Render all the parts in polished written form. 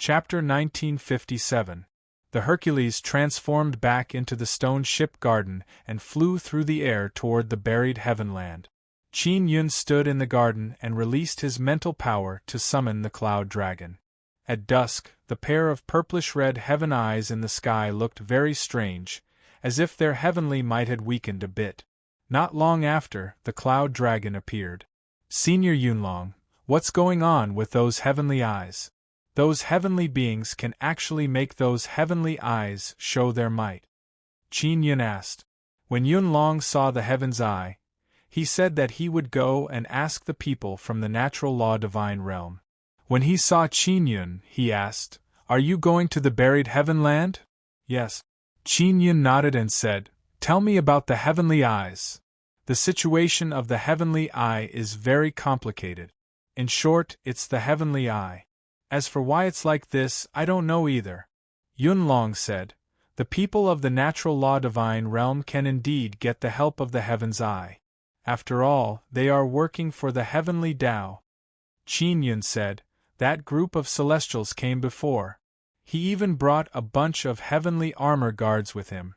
Chapter 1957. The Hercules transformed back into the stone ship garden and flew through the air toward the buried heavenland. Qin Yun stood in the garden and released his mental power to summon the cloud dragon. At dusk, the pair of purplish-red heaven eyes in the sky looked very strange, as if their heavenly might had weakened a bit. Not long after, the cloud dragon appeared. "Senior Yunlong, what's going on with those heavenly eyes? Those heavenly beings can actually make those heavenly eyes show their might?" Qin Yun asked. When Yunlong saw the heaven's eye, he said that he would go and ask the people from the natural law divine realm. When he saw Qin Yun, he asked, "Are you going to the buried heavenland?" "Yes." Qin Yun nodded and said, "Tell me about the heavenly eyes." The situation of the heavenly eye is very complicated. In short, it's the heavenly eye. As for why it's like this, I don't know either. Yunlong said, "The people of the natural law divine realm can indeed get the help of the heaven's eye. After all, they are working for the heavenly Tao." Qin Yun said, "That group of celestials came before. He even brought a bunch of heavenly armor guards with him."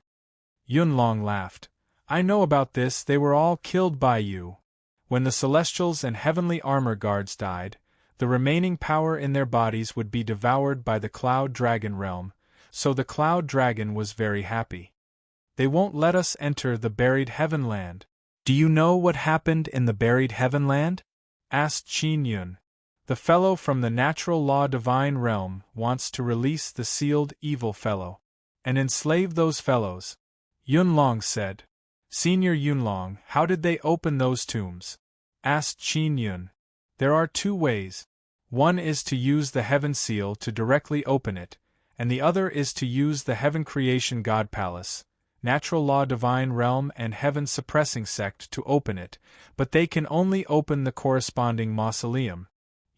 Yunlong laughed. "I know about this, they were all killed by you. When the celestials and heavenly armor guards died, the remaining power in their bodies would be devoured by the cloud dragon realm, so the cloud dragon was very happy. They won't let us enter the buried heavenland." "Do you know what happened in the buried heavenland?" asked Qin Yun. "The fellow from the natural law divine realm wants to release the sealed evil fellow and enslave those fellows," Yunlong said. "Senior Yunlong, how did they open those tombs?" asked Qin Yun. "There are two ways. One is to use the heaven seal to directly open it, and the other is to use the heaven creation god palace, natural law divine realm and heaven suppressing sect to open it, but they can only open the corresponding mausoleum,"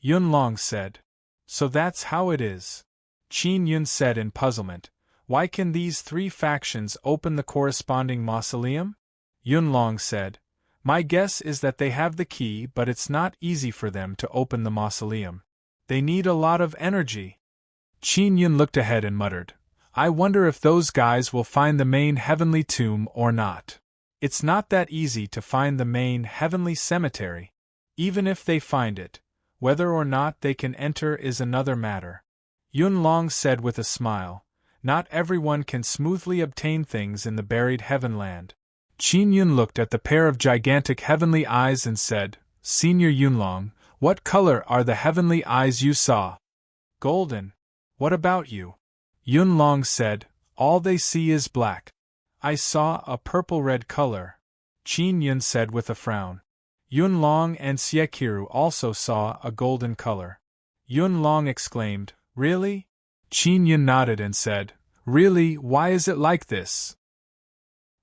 Yunlong said. "So that's how it is," Qin Yun said in puzzlement. "Why can these three factions open the corresponding mausoleum?" Yunlong said, "My guess is that they have the key, but it's not easy for them to open the mausoleum. They need a lot of energy." Qin Yun looked ahead and muttered, "I wonder if those guys will find the main heavenly tomb or not. It's not that easy to find the main heavenly cemetery. Even if they find it, whether or not they can enter is another matter." Yunlong said with a smile, "Not everyone can smoothly obtain things in the buried heavenland." Qin Yun looked at the pair of gigantic heavenly eyes and said, "Senior Yunlong, what color are the heavenly eyes you saw?" "Golden. What about you?" Yunlong said, "All they see is black." "I saw a purple-red color," Qin Yun said with a frown. Yunlong and Siekiru also saw a golden color. Yunlong exclaimed, "Really?" Qin Yun nodded and said, "Really, why is it like this?"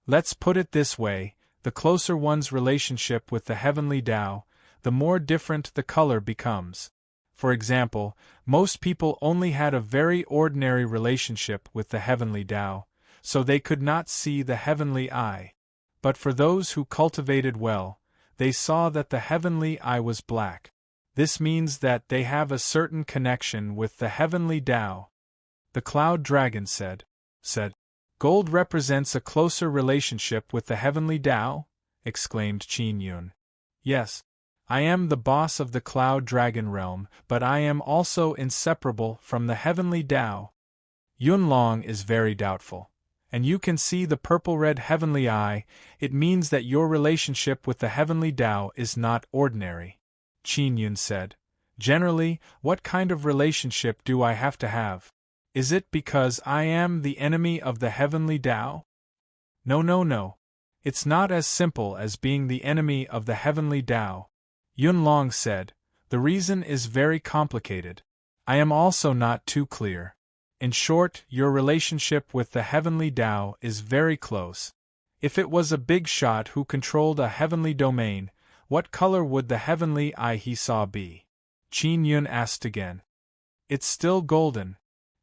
Let's put it this way, the closer one's relationship with the heavenly Tao, the more different the color becomes. For example, most people only had a very ordinary relationship with the heavenly Tao, so they could not see the heavenly eye. But for those who cultivated well, they saw that the heavenly eye was black. This means that they have a certain connection with the heavenly Tao. The cloud dragon said. "Gold represents a closer relationship with the heavenly Tao?" exclaimed Qin Yun. "Yes. I am the boss of the cloud dragon realm, but I am also inseparable from the heavenly Tao." Yunlong is very doubtful. "And you can see the purple-red heavenly eye, it means that your relationship with the heavenly Tao is not ordinary," Qin Yun said. "Generally, what kind of relationship do I have to have? Is it because I am the enemy of the heavenly Tao?" No. It's not as simple as being the enemy of the heavenly Tao," Yunlong said. "The reason is very complicated. I am also not too clear. In short, your relationship with the heavenly Tao is very close. If it was a big shot who controlled a heavenly domain, what color would the heavenly eye he saw be?" Qin Yun asked again. "It's still golden."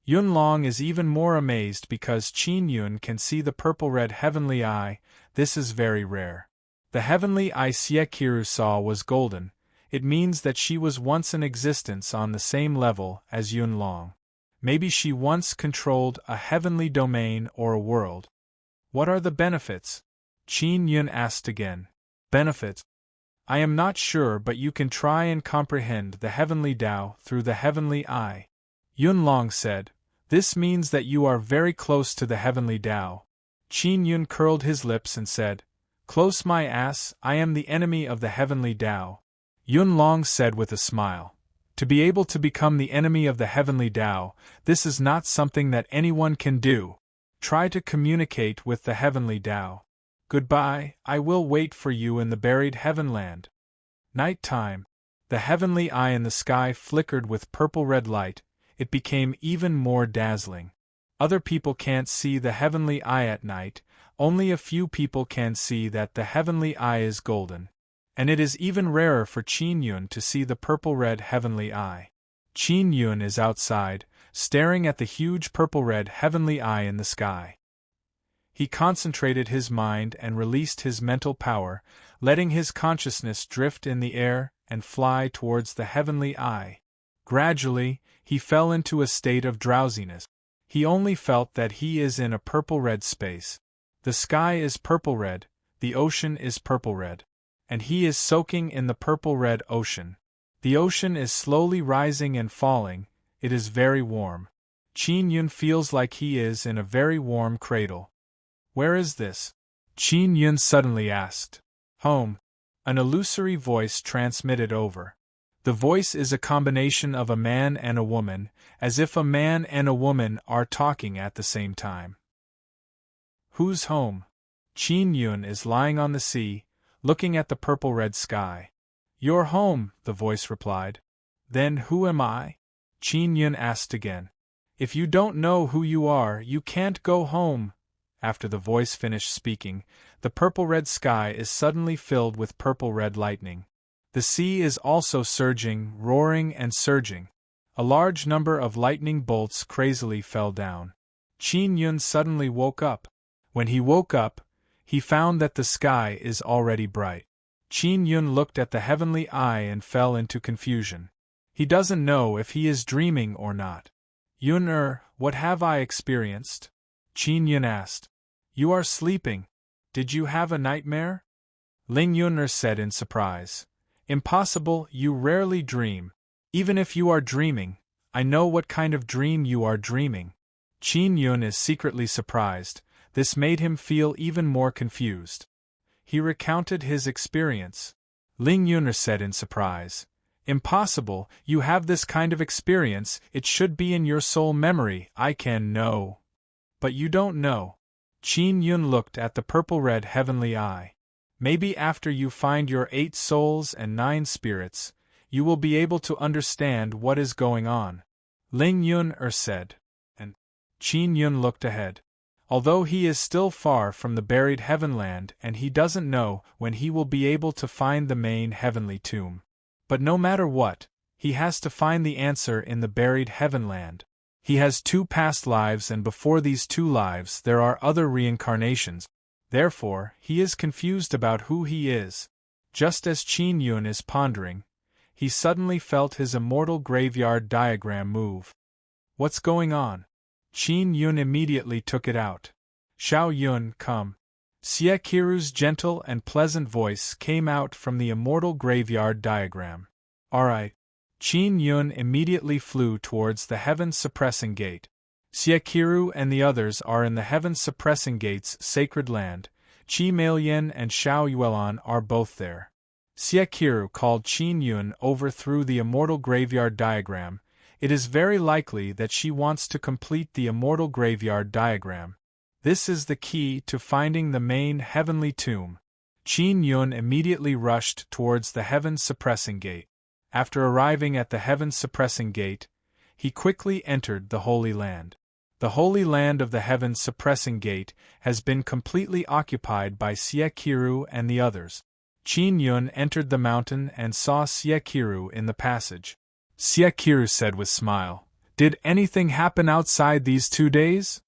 Yunlong is even more amazed because Qin Yun can see the purple-red heavenly eye. This is very rare. The heavenly eye Siekiru saw was golden. It means that she was once in existence on the same level as Yunlong. Maybe she once controlled a heavenly domain or a world. What are the benefits? Qin Yun asked again. Benefits? I am not sure, but you can try and comprehend the heavenly Tao through the heavenly eye. Yun Long said, this means that you are very close to the heavenly Tao. Qin Yun curled his lips and said, close my ass, I am the enemy of the heavenly Tao. Yun Long said with a smile, to be able to become the enemy of the heavenly Tao, this is not something that anyone can do. Try to communicate with the heavenly Tao. Goodbye, I will wait for you in the buried heavenland. Night time. The heavenly eye in the sky flickered with purple-red light, it became even more dazzling. Other people can't see the heavenly eye at night, only a few people can see that the heavenly eye is golden. And it is even rarer for Qin Yun to see the purple-red heavenly eye. Qin Yun is outside, staring at the huge purple-red heavenly eye in the sky. He concentrated his mind and released his mental power, letting his consciousness drift in the air and fly towards the heavenly eye. Gradually, he fell into a state of drowsiness. He only felt that he is in a purple-red space. The sky is purple-red, the ocean is purple-red. And he is soaking in the purple-red ocean. The ocean is slowly rising and falling, it is very warm. Qin Yun feels like he is in a very warm cradle. Where is this? Qin Yun suddenly asked. Home. An illusory voice transmitted over. The voice is a combination of a man and a woman, as if a man and a woman are talking at the same time. Whose home? Qin Yun is lying on the sea, looking at the purple-red sky. Your home, the voice replied. Then who am I? Qin Yun asked again. If you don't know who you are, you can't go home. After the voice finished speaking, the purple-red sky is suddenly filled with purple-red lightning. The sea is also surging, roaring and surging. A large number of lightning bolts crazily fell down. Qin Yun suddenly woke up. When he woke up, he found that the sky is already bright. Qin Yun looked at the heavenly eye and fell into confusion. He doesn't know if he is dreaming or not. Yun what have I experienced? Qin Yun asked. You are sleeping. Did you have a nightmare? Ling Yun said in surprise. Impossible, you rarely dream. Even if you are dreaming, I know what kind of dream you are dreaming. Qin Yun is secretly surprised. This made him feel even more confused. He recounted his experience. Ling Yun said in surprise. Impossible, you have this kind of experience, it should be in your soul memory, I can know. But you don't know. Qin Yun looked at the purple-red heavenly eye. Maybe after you find your 8 souls and 9 spirits, you will be able to understand what is going on. Ling Yun said. And Qin Yun looked ahead. Although he is still far from the buried heavenland and he doesn't know when he will be able to find the main heavenly tomb. But no matter what, he has to find the answer in the buried heavenland. He has 2 past lives and before these 2 lives there are other reincarnations. Therefore, he is confused about who he is. Just as Qin Yun is pondering, he suddenly felt his immortal graveyard diagram move. What's going on? Qin Yun immediately took it out. Xiao Yun, come. Xie Qiru's gentle and pleasant voice came out from the immortal graveyard diagram. All right. Qin Yun immediately flew towards the heaven-suppressing gate. Xie Qiru and the others are in the heaven-suppressing gate's sacred land. Qi Meiyan and Xiao Yuelan are both there. Xie Qiru called Qin Yun over through the immortal graveyard diagram. It is very likely that she wants to complete the immortal graveyard diagram. This is the key to finding the main heavenly tomb. Qin Yun immediately rushed towards the heaven-suppressing gate. After arriving at the heaven-suppressing gate, he quickly entered the Holy Land. The Holy Land of the heaven-suppressing gate has been completely occupied by Xie Qiru and the others. Qin Yun entered the mountain and saw Xie Qiru in the passage. Xie Qiru said with smile, Did anything happen outside these 2 days?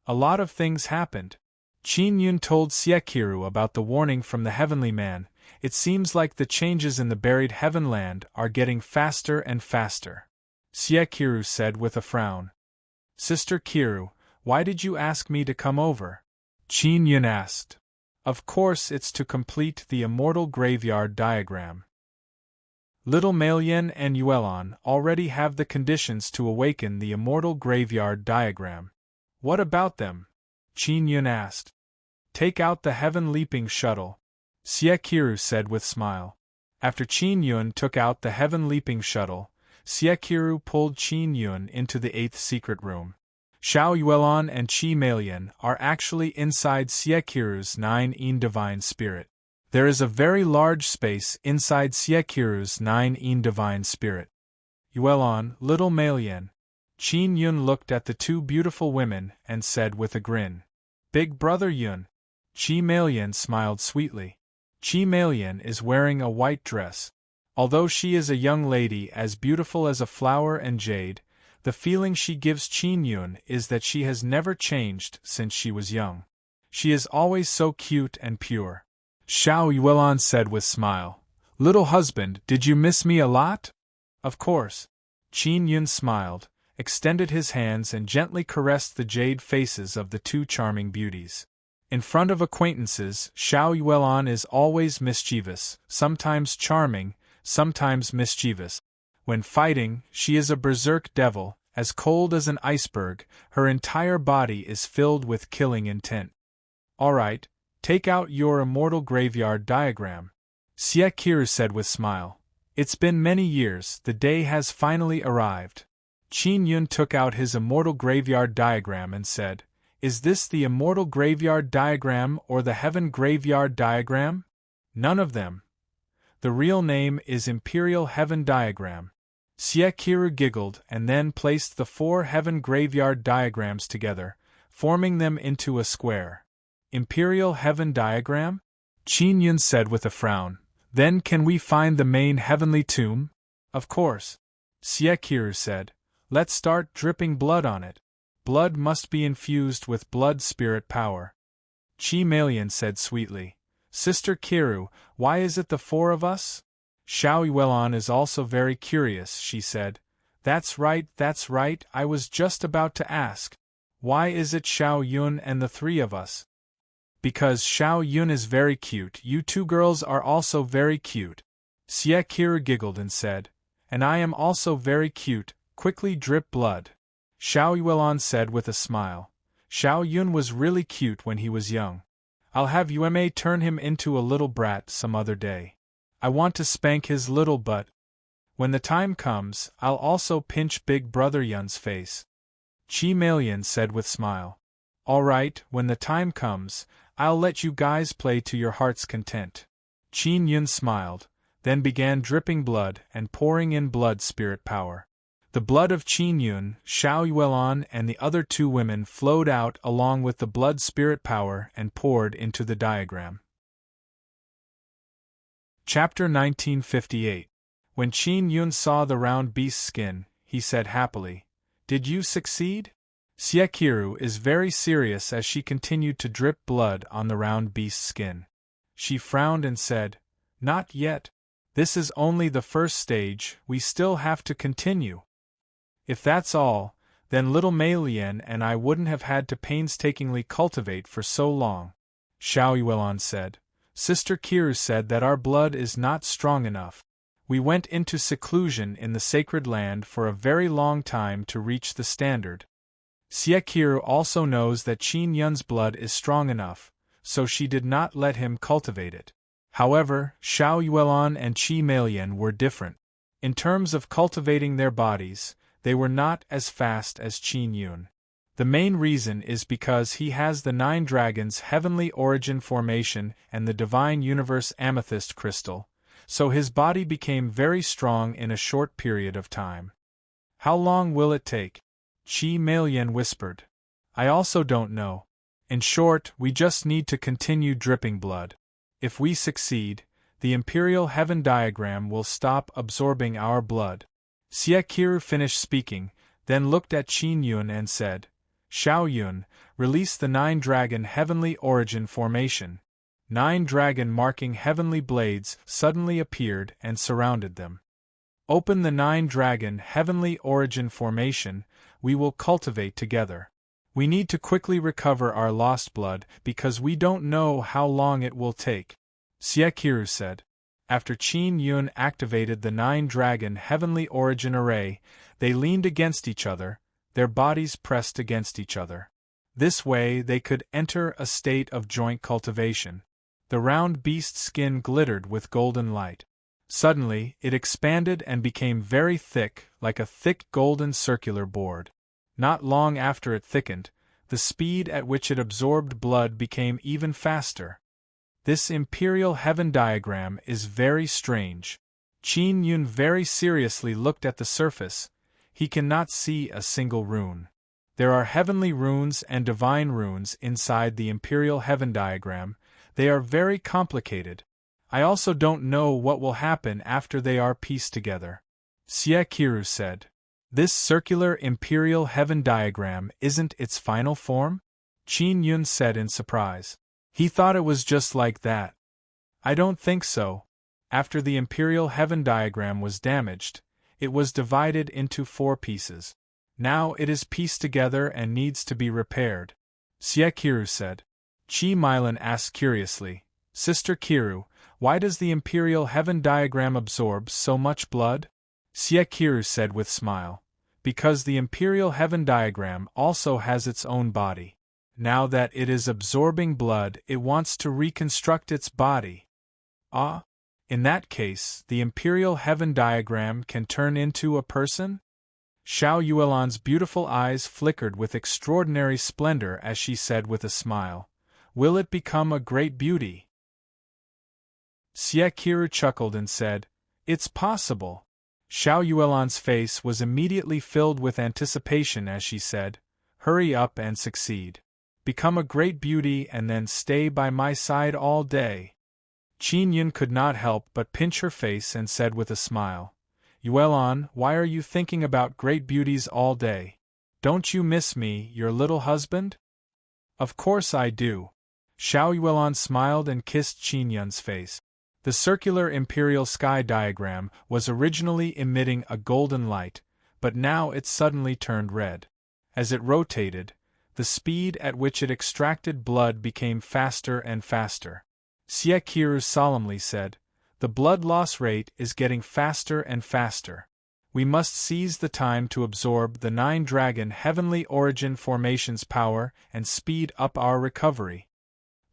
A lot of things happened. Qin Yun told Xie Qiru about the warning from the heavenly man. It seems like the changes in the buried heavenland are getting faster and faster. Xie Qiru said with a frown. Sister Kiru, why did you ask me to come over? Qin Yun asked. Of course it's to complete the immortal graveyard diagram. Little Melian and Yuelon already have the conditions to awaken the immortal graveyard diagram. What about them? Qin Yun asked. Take out the heaven-leaping shuttle, Xie Qiru said with smile. After Qin Yun took out the heaven-leaping shuttle, Xie Qiru pulled Qin Yun into the 8th secret room. Xiao Yuelon and Qi Melian are actually inside Xie Qiru's 9 divine spirit. There is a very large space inside Xie Qiru's 9 divine spirit. Yuelon, little Melian. Qin Yun looked at the two beautiful women and said with a grin. Big brother Yun. Qi Melian smiled sweetly. Qi Melian is wearing a white dress. Although she is a young lady as beautiful as a flower and jade, the feeling she gives Qin Yun is that she has never changed since she was young. She is always so cute and pure. Xiao Yuelon said with smile. Little husband, did you miss me a lot? Of course. Qin Yun smiled, extended his hands and gently caressed the jade faces of the two charming beauties. In front of acquaintances, Xiao Yuelon is always mischievous, sometimes charming, sometimes mischievous. When fighting, she is a berserk devil, as cold as an iceberg, her entire body is filled with killing intent. All right, take out your immortal graveyard diagram, Xie Qiru said with smile. It's been many years, the day has finally arrived. Qin Yun took out his immortal graveyard diagram and said, Is this the immortal graveyard diagram or the heaven graveyard diagram? None of them. The real name is Imperial Heaven Diagram. Xie Qiru giggled and then placed the 4 heaven graveyard diagrams together, forming them into a square. Imperial Heaven Diagram? Qin Yun said with a frown. Then can we find the main heavenly tomb? Of course. Xie Qiru said. Let's start dripping blood on it. Blood must be infused with blood spirit power. Qi Melian said sweetly. Sister Qiru, why is it the 4 of us? Xiao Yuelon is also very curious, she said. That's right, I was just about to ask. Why is it Xiao Yun and the 3 of us? Because Xiao Yun is very cute, you 2 girls are also very cute. Xie Qiru giggled and said. And I am also very cute, quickly drip blood. Xiao Yuelon said with a smile. Xiao Yun was really cute when he was young. I'll have Yueme turn him into a little brat some other day. I want to spank his little butt. When the time comes, I'll also pinch Big Brother Yun's face. Qi Melian said with smile. All right, when the time comes, I'll let you guys play to your heart's content. Qin Yun smiled, then began dripping blood and pouring in blood spirit power. The blood of Qin Yun, Xiao Yuelon and the other 2 women flowed out along with the blood spirit power and poured into the diagram. Chapter 1958. When Qin Yun saw the round beast's skin, he said happily, Did you succeed? Xie Qiru is very serious as she continued to drip blood on the round beast's skin. She frowned and said, Not yet. This is only the first stage, we still have to continue. If that's all, then little Melian and I wouldn't have had to painstakingly cultivate for so long. Xiao Yuelon said. Sister Qiru said that our blood is not strong enough. We went into seclusion in the sacred land for a very long time to reach the standard. Xie Qiru also knows that Qin Yun's blood is strong enough, so she did not let him cultivate it. However, Xiao Yuelon and Qi Melian were different. In terms of cultivating their bodies, they were not as fast as Qin Yun. The main reason is because he has the 9 dragons' heavenly origin formation and the divine universe amethyst crystal, so his body became very strong in a short period of time. How long will it take? Qi Melian whispered. I also don't know. In short, we just need to continue dripping blood. If we succeed, the Imperial Heaven Diagram will stop absorbing our blood. Xie Qiru finished speaking, then looked at Qin Yun and said, Xiao Yun, release the 9-dragon heavenly origin formation. 9 dragon marking heavenly blades suddenly appeared and surrounded them. Open the 9-dragon heavenly origin formation, we will cultivate together. We need to quickly recover our lost blood because we don't know how long it will take, Siekiru said. After Qin Yun activated the 9-dragon heavenly origin array, they leaned against each other, their bodies pressed against each other. This way they could enter a state of joint cultivation. The round beast's skin glittered with golden light. Suddenly, it expanded and became very thick, like a thick golden circular board. Not long after it thickened, the speed at which it absorbed blood became even faster. This imperial heaven diagram is very strange. Qin Yun very seriously looked at the surface. He cannot see a single rune. There are heavenly runes and divine runes inside the imperial heaven diagram. They are very complicated. I also don't know what will happen after they are pieced together, Siekiru said. This circular imperial heaven diagram isn't its final form? Qin Yun said in surprise. He thought it was just like that. I don't think so. After the imperial heaven diagram was damaged, it was divided into 4 pieces. Now it is pieced together and needs to be repaired, Siekiru said. Chi Milan asked curiously, Sister Kiru, why does the imperial heaven diagram absorb so much blood? Siekiru said with smile, because the imperial heaven diagram also has its own body. Now that it is absorbing blood, it wants to reconstruct its body. Ah? In that case, the imperial heaven diagram can turn into a person? Xiao Yuelan's beautiful eyes flickered with extraordinary splendor as she said with a smile, Will it become a great beauty? Siekiru chuckled and said, It's possible. Xiao Yuelan's face was immediately filled with anticipation as she said, Hurry up and succeed. Become a great beauty and then stay by my side all day. Qin Yun could not help but pinch her face and said with a smile, Yuelan, why are you thinking about great beauties all day? Don't you miss me, your little husband? Of course I do. Xiao Yuelan smiled and kissed Qin Yun's face. The circular imperial sky diagram was originally emitting a golden light, but now it suddenly turned red. As it rotated, the speed at which it extracted blood became faster and faster. Siekiru solemnly said, The blood loss rate is getting faster and faster. We must seize the time to absorb the 9-dragon heavenly origin formation's power and speed up our recovery.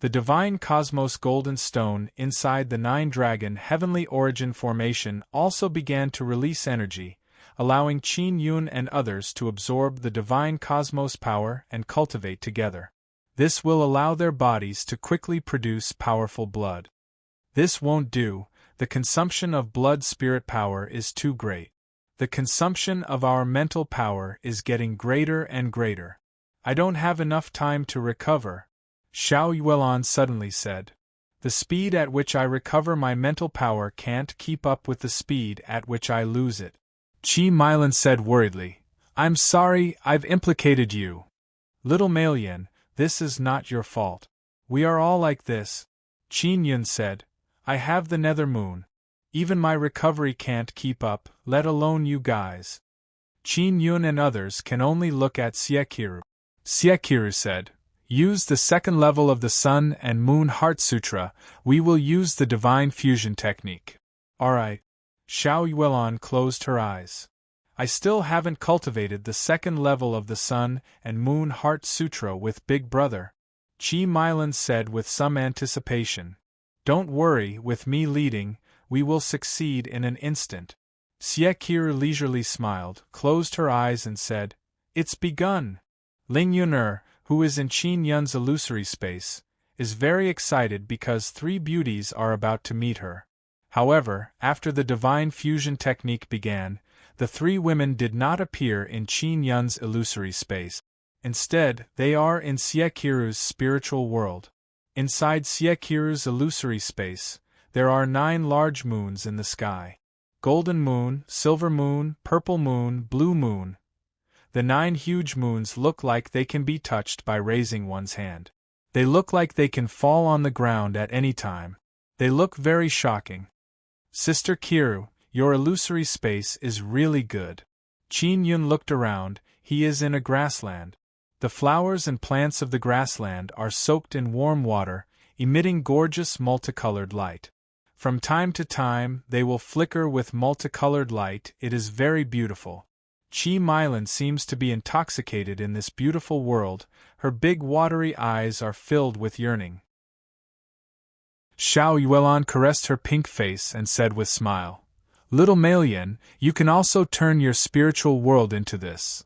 The divine cosmos golden stone inside the 9-dragon heavenly origin formation also began to release energy, allowing Qin Yun and others to absorb the divine cosmos power and cultivate together. This will allow their bodies to quickly produce powerful blood. This won't do, the consumption of blood spirit power is too great. The consumption of our mental power is getting greater and greater. I don't have enough time to recover, Xiao Yuelan suddenly said. The speed at which I recover my mental power can't keep up with the speed at which I lose it. Qi Milan said worriedly, I'm sorry I've implicated you. Little Malian, this is not your fault. We are all like this. Qin Yun said, I have the nether moon. Even my recovery can't keep up, let alone you guys. Qin Yun and others can only look at Siekiru. Siekiru said, Use the 2nd level of the Sun and Moon Heart Sutra, we will use the Divine Fusion Technique. Alright. Xiao Yuelan closed her eyes. I still haven't cultivated the 2nd level of the Sun and Moon Heart Sutra with Big Brother, Qi Milan said with some anticipation. Don't worry, with me leading, we will succeed in an instant. Siekiru leisurely smiled, closed her eyes and said, It's begun. Ling Yuner, who is in Qin Yun's illusory space, is very excited because 3 beauties are about to meet her. However, after the divine fusion technique began, the 3 women did not appear in Qin Yun's illusory space. Instead, they are in Siekiru's spiritual world. Inside Siekiru's illusory space, there are 9 large moons in the sky. Golden moon, silver moon, purple moon, blue moon. The 9 huge moons look like they can be touched by raising one's hand. They look like they can fall on the ground at any time. They look very shocking. Sister Kiru, your illusory space is really good. Qin Yun looked around, he is in a grassland. The flowers and plants of the grassland are soaked in warm water, emitting gorgeous multicolored light. From time to time, they will flicker with multicolored light. It is very beautiful. Chi Mylan seems to be intoxicated in this beautiful world. Her big watery eyes are filled with yearning. Xiao Yuelon caressed her pink face and said with smile, "Little Malian, you can also turn your spiritual world into this.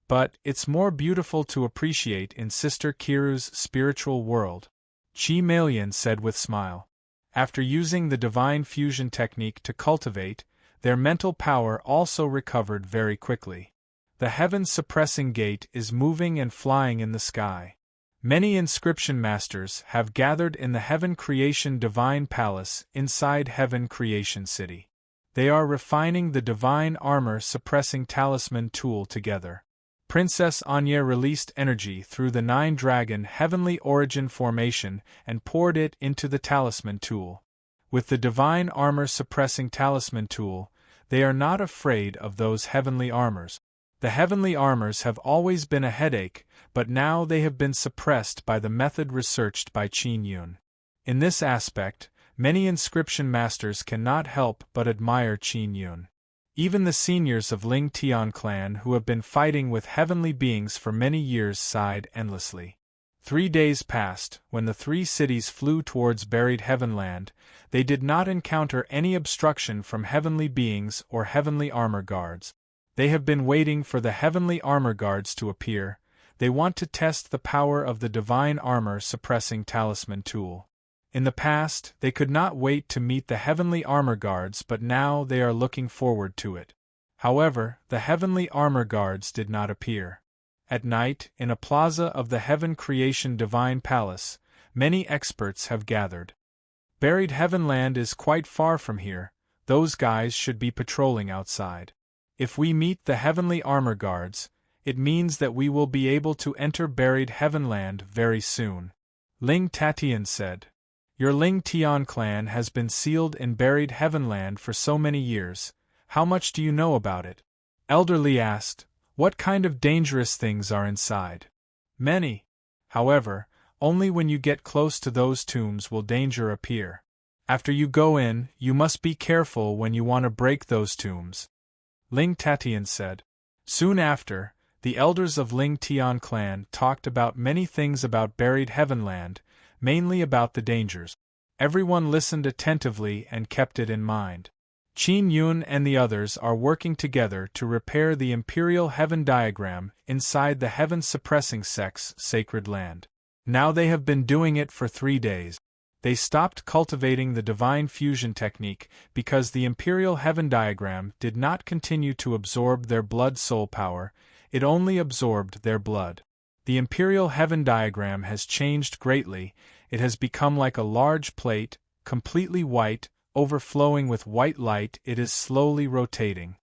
But it's more beautiful to appreciate in Sister Kiru's spiritual world." Chi Malian said with smile. After using the divine fusion technique to cultivate, their mental power also recovered very quickly. The heaven-suppressing gate is moving and flying in the sky. Many inscription masters have gathered in the Heaven Creation Divine Palace inside Heaven Creation City. They are refining the divine armor-suppressing talisman tool together. Princess Anya released energy through the 9-dragon heavenly origin formation and poured it into the talisman tool. With the divine armor-suppressing talisman tool, they are not afraid of those heavenly armors. The heavenly armors have always been a headache, but now they have been suppressed by the method researched by Qin Yun. In this aspect, many inscription masters cannot help but admire Qin Yun. Even the seniors of Ling Tian clan who have been fighting with heavenly beings for many years sighed endlessly. 3 days passed. When the 3 cities flew towards buried Heavenland, they did not encounter any obstruction from heavenly beings or heavenly armor guards. They have been waiting for the heavenly armor guards to appear. They want to test the power of the divine armor-suppressing talisman tool. In the past, they could not wait to meet the heavenly armor guards, but now they are looking forward to it. However, the heavenly armor guards did not appear. At night, in a plaza of the Heaven Creation Divine Palace, many experts have gathered. Buried Heavenland is quite far from here. Those guys should be patrolling outside. If we meet the heavenly armor guards, it means that we will be able to enter buried Heavenland very soon. Ling Tatian said. Your Ling Tian clan has been sealed in buried Heavenland for so many years. How much do you know about it? Elderly asked. What kind of dangerous things are inside? Many. However, only when you get close to those tombs will danger appear. After you go in, you must be careful when you want to break those tombs. Ling Tatian said. Soon after, the elders of Ling Tian clan talked about many things about buried Heavenland, mainly about the dangers. Everyone listened attentively and kept it in mind. Qin Yun and the others are working together to repair the Imperial Heaven diagram inside the heaven-suppressing sect's sacred land. Now they have been doing it for 3 days. They stopped cultivating the divine fusion technique because the Imperial Heaven diagram did not continue to absorb their blood-soul power, it only absorbed their blood. The Imperial Heaven diagram has changed greatly. It has become like a large plate, completely white, overflowing with white light. It is slowly rotating.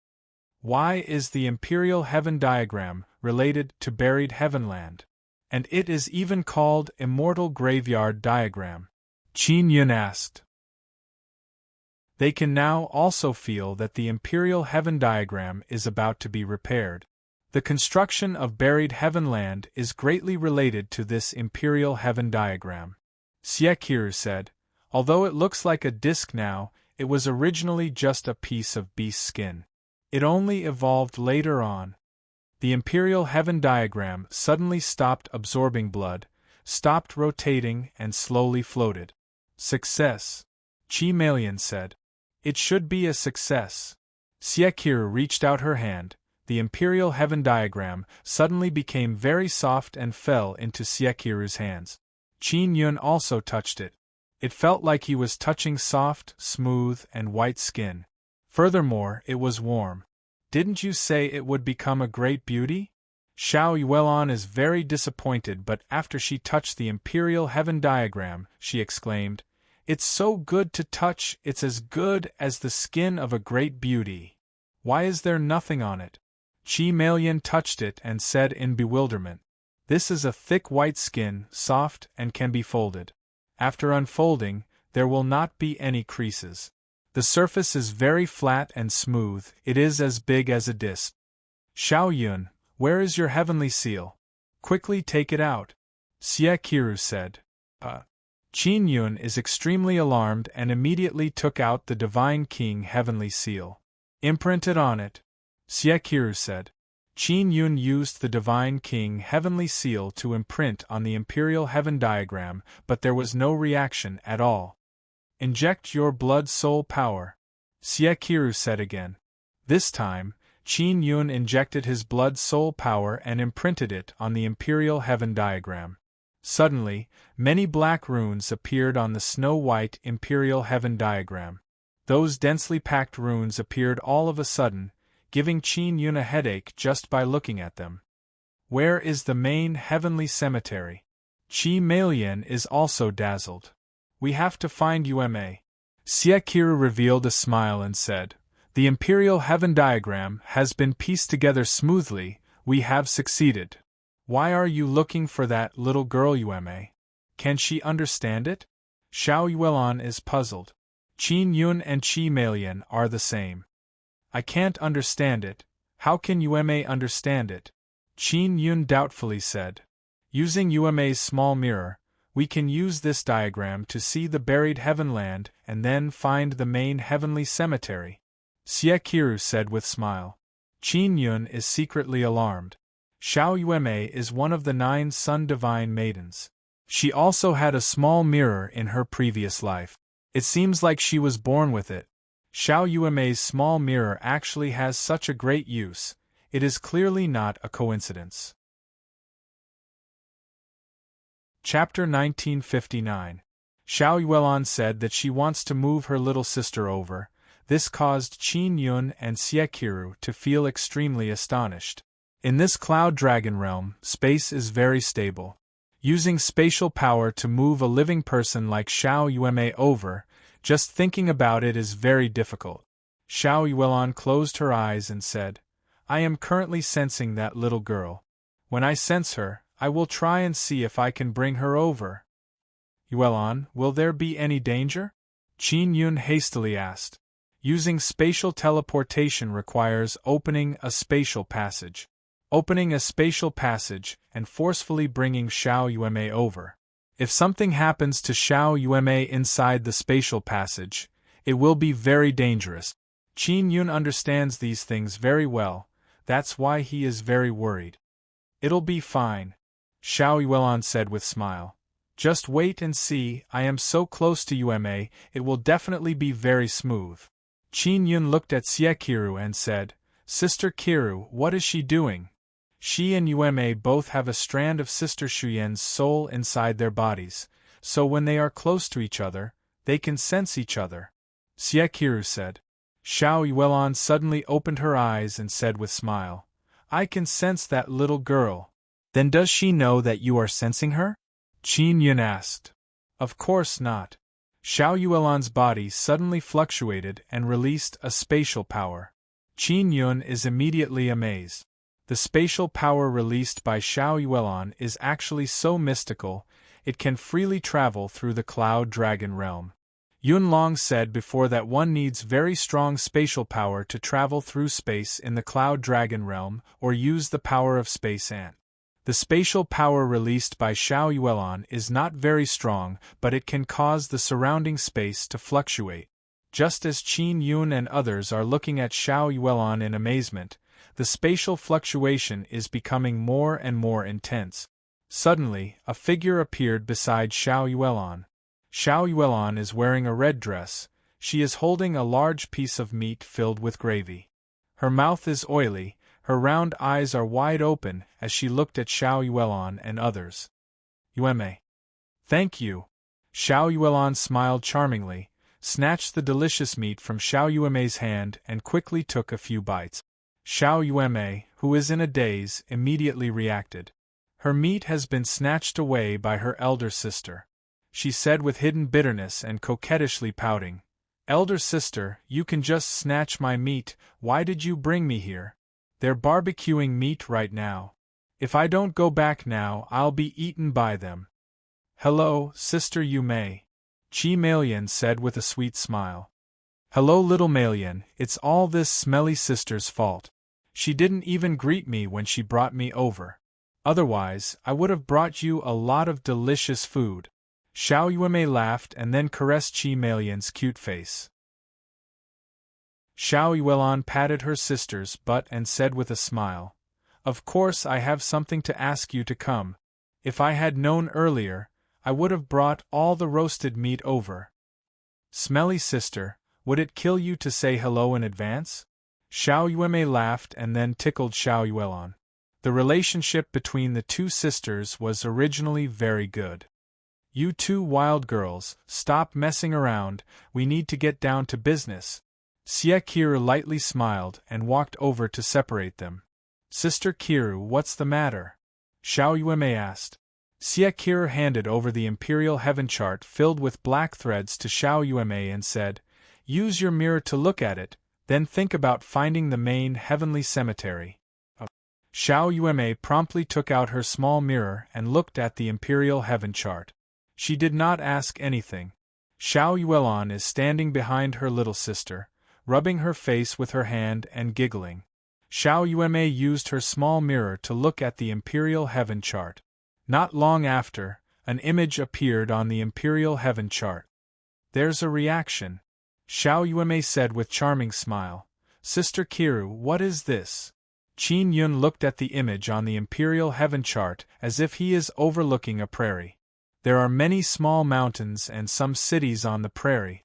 Why is the Imperial Heaven diagram related to buried Heavenland? And it is even called Immortal Graveyard Diagram. Qin Yun asked. They can now also feel that the Imperial Heaven diagram is about to be repaired. The construction of buried Heavenland is greatly related to this Imperial Heaven diagram. Xieqiru said, although it looks like a disc now, it was originally just a piece of beast skin. It only evolved later on. The Imperial Heaven diagram suddenly stopped absorbing blood, stopped rotating and slowly floated. Success, Chi Malian said. It should be a success. Xieqiru reached out her hand. The Imperial Heaven diagram suddenly became very soft and fell into Xieqiru's hands. Qin Yun also touched it. It felt like he was touching soft, smooth, and white skin. Furthermore, it was warm. Didn't you say it would become a great beauty? Xiao Yuelon is very disappointed, but after she touched the Imperial Heaven diagram, she exclaimed, It's so good to touch, it's as good as the skin of a great beauty. Why is there nothing on it? Chi Malian touched it and said in bewilderment, This is a thick white skin, soft, and can be folded. After unfolding, there will not be any creases. The surface is very flat and smooth, it is as big as a disc. Xiao Yun, Where is your heavenly seal? Quickly take it out. Siekiru said. Qin Yun is extremely alarmed and immediately took out the Divine King heavenly seal. Imprinted on it. Siekiru said. Qin Yun used the Divine King heavenly seal to imprint on the Imperial Heaven diagram, but there was no reaction at all. Inject your blood-soul power. Siekiru said again. This time, Qin Yun injected his blood-soul power and imprinted it on the Imperial Heaven diagram. Suddenly, many black runes appeared on the snow-white Imperial Heaven diagram. Those densely packed runes appeared all of a sudden, giving Qin Yun a headache just by looking at them. Where is the main heavenly cemetery? Qi Melian is also dazzled. We have to find Uma. Siekiru revealed a smile and said, The Imperial Heaven diagram has been pieced together smoothly, we have succeeded. Why are you looking for that little girl Uma? Can she understand it? Xiao Yuelon is puzzled. Qin Yun and Qi Melian are the same. I can't understand it. How can Uma understand it? Qin Yun doubtfully said. Using Uma's small mirror, we can use this diagram to see the buried heavenland and then find the main heavenly cemetery. Siekiru said with smile. Qin Yun is secretly alarmed. Xiao Yueme is one of the 9 Sun Divine Maidens. She also had a small mirror in her previous life. It seems like she was born with it. Xiao Yueme's small mirror actually has such a great use. It is clearly not a coincidence. Chapter 1959. Xiao Yuelon said that she wants to move her little sister over. This caused Qin Yun and Siekiru to feel extremely astonished. In this cloud dragon realm, space is very stable. Using spatial power to move a living person like Xiao Yueme over, just thinking about it is very difficult. Xiao Yuelon closed her eyes and said, I am currently sensing that little girl. When I sense her, I will try and see if I can bring her over. Yuelon, will there be any danger? Qin Yun hastily asked. Using spatial teleportation requires opening a spatial passage. Opening a spatial passage and forcefully bringing Xiao Yueme over. If something happens to Xiao Yueme inside the spatial passage, it will be very dangerous. Qin Yun understands these things very well, that's why he is very worried. It'll be fine, Xiao Yuelon said with smile. Just wait and see, I am so close to Yueme, it will definitely be very smooth. Qin Yun looked at Siekiru and said, Sister Kiru, what is she doing? She and Yueme both have a strand of Sister Shuyen's soul inside their bodies, so when they are close to each other, they can sense each other. Siekiru said. Xiao Yuelon suddenly opened her eyes and said with smile, I can sense that little girl. Then does she know that you are sensing her? Qin Yun asked. Of course not. Xiao Yuelon's body suddenly fluctuated and released a spatial power. Qin Yun is immediately amazed. The spatial power released by Xiao Yuelon is actually so mystical, it can freely travel through the Cloud Dragon realm. Yun Long said before that one needs very strong spatial power to travel through space in the Cloud Dragon realm or use the power of Space Ant. The spatial power released by Xiao Yuelon is not very strong, but it can cause the surrounding space to fluctuate. Just as Qin Yun and others are looking at Xiao Yuelon in amazement, the spatial fluctuation is becoming more and more intense. Suddenly, a figure appeared beside Xiao Yuelon. Xiao Yuelon is wearing a red dress. She is holding a large piece of meat filled with gravy. Her mouth is oily, her round eyes are wide open as she looked at Xiao Yuelon and others. Yueme. Thank you. Xiao Yuelon smiled charmingly, snatched the delicious meat from Xiao Yueme's hand and quickly took a few bites. Xiao Yueme, who is in a daze, immediately reacted. Her meat has been snatched away by her elder sister. She said with hidden bitterness and coquettishly pouting, Elder sister, you can just snatch my meat, why did you bring me here? They're barbecuing meat right now. If I don't go back now, I'll be eaten by them. Hello, Sister Yume. Qi Melian said with a sweet smile. Hello little Melian, it's all this smelly sister's fault. She didn't even greet me when she brought me over. Otherwise, I would have brought you a lot of delicious food. Xiao Yuemei laughed and then caressed Qi Meilian's cute face. Xiao Yuelon patted her sister's butt and said with a smile, "Of course I have something to ask you to come. If I had known earlier, I would have brought all the roasted meat over." "Smelly sister, would it kill you to say hello in advance?" Xiao Yuemei laughed and then tickled Xiao Yuelon. The relationship between the two sisters was originally very good. "You two wild girls, stop messing around, we need to get down to business." Xie Qiru lightly smiled and walked over to separate them. "Sister Qiru, what's the matter?" Xiao Yuemei asked. Xie Qiru handed over the imperial heaven chart filled with black threads to Xiao Yuemei and said, "Use your mirror to look at it, then think about finding the main heavenly cemetery." Xiao Yuemei promptly took out her small mirror and looked at the imperial heaven chart. She did not ask anything. Xiao Yuelon is standing behind her little sister, rubbing her face with her hand and giggling. Xiao Yuemei used her small mirror to look at the imperial heaven chart. Not long after, an image appeared on the imperial heaven chart. "There's a reaction," Xiao Yuemei said with charming smile. "Sister Qiru, what is this?" Qin Yun looked at the image on the imperial heaven chart as if he is overlooking a prairie. There are many small mountains and some cities on the prairie.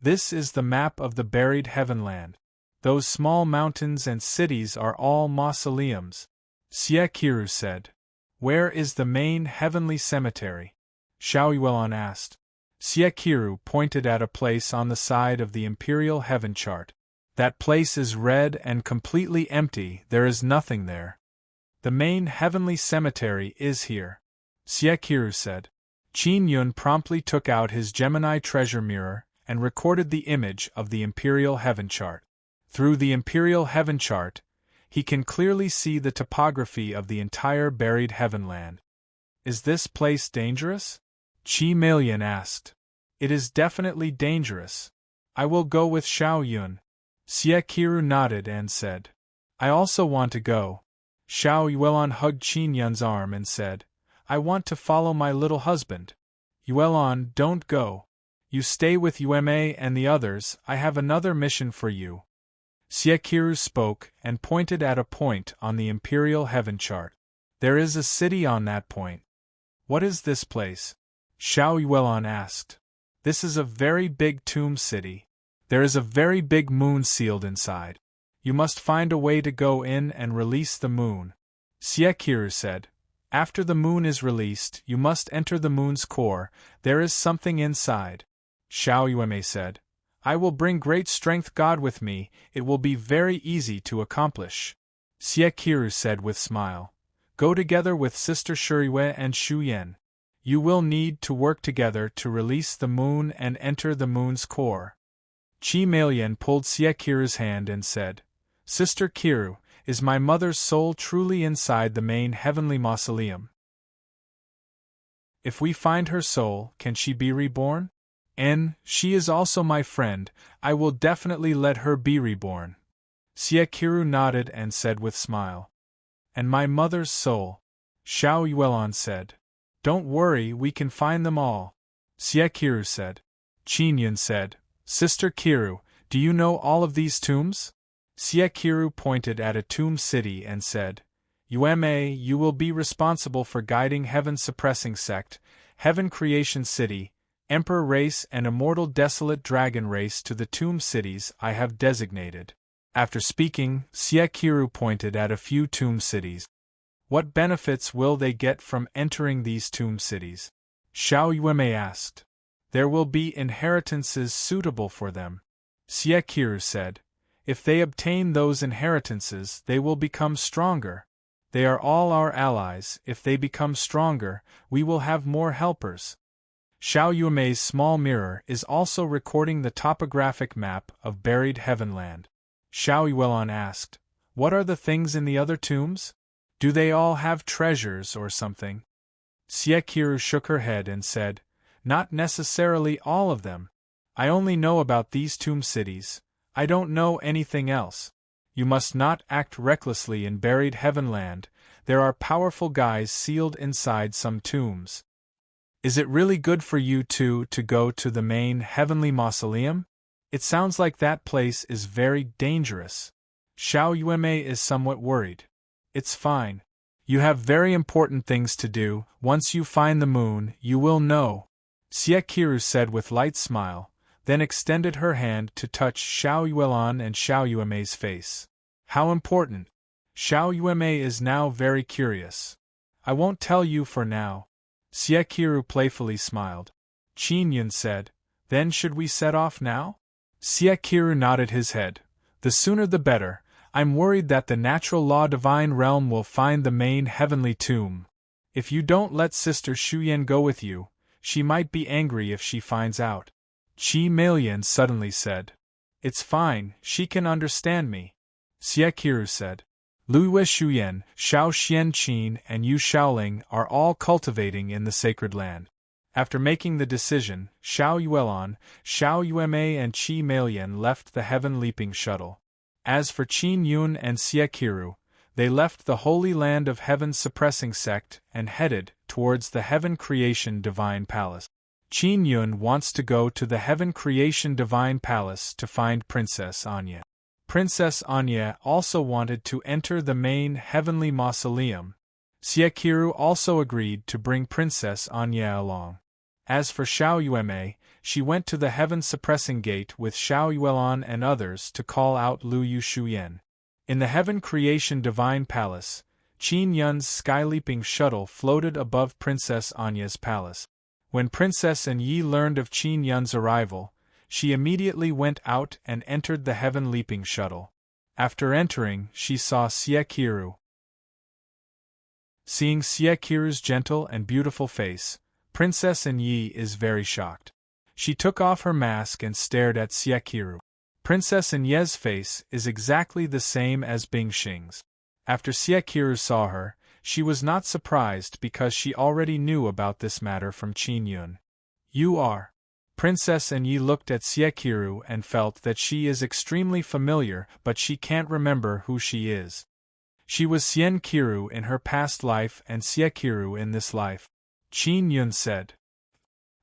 This is the map of the buried heavenland. Those small mountains and cities are all mausoleums, Xie Qiru said. "Where is the main heavenly cemetery?" Xiao Yuelon asked. Xie Qiru pointed at a place on the side of the imperial heaven chart. "That place is red and completely empty, there is nothing there." "The main heavenly cemetery is here," Xie Qiru said. Qin Yun promptly took out his Gemini treasure mirror and recorded the image of the imperial heaven chart. Through the imperial heaven chart, he can clearly see the topography of the entire buried heavenland. "Is this place dangerous?" Qi Meilian asked. "It is definitely dangerous. I will go with Xiao Yun." Xie Qiru nodded and said, "I also want to go." Xiao Yuelon hugged Qin Yun's arm and said, "I want to follow my little husband." "Yuelon, don't go. You stay with Yuemei and the others, I have another mission for you." Xie Qiru spoke and pointed at a point on the imperial heaven chart. "There is a city on that point." "What is this place?" Xiao Yuelon asked. "This is a very big tomb city. There is a very big moon sealed inside. You must find a way to go in and release the moon." Xie Qiru said, "After the moon is released, you must enter the moon's core, there is something inside." Xiao Yuemei said, "I will bring great strength God with me, it will be very easy to accomplish." Xie Qiru said with smile, "Go together with Sister Shuriyue and Shu Yan. You will need to work together to release the moon and enter the moon's core." Qi Meilian pulled Xie Qiru's hand and said, "Sister Qiru, is my mother's soul truly inside the main heavenly mausoleum? If we find her soul, can she be reborn? She is also my friend, I will definitely let her be reborn." Xie Qiru nodded and said with smile. "And my mother's soul?" Xiao Yuelon said. "Don't worry, we can find them all," Xie Qiru said. Qin Yun said, "Sister Qiru, do you know all of these tombs?" Xie Qiru pointed at a tomb city and said, "Yuemei, you will be responsible for guiding Heaven Suppressing Sect, Heaven Creation City, Emperor Race and Immortal Desolate Dragon Race to the tomb cities I have designated." After speaking, Xie Qiru pointed at a few tomb cities. "What benefits will they get from entering these tomb cities?" Xiao Yuemei asked. "There will be inheritances suitable for them," Xie Qiru said. "If they obtain those inheritances, they will become stronger. They are all our allies, if they become stronger, we will have more helpers." Xiao Yuemei's small mirror is also recording the topographic map of buried heavenland. Xiao Yuelon asked, "What are the things in the other tombs? Do they all have treasures or something?" Xie Qiru shook her head and said, "Not necessarily all of them. I only know about these tomb cities, I don't know anything else." You must not act recklessly in buried heavenland. There are powerful guys sealed inside some tombs. Is it really good for you two to go to the main heavenly mausoleum? It sounds like that place is very dangerous. Xiao Yuemei is somewhat worried. It's fine. You have very important things to do. Once you find the moon, you will know. Xie said with light smile, then extended her hand to touch Xiao Yuelan and Xiao Yuemei's face. How important? Xiao Yuemei is now very curious. I won't tell you for now. Xie playfully smiled. Qin Yun said, then should we set off now? Xie nodded his head. The sooner the better. I'm worried that the natural law divine realm will find the main heavenly tomb. If you don't let Sister Shuyan go with you, she might be angry if she finds out. Qi Meiyan suddenly said. It's fine, she can understand me. Xie said. Luiyue Shuyan, Xiao Xianqin and Yu Shaoling are all cultivating in the sacred land. After making the decision, Xiao Yuelan, Xiao Yuemei and Qi Meiyan left the heaven-leaping shuttle. As for Qin Yun and Xie, they left the Holy Land of Heaven suppressing sect and headed towards the Heaven Creation Divine Palace. Qin Yun wants to go to the Heaven Creation Divine Palace to find Princess Anya. Princess Anya also wanted to enter the main heavenly mausoleum. Xie also agreed to bring Princess Anya along. As for Xiao Yuemei, she went to the heaven-suppressing gate with Xiao Yuelan and others to call out Lu Yu Shuyan. In the Heaven Creation Divine Palace, Qin Yun's sky-leaping shuttle floated above Princess Anya's palace. When Princess Yi learned of Qin Yun's arrival, she immediately went out and entered the heaven-leaping shuttle. After entering, she saw Xie. Seeing Xie gentle and beautiful face, Princess Yi is very shocked. She took off her mask and stared at Xie. Princess Yi's face is exactly the same as Bingxing's. After Xie saw her, she was not surprised because she already knew about this matter from Qin Yun. You are. Princess Yi looked at Xie and felt that she is extremely familiar, but she can't remember who she is. She was Xian Qiru in her past life and Xie in this life. Qin Yun said.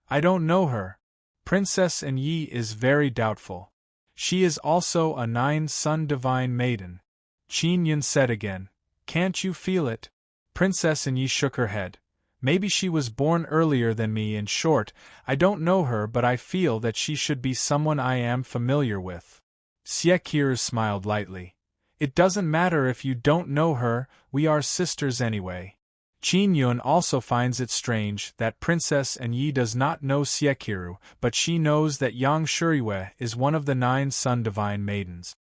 I don't know her. Princess Yi is very doubtful. She is also a 9-sun divine maiden. Qin Yun said again. Can't you feel it? Princess Yi shook her head. Maybe she was born earlier than me. In short, I don't know her, but I feel that she should be someone I am familiar with. Xie smiled lightly. It doesn't matter if you don't know her, we are sisters anyway. Qin Yun also finds it strange that Princess Yi does not know Xie, but she knows that Yang Shuriyue is one of the 9-sun divine maidens.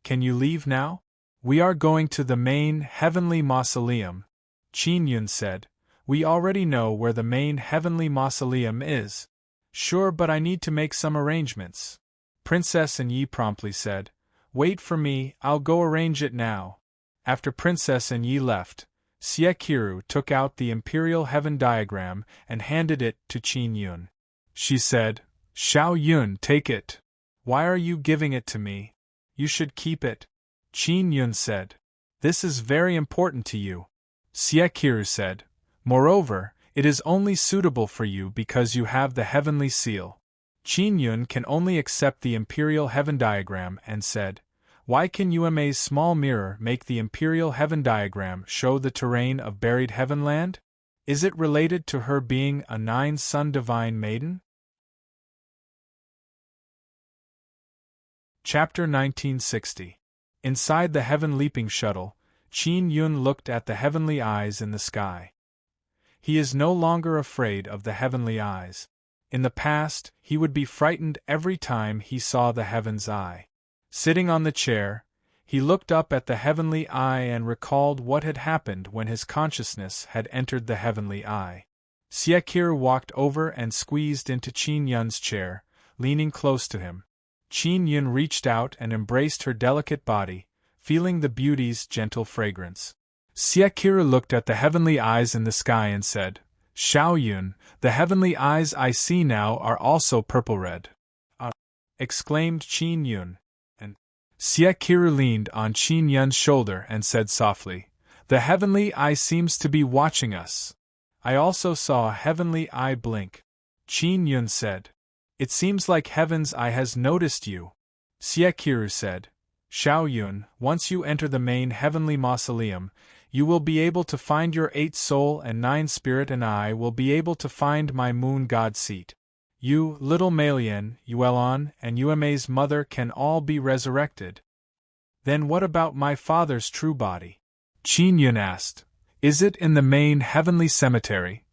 Can you leave now? We are going to the main heavenly mausoleum. Qin Yun said. We already know where the main heavenly mausoleum is. Sure, but I need to make some arrangements. Princess Yi promptly said. Wait for me, I'll go arrange it now. After Princess Yi left, Xie took out the Imperial Heaven diagram and handed it to Qin Yun. She said, Xiao Yun, take it. Why are you giving it to me? You should keep it. Qin Yun said. This is very important to you. Xie said. Moreover, it is only suitable for you because you have the heavenly seal. Qin Yun can only accept the Imperial Heaven diagram and said, Why can Yuemei's small mirror make the Imperial Heaven diagram show the terrain of buried heavenland? Is it related to her being a 9-sun divine maiden? Chapter 1960. Inside the heaven-leaping shuttle, Qin Yun looked at the heavenly eyes in the sky. He is no longer afraid of the heavenly eyes. In the past, he would be frightened every time he saw the heaven's eye. Sitting on the chair, he looked up at the heavenly eye and recalled what had happened when his consciousness had entered the heavenly eye. Xie walked over and squeezed into Qin Yun's chair, leaning close to him. Qin Yun reached out and embraced her delicate body, feeling the beauty's gentle fragrance. Xie looked at the heavenly eyes in the sky and said, Xiao Yun, the heavenly eyes I see now are also purple-red. Exclaimed Qin Yun. And Siekiru leaned on Qin Yun's shoulder and said softly, "The heavenly eye seems to be watching us." "I also saw a heavenly eye blink," Qin Yun said. "It seems like heaven's eye has noticed you." Siekiru said, "Xiao Yun, once you enter the main heavenly mausoleum, you will be able to find your 8 soul and 9 spirit, and I will be able to find my moon god seat. You, little Malian, Yuelon, and Yueme's mother can all be resurrected." "Then what about my father's true body?" Qin Yun asked. "Is it in the main heavenly cemetery?"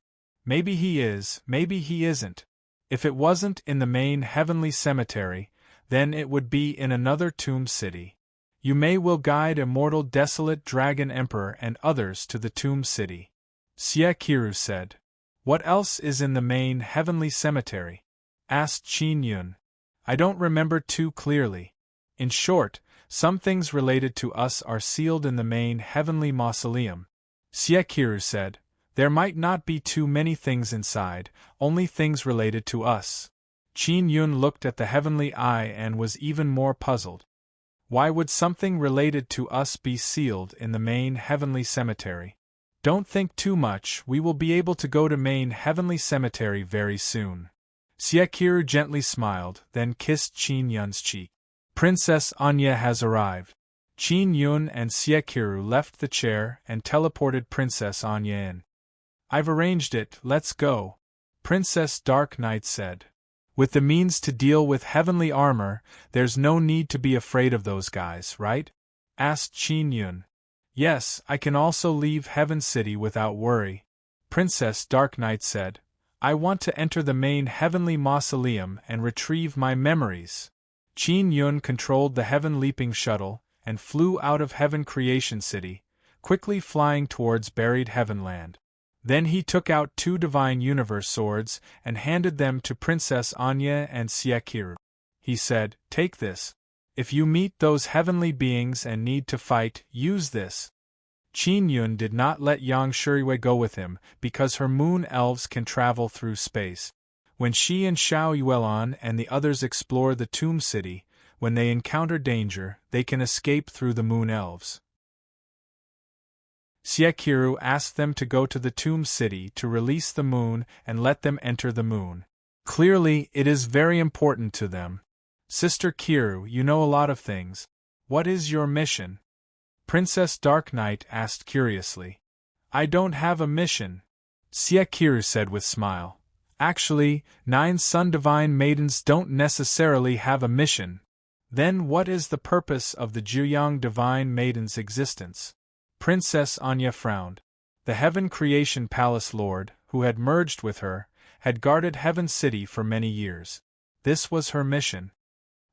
"Maybe he is, maybe he isn't. If it wasn't in the main heavenly cemetery, then it would be in another tomb city. Yume will guide immortal desolate dragon emperor and others to the tomb city," Siekiru said. "What else is in the main heavenly cemetery?" asked Qin Yun. "I don't remember too clearly. In short, some things related to us are sealed in the main heavenly mausoleum," Siekiru said. "There might not be too many things inside, only things related to us." Qin Yun looked at the heavenly eye and was even more puzzled. Why would something related to us be sealed in the main heavenly cemetery? "Don't think too much, we will be able to go to main heavenly cemetery very soon." Siekiru gently smiled, then kissed Qin Yun's cheek. "Princess Anya has arrived." Qin Yun and Siekiru left the chair and teleported Princess Anya in. "I've arranged it, let's go," Princess Dark Knight said. "With the means to deal with heavenly armor, there's no need to be afraid of those guys, right?" asked Qin Yun. "Yes, I can also leave Heaven City without worry," Princess Dark Knight said. "I want to enter the main heavenly mausoleum and retrieve my memories." Qin Yun controlled the Heaven Leaping Shuttle and flew out of Heaven Creation City, quickly flying towards buried Heavenland. Then he took out 2 Divine Universe swords and handed them to Princess Anya and Siekiru. He said, "Take this. If you meet those heavenly beings and need to fight, use this." Qin Yun did not let Yang Shuriwei go with him because her moon elves can travel through space. When she and Xiao Yuelon and the others explore the tomb city, when they encounter danger, they can escape through the moon elves. Siekiru asked them to go to the tomb city to release the moon and let them enter the moon. Clearly, it is very important to them. "Sister Kiru, you know a lot of things. What is your mission?" Princess Dark Knight asked curiously. "I don't have a mission," Siekiru said with smile. "Actually, 9 Sun Divine Maidens don't necessarily have a mission." "Then what is the purpose of the Juyang Divine Maiden's existence?" Princess Anya frowned. The Heaven Creation Palace Lord, who had merged with her, had guarded Heaven City for many years. This was her mission.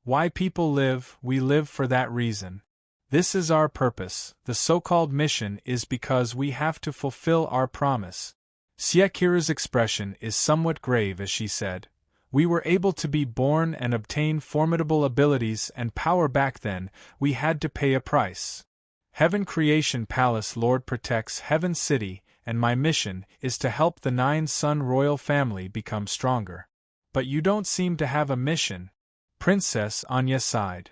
"Why people live, we live for that reason. This is our purpose. The so-called mission is because we have to fulfill our promise." Siekiru's expression is somewhat grave as she said, "We were able to be born and obtain formidable abilities and power back then, we had to pay a price. Heaven Creation Palace Lord protects Heaven City, and my mission is to help the 9 Sun royal family become stronger." "But you don't seem to have a mission," Princess Anya sighed.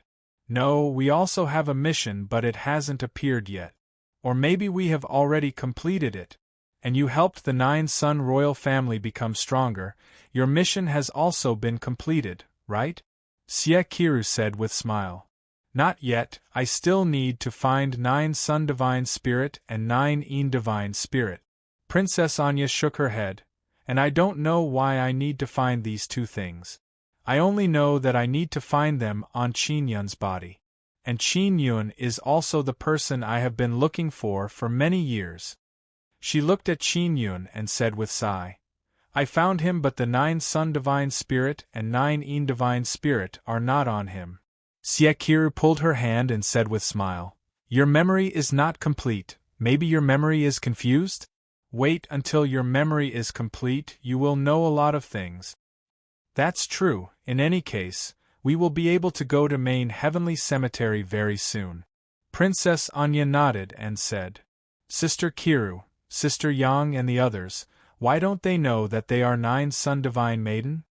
"No, we also have a mission, but it hasn't appeared yet. Or maybe we have already completed it. And you helped the 9 Sun royal family become stronger, your mission has also been completed, right?" Siekiru said with smile. "Not yet, I still need to find 9 Sun Divine Spirit and 9 Een Divine Spirit." Princess Anya shook her head. "And I don't know why I need to find these 2 things. I only know that I need to find them on Qin Yun's body. And Qin Yun is also the person I have been looking for many years." She looked at Qin Yun and said with sigh, "I found him, but the 9 Sun Divine Spirit and 9 Een Divine Spirit are not on him." Siekiru pulled her hand and said with smile, "Your memory is not complete, maybe your memory is confused? Wait until your memory is complete, you will know a lot of things." "That's true, in any case, we will be able to go to main heavenly cemetery very soon." Princess Anya nodded and said, "Sister Kiru, Sister Yang and the others, why don't they know that they are 9 Sun Divine Maiden?"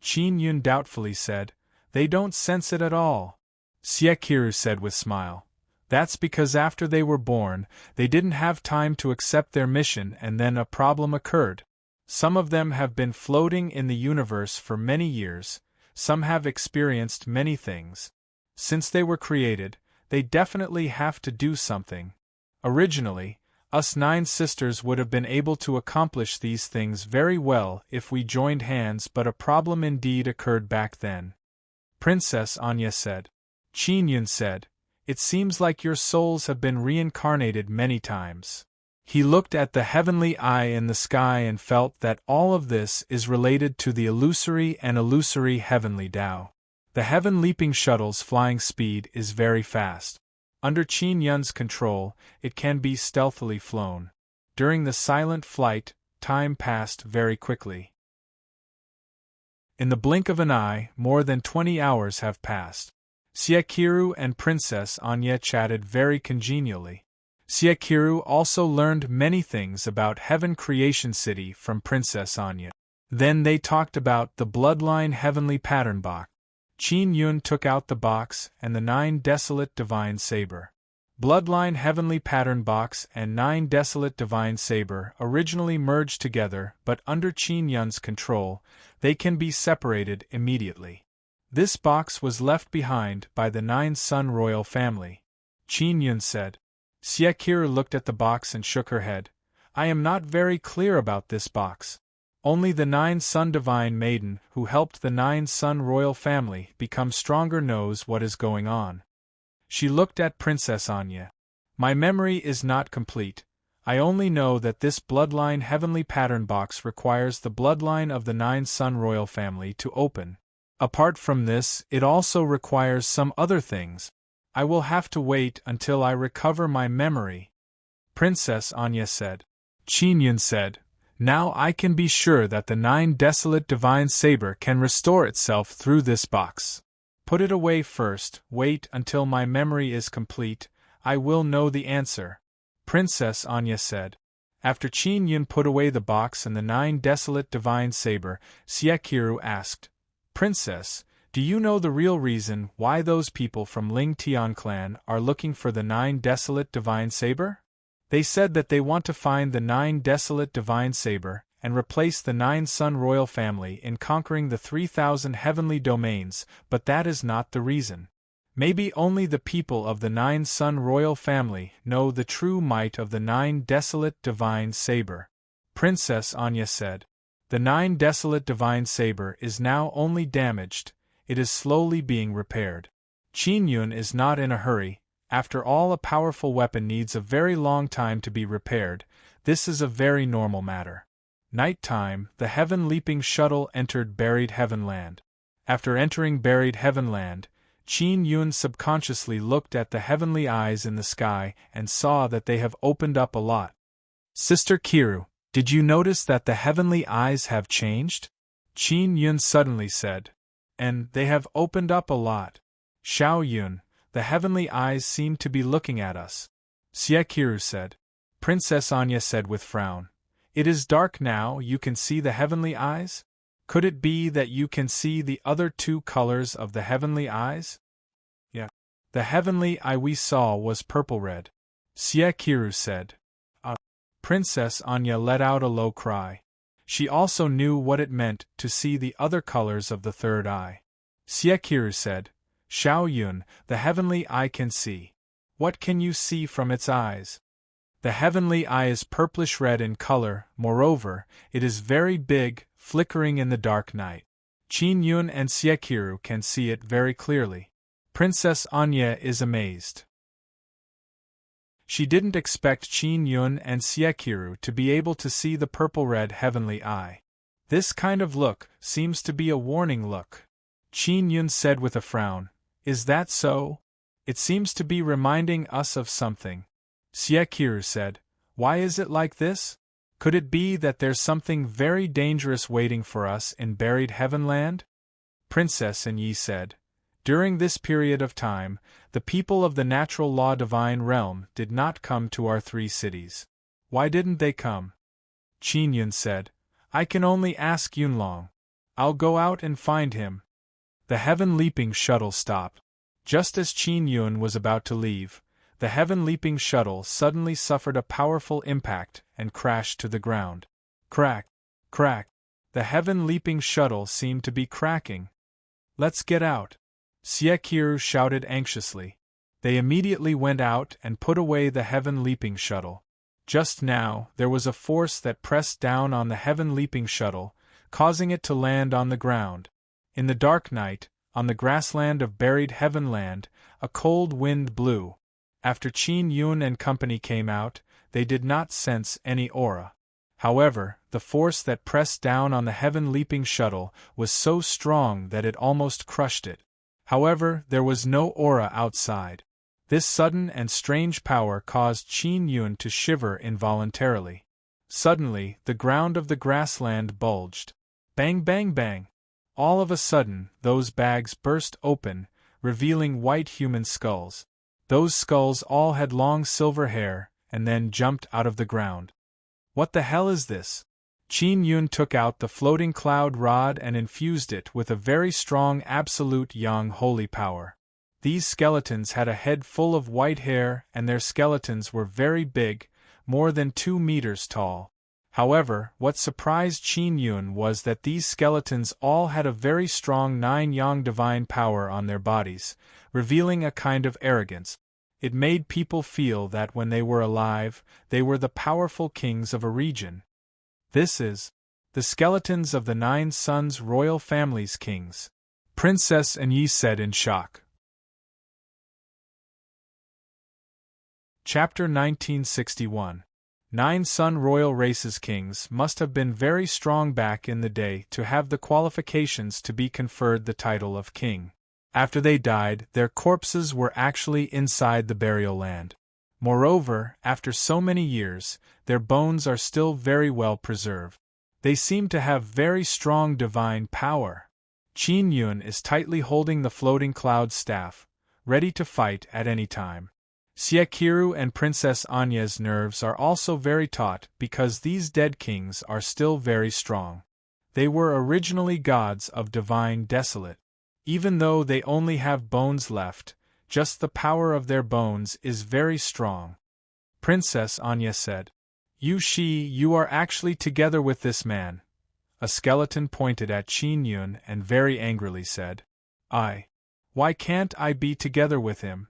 Qin Yun doubtfully said, "They don't sense it at all." Siekiru said with smile. That's because after they were born, they didn't have time to accept their mission and then a problem occurred. Some of them have been floating in the universe for many years, some have experienced many things. Since they were created, they definitely have to do something. Originally, us 9 sisters would have been able to accomplish these things very well if we joined hands, but a problem indeed occurred back then. Princess Anya said. Qin Yun said, "It seems like your souls have been reincarnated many times." He looked at the heavenly eye in the sky and felt that all of this is related to the illusory and illusory heavenly Tao. The heaven-leaping shuttle's flying speed is very fast. Under Qin Yun's control, it can be stealthily flown. During the silent flight, time passed very quickly. In the blink of an eye, more than 20 hours have passed. Siekiru and Princess Anya chatted very congenially. Siekiru also learned many things about Heaven Creation City from Princess Anya. Then they talked about the Bloodline Heavenly Pattern Box. Qin Yun took out the box and the 9 Desolate Divine Saber. Bloodline Heavenly Pattern Box and 9 Desolate Divine Saber originally merged together, but under Qin Yun's control, they can be separated immediately. This box was left behind by the 9 Sun Royal family. Qin Yun said. Siekiru looked at the box and shook her head. I am not very clear about this box. Only the 9 Sun Divine Maiden who helped the 9 Sun Royal family become stronger knows what is going on. She looked at Princess Anya. My memory is not complete. I only know that this Bloodline Heavenly Pattern Box requires the bloodline of the 9 Sun Royal family to open. Apart from this, it also requires some other things. I will have to wait until I recover my memory. Princess Anya said. Qin Yun said, Now I can be sure that the 9 Desolate Divine Saber can restore itself through this box. Put it away first, wait until my memory is complete, I will know the answer. Princess Anya said. After Qin Yun put away the box and the 9 Desolate Divine Saber, Siekiru asked, Princess, do you know the real reason why those people from Ling Tian clan are looking for the 9 Desolate Divine Saber? They said that they want to find the 9 Desolate Divine Saber and replace the 9 Sun Royal family in conquering the 3,000 heavenly domains, but that is not the reason. Maybe only the people of the 9 Sun Royal family know the true might of the 9 Desolate Divine Saber. Princess Anya said. The 9 Desolate Divine Saber is now only damaged. It is slowly being repaired. Qin Yun is not in a hurry. After all, a powerful weapon needs a very long time to be repaired. This is a very normal matter. Night time, the heaven-leaping shuttle entered Buried Heavenland. After entering Buried Heavenland, Qin Yun subconsciously looked at the heavenly eyes in the sky and saw that they have opened up a lot. Sister Kiru, did you notice that the heavenly eyes have changed? Qin Yun suddenly said. And they have opened up a lot. Xiao Yun, the heavenly eyes seem to be looking at us. Siekiru said. Princess Anya said with frown. It is dark now, you can see the heavenly eyes? Could it be that you can see the other 2 colors of the heavenly eyes? Yeah. The heavenly eye we saw was purple-red. Siekiru said. Princess Anya let out a low cry. She also knew what it meant to see the other colors of the third eye. Siekiru said, Xiao Yun, the heavenly eye can see. What can you see from its eyes? The heavenly eye is purplish-red in color, moreover, it is very big, flickering in the dark night. Qin Yun and Siekiru can see it very clearly. Princess Anya is amazed. She didn't expect Qin Yun and Siekiru to be able to see the purple-red heavenly eye. This kind of look seems to be a warning look. Qin Yun said with a frown, Is that so? It seems to be reminding us of something. Siekiru said, Why is it like this? Could it be that there's something very dangerous waiting for us in Buried Heavenland? Princess Enyi said, During this period of time, the people of the natural law divine realm did not come to our 3 cities. Why didn't they come? Qin Yun said, I can only ask Yunlong. I'll go out and find him. The heaven-leaping shuttle stopped. Just as Qin Yun was about to leave, the heaven-leaping shuttle suddenly suffered a powerful impact and crashed to the ground. Crack! Crack! The heaven-leaping shuttle seemed to be cracking. "Let's get out!" Siekiru shouted anxiously. They immediately went out and put away the heaven-leaping shuttle. Just now, there was a force that pressed down on the heaven-leaping shuttle, causing it to land on the ground. In the dark night, on the grassland of buried Heavenland, a cold wind blew. After Qin Yun and company came out, they did not sense any aura. However, the force that pressed down on the heaven-leaping shuttle was so strong that it almost crushed it. However, there was no aura outside. This sudden and strange power caused Qin Yun to shiver involuntarily. Suddenly, the ground of the grassland bulged. Bang bang bang! All of a sudden, those bags burst open, revealing white human skulls. Those skulls all had long silver hair, and then jumped out of the ground. What the hell is this? Qin Yun took out the floating cloud rod and infused it with a very strong absolute yang holy power. These skeletons had a head full of white hair and their skeletons were very big, more than 2 meters tall. However, what surprised Qin Yun was that these skeletons all had a very strong 9 yang divine power on their bodies, revealing a kind of arrogance. It made people feel that when they were alive, they were the powerful kings of a region. "This is the skeletons of the 9 sons' royal family's kings," Princess Anyi said in shock. Chapter 1961. 9 Sun royal races kings must have been very strong back in the day to have the qualifications to be conferred the title of king. After they died, their corpses were actually inside the burial land. Moreover, after so many years, their bones are still very well preserved. They seem to have very strong divine power. Qin Yun is tightly holding the floating cloud staff, ready to fight at any time. Siekiru and Princess Anya's nerves are also very taut because these dead kings are still very strong. They were originally gods of divine desolate. Even though they only have bones left, just the power of their bones is very strong. Princess Anya said, You are actually together with this man." A skeleton pointed at Qin Yun and very angrily said, Why can't I be together with him?"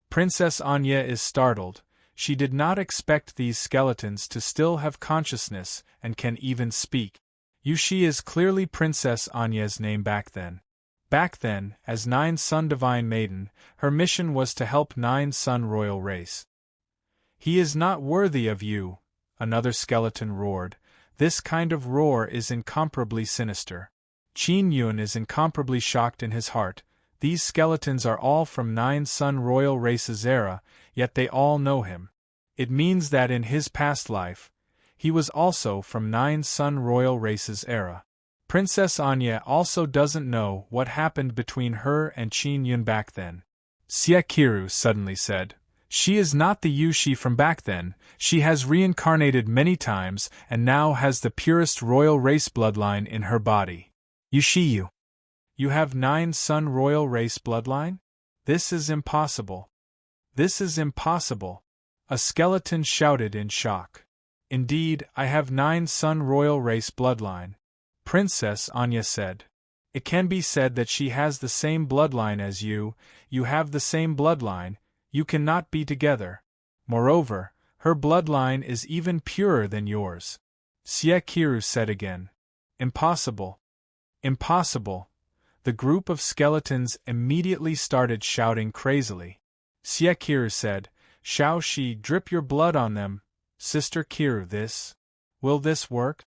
Princess Anya is startled. She did not expect these skeletons to still have consciousness and can even speak. Yushi is clearly Princess Anya's name back then. Back then, as 9 Sun Divine Maiden, her mission was to help 9 Sun royal race. "He is not worthy of you," another skeleton roared. This kind of roar is incomparably sinister. Qin Yun is incomparably shocked in his heart. These skeletons are all from 9 Sun royal race's era, yet they all know him. It means that in his past life, he was also from 9 Sun royal race's era. Princess Anya also doesn't know what happened between her and Qin Yun back then. Siekiru suddenly said, "She is not the Yushi from back then, she has reincarnated many times and now has the purest royal race bloodline in her body." "Yushiyu, you have 9 Sun royal race bloodline? This is impossible. This is impossible," a skeleton shouted in shock. "Indeed, I have 9 Sun royal race bloodline," Princess Anya said. "It can be said that she has the same bloodline as you have the same bloodline, you cannot be together. Moreover, her bloodline is even purer than yours." Siekiru said again. "Impossible. Impossible." The group of skeletons immediately started shouting crazily. Siekiru said, "Shall she drip your blood on them, Sister Kiru? Will this work?"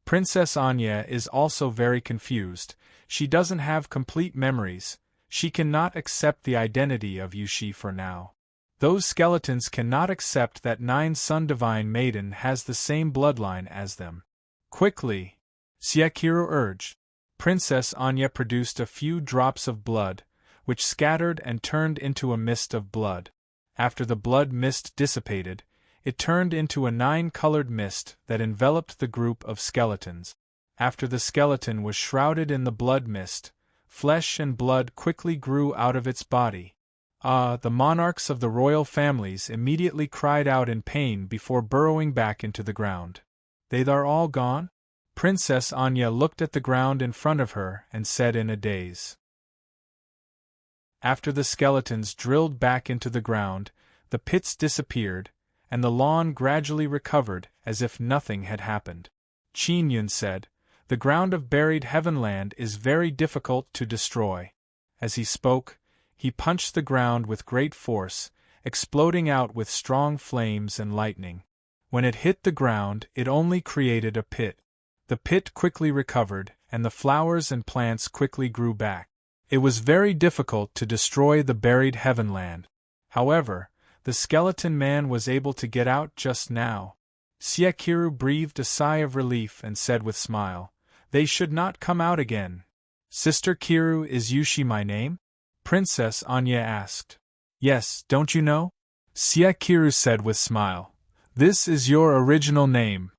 Princess Anya is also very confused. She doesn't have complete memories. She cannot accept the identity of Yushi for now. Those skeletons cannot accept that 9 Sun Divine Maiden has the same bloodline as them. "Quickly!" Siekiru urged. Princess Anya produced a few drops of blood, which scattered and turned into a mist of blood. After the blood mist dissipated, it turned into a 9-colored mist that enveloped the group of skeletons. After the skeleton was shrouded in the blood mist, flesh and blood quickly grew out of its body. The monarchs of the royal families immediately cried out in pain before burrowing back into the ground. They are all gone? Princess Anya looked at the ground in front of her and said in a daze. After the skeletons drilled back into the ground, the pits disappeared, and the lawn gradually recovered as if nothing had happened. Qin Yun said, "The ground of buried Heavenland is very difficult to destroy." As he spoke, he punched the ground with great force, exploding out with strong flames and lightning. When it hit the ground, it only created a pit. The pit quickly recovered, and the flowers and plants quickly grew back. It was very difficult to destroy the buried Heavenland. However, the skeleton man was able to get out just now. Siekiru breathed a sigh of relief and said with smile, "They should not come out again." "Sister Kiru, is Yushi my name?" Princess Anya asked. "Yes, don't you know?" Siekiru said with smile. "This is your original name."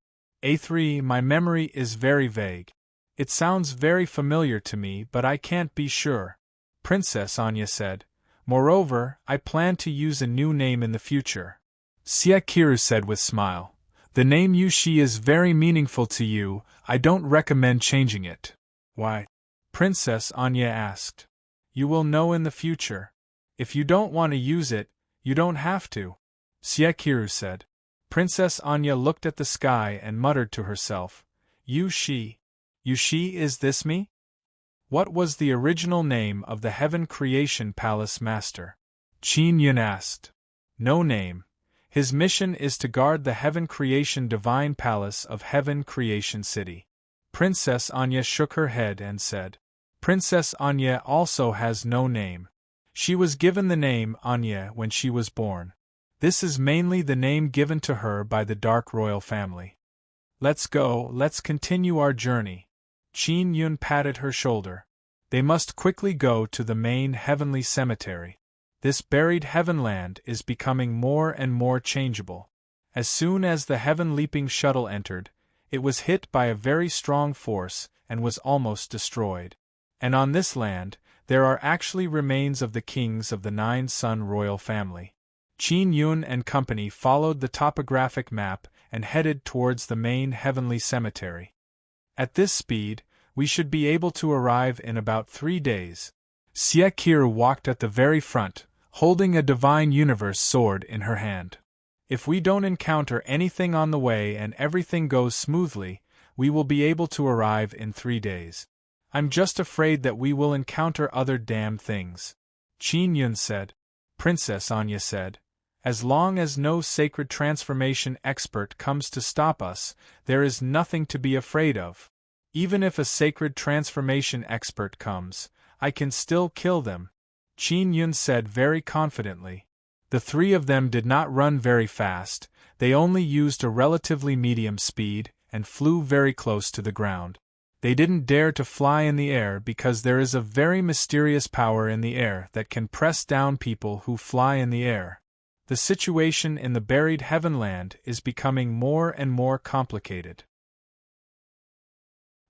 A3, my memory is very vague. It sounds very familiar to me, but I can't be sure. Princess Anya said. "Moreover, I plan to use a new name in the future." Siekiru said with smile. "The name Yushi is very meaningful to you, I don't recommend changing it." "Why?" Princess Anya asked. "You will know in the future. If you don't want to use it, you don't have to," Siekiru said. Princess Anya looked at the sky and muttered to herself, Yushi, is this me? What was the original name of the Heaven Creation Palace Master? Qin Yun asked. No name. His mission is to guard the Heaven Creation Divine Palace of Heaven Creation City. Princess Anya shook her head and said. Princess Anya also has no name. She was given the name Anya when she was born. This is mainly the name given to her by the Dark Royal family. Let's go, let's continue our journey. Qin Yun patted her shoulder. They must quickly go to the main heavenly cemetery. This buried Heavenland is becoming more and more changeable. As soon as the heaven-leaping shuttle entered, it was hit by a very strong force and was almost destroyed. And on this land, there are actually remains of the kings of the Nine-Sun royal family. Qin Yun and company followed the topographic map and headed towards the main heavenly cemetery. At this speed, we should be able to arrive in about 3 days. Siekiru walked at the very front, holding a divine universe sword in her hand. If we don't encounter anything on the way and everything goes smoothly, we will be able to arrive in 3 days. I'm just afraid that we will encounter other damn things. Qin Yun said. Princess Anya said. As long as no sacred transformation expert comes to stop us, there is nothing to be afraid of. Even if a sacred transformation expert comes, I can still kill them, Qin Yun said very confidently. The three of them did not run very fast, they only used a relatively medium speed and flew very close to the ground. They didn't dare to fly in the air because there is a very mysterious power in the air that can press down people who fly in the air. The situation in the buried Heavenland is becoming more and more complicated.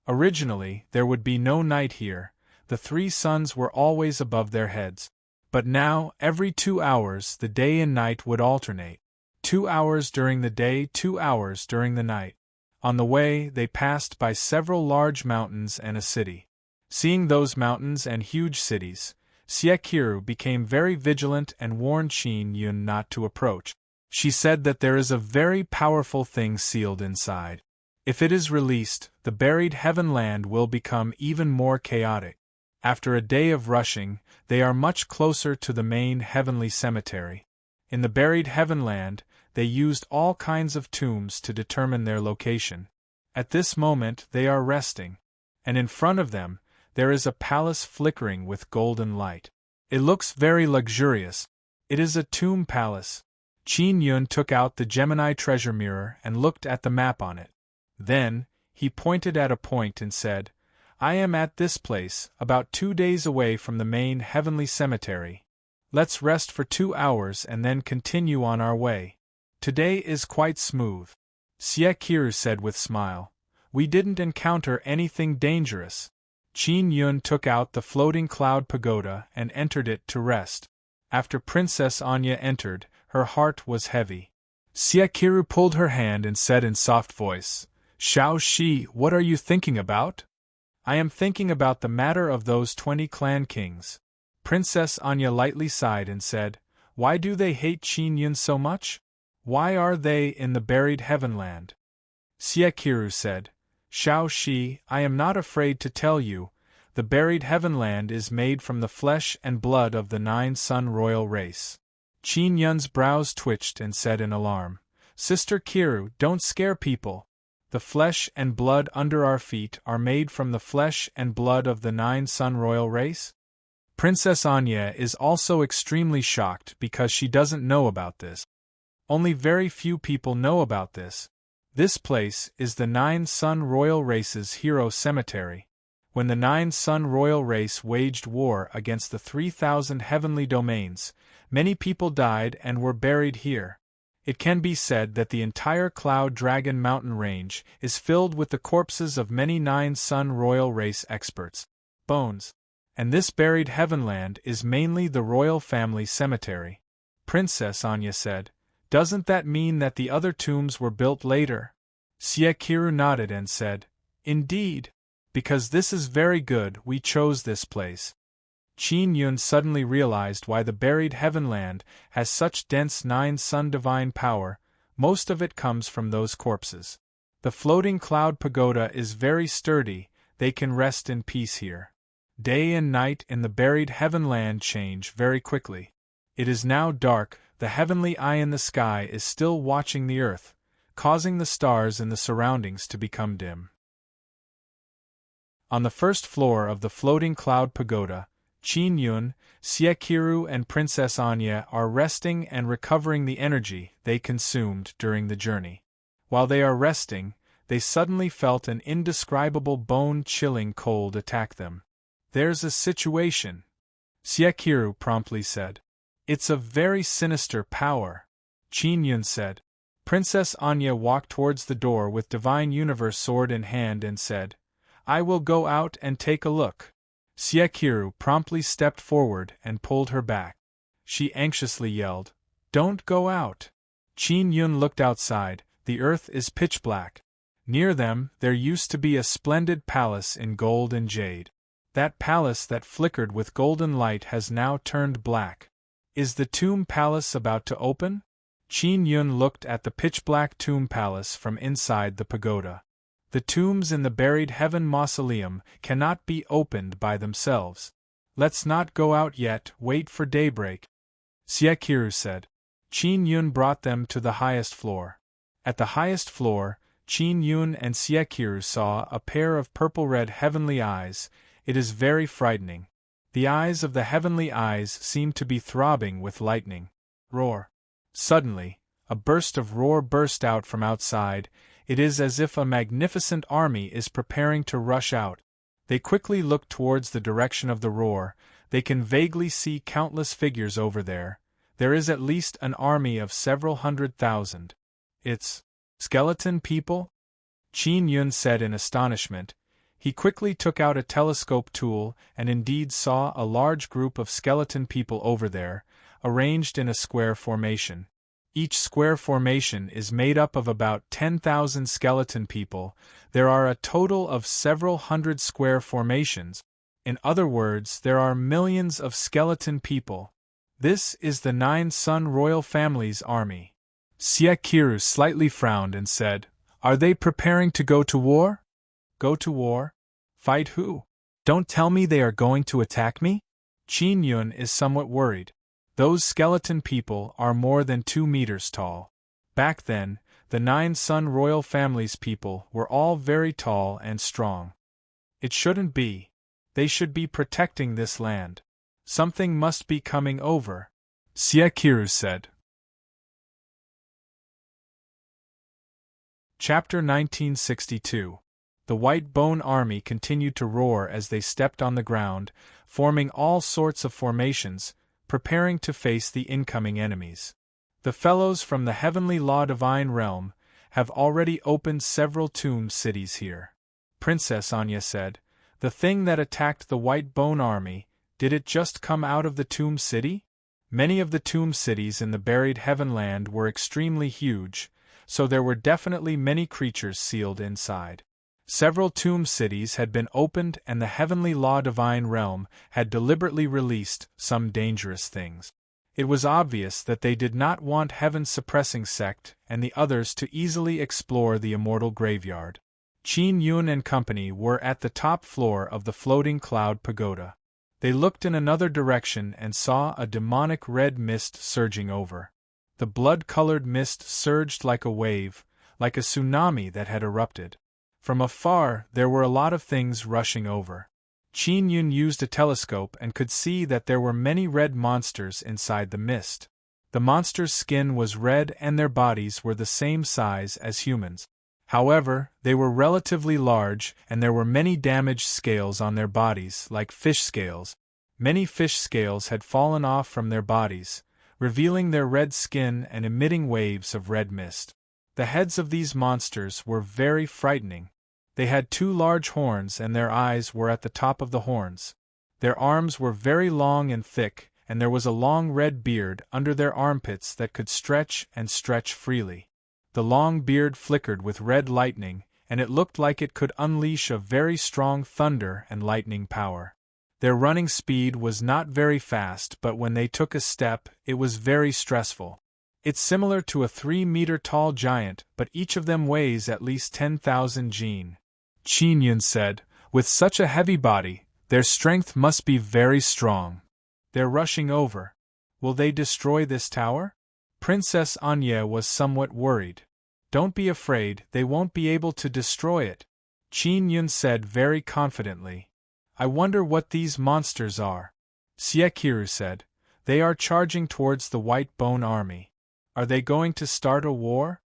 Originally, there would be no night here, the 3 suns were always above their heads. But now, every 2 hours, the day and night would alternate. 2 hours during the day, 2 hours during the night. On the way, they passed by several large mountains and a city. Seeing those mountains and huge cities, Siekiru became very vigilant and warned Qin Yun not to approach. She said that there is a very powerful thing sealed inside. If it is released, the buried Heavenland will become even more chaotic. After a day of rushing, they are much closer to the main heavenly cemetery. In the buried Heavenland, they used all kinds of tombs to determine their location. At this moment they are resting. And in front of them, there is a palace flickering with golden light. It looks very luxurious. It is a tomb palace. Qin Yun took out the Gemini treasure mirror and looked at the map on it. Then, he pointed at a point and said, I am at this place, about 2 days away from the main heavenly cemetery. Let's rest for 2 hours and then continue on our way. Today is quite smooth. Siekiru said with smile. We didn't encounter anything dangerous. Qin Yun took out the floating cloud pagoda and entered it to rest. After Princess Anya entered, her heart was heavy. Siekiru pulled her hand and said in soft voice, "Xiao Shi, what are you thinking about?" "I am thinking about the matter of those 20 clan kings." Princess Anya lightly sighed and said, "Why do they hate Qin Yun so much? Why are they in the buried heavenland?" Siekiru said, "Xiao Shi, I am not afraid to tell you, the buried heavenland is made from the flesh and blood of the 9-sun royal race." Qin Yun's brows twitched and said in alarm, "Sister Kiru, don't scare people. The flesh and blood under our feet are made from the flesh and blood of the 9-sun royal race?" Princess Anya is also extremely shocked because she doesn't know about this. Only very few people know about this. This place is the 9-sun royal race's hero cemetery. When the 9-sun royal race waged war against the 3,000 heavenly domains, many people died and were buried here. It can be said that the entire Cloud Dragon mountain range is filled with the corpses of many 9-sun royal race experts' bones. And this buried heavenland is mainly the royal family cemetery. Princess Anya said, "Doesn't that mean that the other tombs were built later?" Siekiru nodded and said, "Indeed. Because this is very good, we chose this place." Qin Yun suddenly realized why the buried heavenland has such dense 9-sun divine power. Most of it comes from those corpses. The floating cloud pagoda is very sturdy, they can rest in peace here. Day and night in the buried heavenland change very quickly. It is now dark, the heavenly eye in the sky is still watching the earth, causing the stars in the surroundings to become dim. On the first floor of the floating cloud pagoda, Qin Yun, Siekiru and Princess Anya are resting and recovering the energy they consumed during the journey. While they are resting, they suddenly felt an indescribable bone-chilling cold attack them. "There's a situation," Siekiru promptly said. "It's a very sinister power," Qin Yun said. Princess Anya walked towards the door with Divine Universe sword in hand and said, "I will go out and take a look." Siekiru promptly stepped forward and pulled her back. She anxiously yelled, "Don't go out." Qin Yun looked outside, the earth is pitch black. Near them, there used to be a splendid palace in gold and jade. That palace that flickered with golden light has now turned black. Is the tomb palace about to open? Qin Yun looked at the pitch-black tomb palace from inside the pagoda. The tombs in the buried heaven mausoleum cannot be opened by themselves. "Let's not go out yet, wait for daybreak," Siekiru said. Qin Yun brought them to the highest floor. At the highest floor, Qin Yun and Siekiru saw a pair of purple-red heavenly eyes. It is very frightening. The eyes of the heavenly eyes seem to be throbbing with lightning. Roar. Suddenly, a burst of roar burst out from outside. It is as if a magnificent army is preparing to rush out. They quickly look towards the direction of the roar. They can vaguely see countless figures over there. There is at least an army of several 100,000. "It's skeleton people?" Qin Yun said in astonishment. He quickly took out a telescope tool and indeed saw a large group of skeleton people over there, arranged in a square formation. Each square formation is made up of about 10,000 skeleton people. There are a total of several hundred square formations. In other words, there are millions of skeleton people. This is the 9-sun royal family's army. Siekiru slightly frowned and said, "Are they preparing to go to war?" "Go to war? Fight who? Don't tell me they are going to attack me?" Qin Yun is somewhat worried. Those skeleton people are more than 2 meters tall. Back then, the 9-sun royal family's people were all very tall and strong. It shouldn't be. They should be protecting this land. Something must be coming over, Siekiru said. Chapter 1962. The White Bone Army continued to roar as they stepped on the ground, forming all sorts of formations, preparing to face the incoming enemies. The fellows from the Heavenly Law Divine Realm have already opened several tomb cities here. Princess Anya said, The thing that attacked the White Bone Army, did it just come out of the Tomb City? Many of the tomb cities in the buried Heavenland were extremely huge, so there were definitely many creatures sealed inside. Several tomb cities had been opened and the heavenly law divine realm had deliberately released some dangerous things. It was obvious that they did not want Heaven's suppressing sect and the others to easily explore the immortal graveyard. Qin Yun and company were at the top floor of the floating cloud pagoda. They looked in another direction and saw a demonic red mist surging over. The blood-colored mist surged like a wave, like a tsunami that had erupted. From afar, there were a lot of things rushing over. Qin Yun used a telescope and could see that there were many red monsters inside the mist. The monsters' skin was red and their bodies were the same size as humans. However, they were relatively large and there were many damaged scales on their bodies, like fish scales. Many fish scales had fallen off from their bodies, revealing their red skin and emitting waves of red mist. The heads of these monsters were very frightening. They had 2 large horns and their eyes were at the top of the horns. Their arms were very long and thick, and there was a long red beard under their armpits that could stretch and stretch freely. The long beard flickered with red lightning, and it looked like it could unleash a very strong thunder and lightning power. Their running speed was not very fast, but when they took a step, it was very stressful. It's similar to a 3-meter-tall giant, but each of them weighs at least 10,000 jin. Qin Yun said, with such a heavy body, their strength must be very strong. They're rushing over. Will they destroy this tower? Princess Anya was somewhat worried. Don't be afraid, they won't be able to destroy it. Qin Yun said very confidently. I wonder what these monsters are. Siekiru said. They are charging towards the White Bone Army. Are they going to start a war?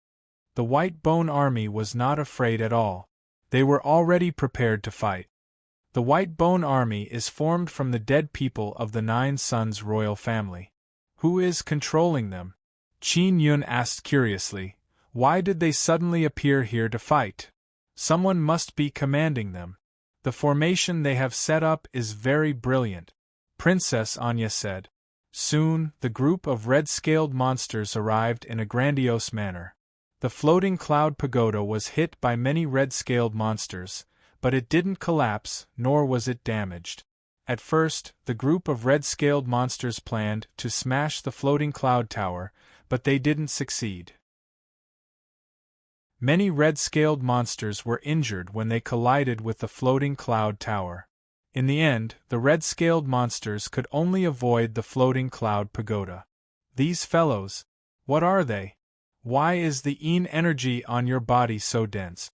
The White Bone Army was not afraid at all. They were already prepared to fight. The White Bone Army is formed from the dead people of the 9 Sons royal family. Who is controlling them? Qin Yun asked curiously. Why did they suddenly appear here to fight? Someone must be commanding them. The formation they have set up is very brilliant, Princess Anya said. Soon, the group of red-scaled monsters arrived in a grandiose manner. The floating cloud pagoda was hit by many red-scaled monsters, but it didn't collapse, nor was it damaged. At first, the group of red-scaled monsters planned to smash the floating cloud tower, but they didn't succeed. Many red-scaled monsters were injured when they collided with the floating cloud tower. In the end, the red-scaled monsters could only avoid the floating cloud pagoda. These fellows, what are they? Why is the Yin energy on your body so dense?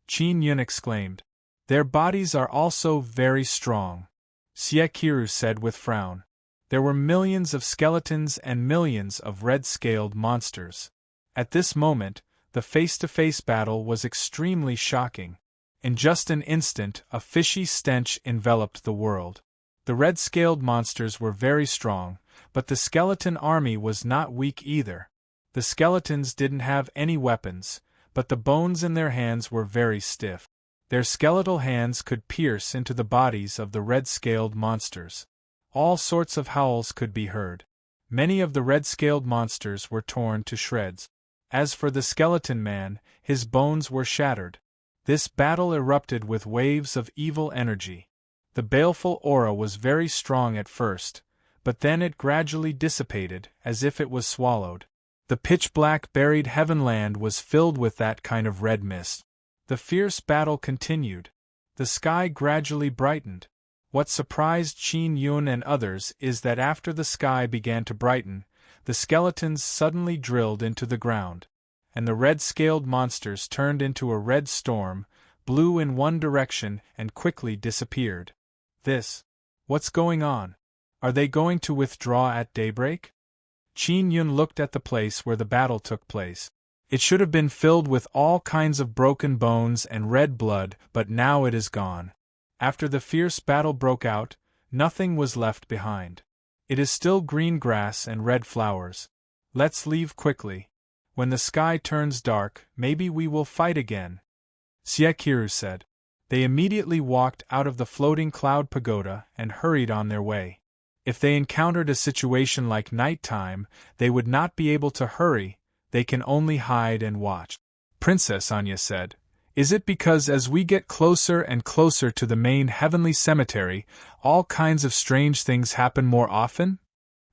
Qin Yun exclaimed. Their bodies are also very strong, Siekiru said with frown. There were millions of skeletons and millions of red-scaled monsters. At this moment, the face-to-face battle was extremely shocking. In just an instant, a fishy stench enveloped the world. The red-scaled monsters were very strong, but the skeleton army was not weak either. The skeletons didn't have any weapons, but the bones in their hands were very stiff. Their skeletal hands could pierce into the bodies of the red-scaled monsters. All sorts of howls could be heard. Many of the red-scaled monsters were torn to shreds. As for the skeleton man, his bones were shattered. This battle erupted with waves of evil energy. The baleful aura was very strong at first, but then it gradually dissipated, as if it was swallowed. The pitch-black buried Heavenland was filled with that kind of red mist. The fierce battle continued. The sky gradually brightened. What surprised Qin Yun and others is that after the sky began to brighten, the skeletons suddenly drilled into the ground, and the red-scaled monsters turned into a red storm, blew in one direction and quickly disappeared. What's going on? Are they going to withdraw at daybreak? Qin Yun looked at the place where the battle took place. It should have been filled with all kinds of broken bones and red blood, but now it is gone. After the fierce battle broke out, nothing was left behind. It is still green grass and red flowers. Let's leave quickly. When the sky turns dark, maybe we will fight again, Siekiru said. They immediately walked out of the floating cloud pagoda and hurried on their way. If they encountered a situation like nighttime, they would not be able to hurry, they can only hide and watch. Princess Anya said, "Is it because as we get closer and closer to the main heavenly cemetery, all kinds of strange things happen more often?"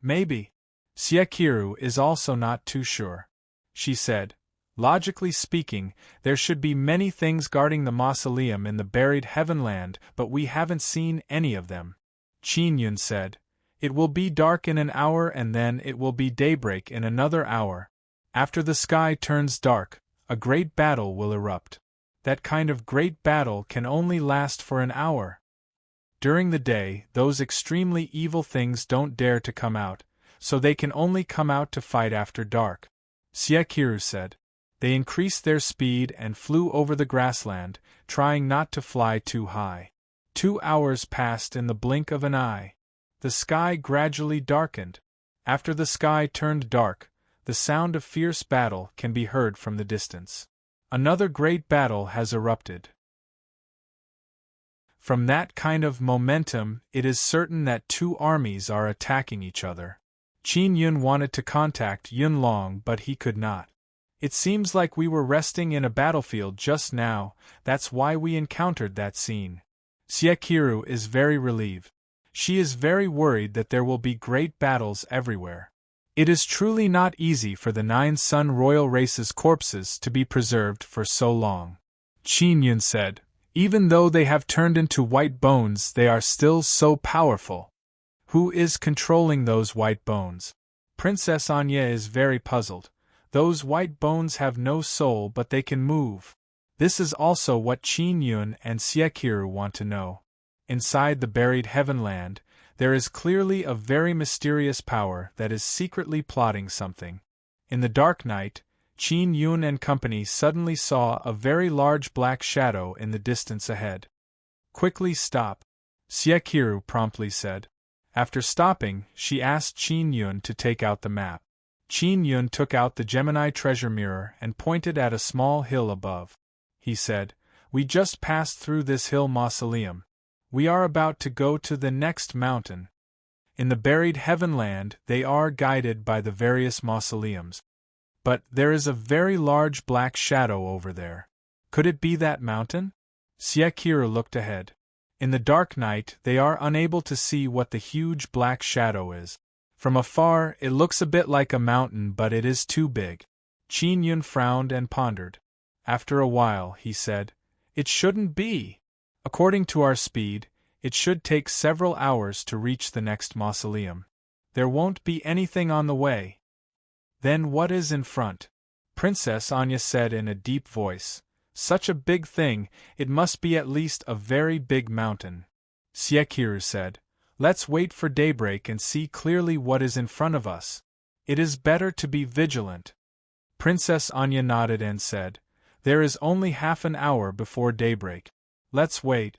"Maybe." Siekiru is also not too sure. She said, "Logically speaking, there should be many things guarding the mausoleum in the buried heavenland, but we haven't seen any of them." Qin Yun said, "It will be dark in an hour and then it will be daybreak in another hour. After the sky turns dark, a great battle will erupt. That kind of great battle can only last for an hour. During the day, those extremely evil things don't dare to come out, so they can only come out to fight after dark." Siekiru said. They increased their speed and flew over the grassland, trying not to fly too high. 2 hours passed in the blink of an eye. The sky gradually darkened. After the sky turned dark, the sound of fierce battle can be heard from the distance. Another great battle has erupted. From that kind of momentum, it is certain that 2 armies are attacking each other. Qin Yun wanted to contact Yun Long, but he could not. "It seems like we were resting in a battlefield just now, that's why we encountered that scene." Siekiru is very relieved. She is very worried that there will be great battles everywhere. It is truly not easy for the 9 Sun royal race's corpses to be preserved for so long. Qin Yun said, "Even though they have turned into white bones, they are still so powerful. Who is controlling those white bones?" Princess Anya is very puzzled. Those white bones have no soul, but they can move. This is also what Qin Yun and Siekiru want to know. Inside the buried heavenland, there is clearly a very mysterious power that is secretly plotting something. In the dark night, Qin Yun and company suddenly saw a very large black shadow in the distance ahead. "Quickly stop," Siekiru promptly said. After stopping, she asked Qin Yun to take out the map. Qin Yun took out the Gemini treasure mirror and pointed at a small hill above. He said, "We just passed through this hill mausoleum. We are about to go to the next mountain." In the buried heavenland, they are guided by the various mausoleums. But there is a very large black shadow over there. Could it be that mountain? Siekiru looked ahead. In the dark night, they are unable to see what the huge black shadow is. From afar, it looks a bit like a mountain, but it is too big. Qin Yun frowned and pondered. After a while, he said, "It shouldn't be. According to our speed, it should take several hours to reach the next mausoleum. There won't be anything on the way." "Then what is in front?" Princess Anya said in a deep voice. "Such a big thing, it must be at least a very big mountain." Siekiru said, "Let's wait for daybreak and see clearly what is in front of us. It is better to be vigilant." Princess Anya nodded and said, "There is only half an hour before daybreak. Let's wait."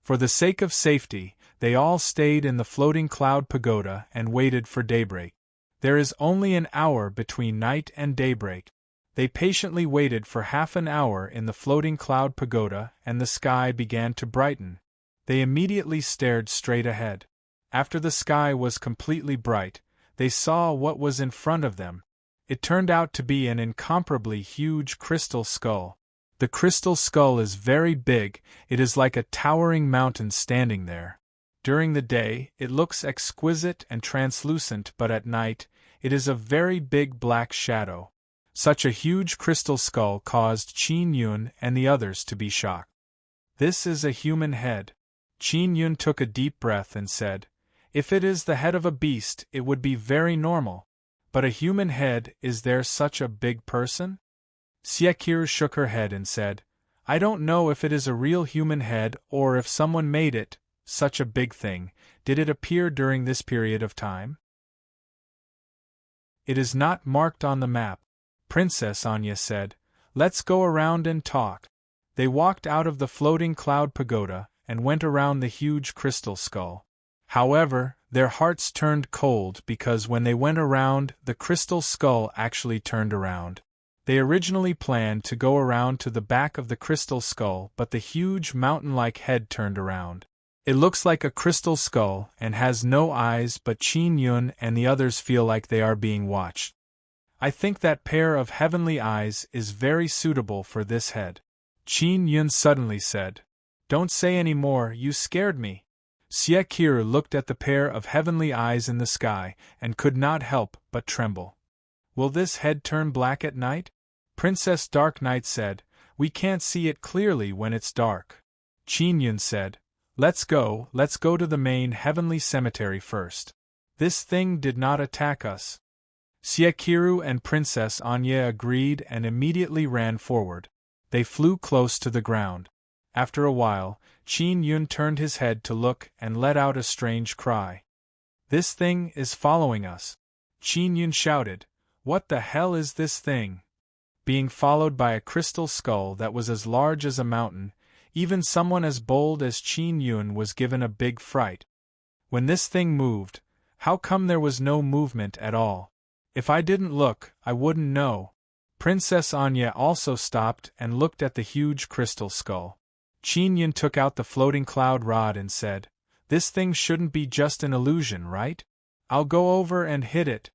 For the sake of safety, they all stayed in the floating cloud pagoda and waited for daybreak. There is only an hour between night and daybreak. They patiently waited for half an hour in the floating cloud pagoda, and the sky began to brighten. They immediately stared straight ahead. After the sky was completely bright, they saw what was in front of them. It turned out to be an incomparably huge crystal skull. The crystal skull is very big, it is like a towering mountain standing there. During the day, it looks exquisite and translucent, but at night, it is a very big black shadow. Such a huge crystal skull caused Qin Yun and the others to be shocked. "This is a human head." Qin Yun took a deep breath and said, "If it is the head of a beast, it would be very normal. But a human head, is there such a big person?" Siekiru shook her head and said, "I don't know if it is a real human head or if someone made it, such a big thing. Did it appear during this period of time?" "It is not marked on the map," Princess Anya said. "Let's go around and talk." They walked out of the floating cloud pagoda and went around the huge crystal skull. However, their hearts turned cold because when they went around, the crystal skull actually turned around. They originally planned to go around to the back of the crystal skull, but the huge mountain-like head turned around. It looks like a crystal skull and has no eyes, but Qin Yun and the others feel like they are being watched. I think that pair of heavenly eyes is very suitable for this head. Qin Yun suddenly said. Don't say any more, you scared me. Xie Qiru looked at the pair of heavenly eyes in the sky and could not help but tremble. Will this head turn black at night? Princess Dark Knight said. We can't see it clearly when it's dark. Qin Yun said. Let's go to the main heavenly cemetery first. This thing did not attack us. Xie Qiru and Princess Anya agreed and immediately ran forward. They flew close to the ground. After a while, Qin Yun turned his head to look and let out a strange cry. This thing is following us. Qin Yun shouted. What the hell is this thing? Being followed by a crystal skull that was as large as a mountain, even someone as bold as Qin Yun was given a big fright. When this thing moved, how come there was no movement at all? If I didn't look, I wouldn't know. Princess Anya also stopped and looked at the huge crystal skull. Qin Yun took out the floating cloud rod and said, This thing shouldn't be just an illusion, right? I'll go over and hit it.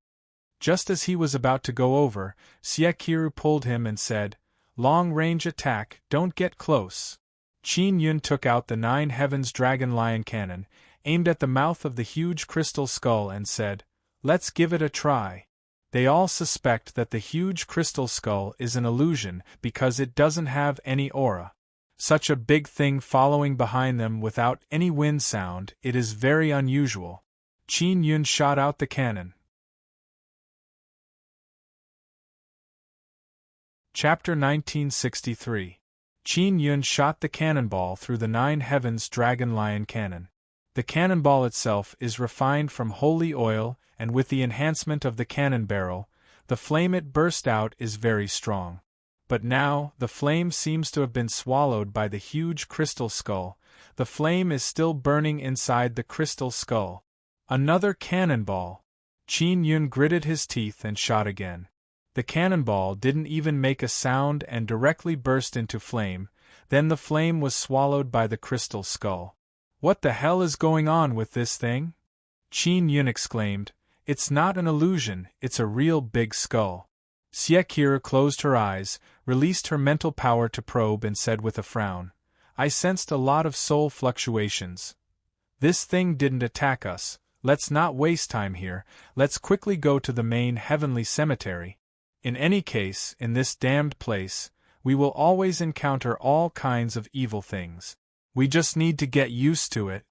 Just as he was about to go over, Xie Qiru pulled him and said, Long-range attack, don't get close. Qin Yun took out the 9 Heavens Dragon Lion Cannon, aimed at the mouth of the huge crystal skull and said, Let's give it a try. They all suspect that the huge crystal skull is an illusion because it doesn't have any aura. Such a big thing following behind them without any wind sound, it is very unusual. Qin Yun shot out the cannon. Chapter 1963. Qin Yun shot the cannonball through the 9 Heavens Dragon Lion Cannon. The cannonball itself is refined from holy oil, and with the enhancement of the cannon barrel, the flame it burst out is very strong. But now, the flame seems to have been swallowed by the huge crystal skull. The flame is still burning inside the crystal skull. Another cannonball. Qin Yun gritted his teeth and shot again. The cannonball didn't even make a sound and directly burst into flame, then the flame was swallowed by the crystal skull. What the hell is going on with this thing? Qin Yun exclaimed. It's not an illusion, it's a real big skull. Xie Qiru closed her eyes, released her mental power to probe and said with a frown, I sensed a lot of soul fluctuations. This thing didn't attack us, let's not waste time here, let's quickly go to the main heavenly cemetery. In any case, in this damned place, we will always encounter all kinds of evil things. We just need to get used to it.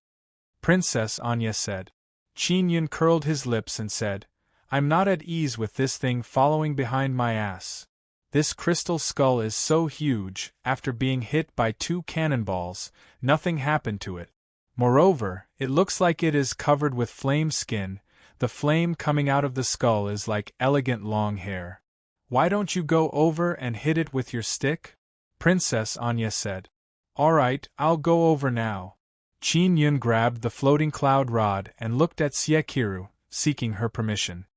Princess Anya said. Qin Yun curled his lips and said, I'm not at ease with this thing following behind my ass. This crystal skull is so huge, after being hit by 2 cannonballs, nothing happened to it. Moreover, it looks like it is covered with flame skin, the flame coming out of the skull is like elegant long hair. Why don't you go over and hit it with your stick? Princess Anya said. Alright, I'll go over now. Qin Yun grabbed the floating cloud rod and looked at Xie Qiru, seeking her permission.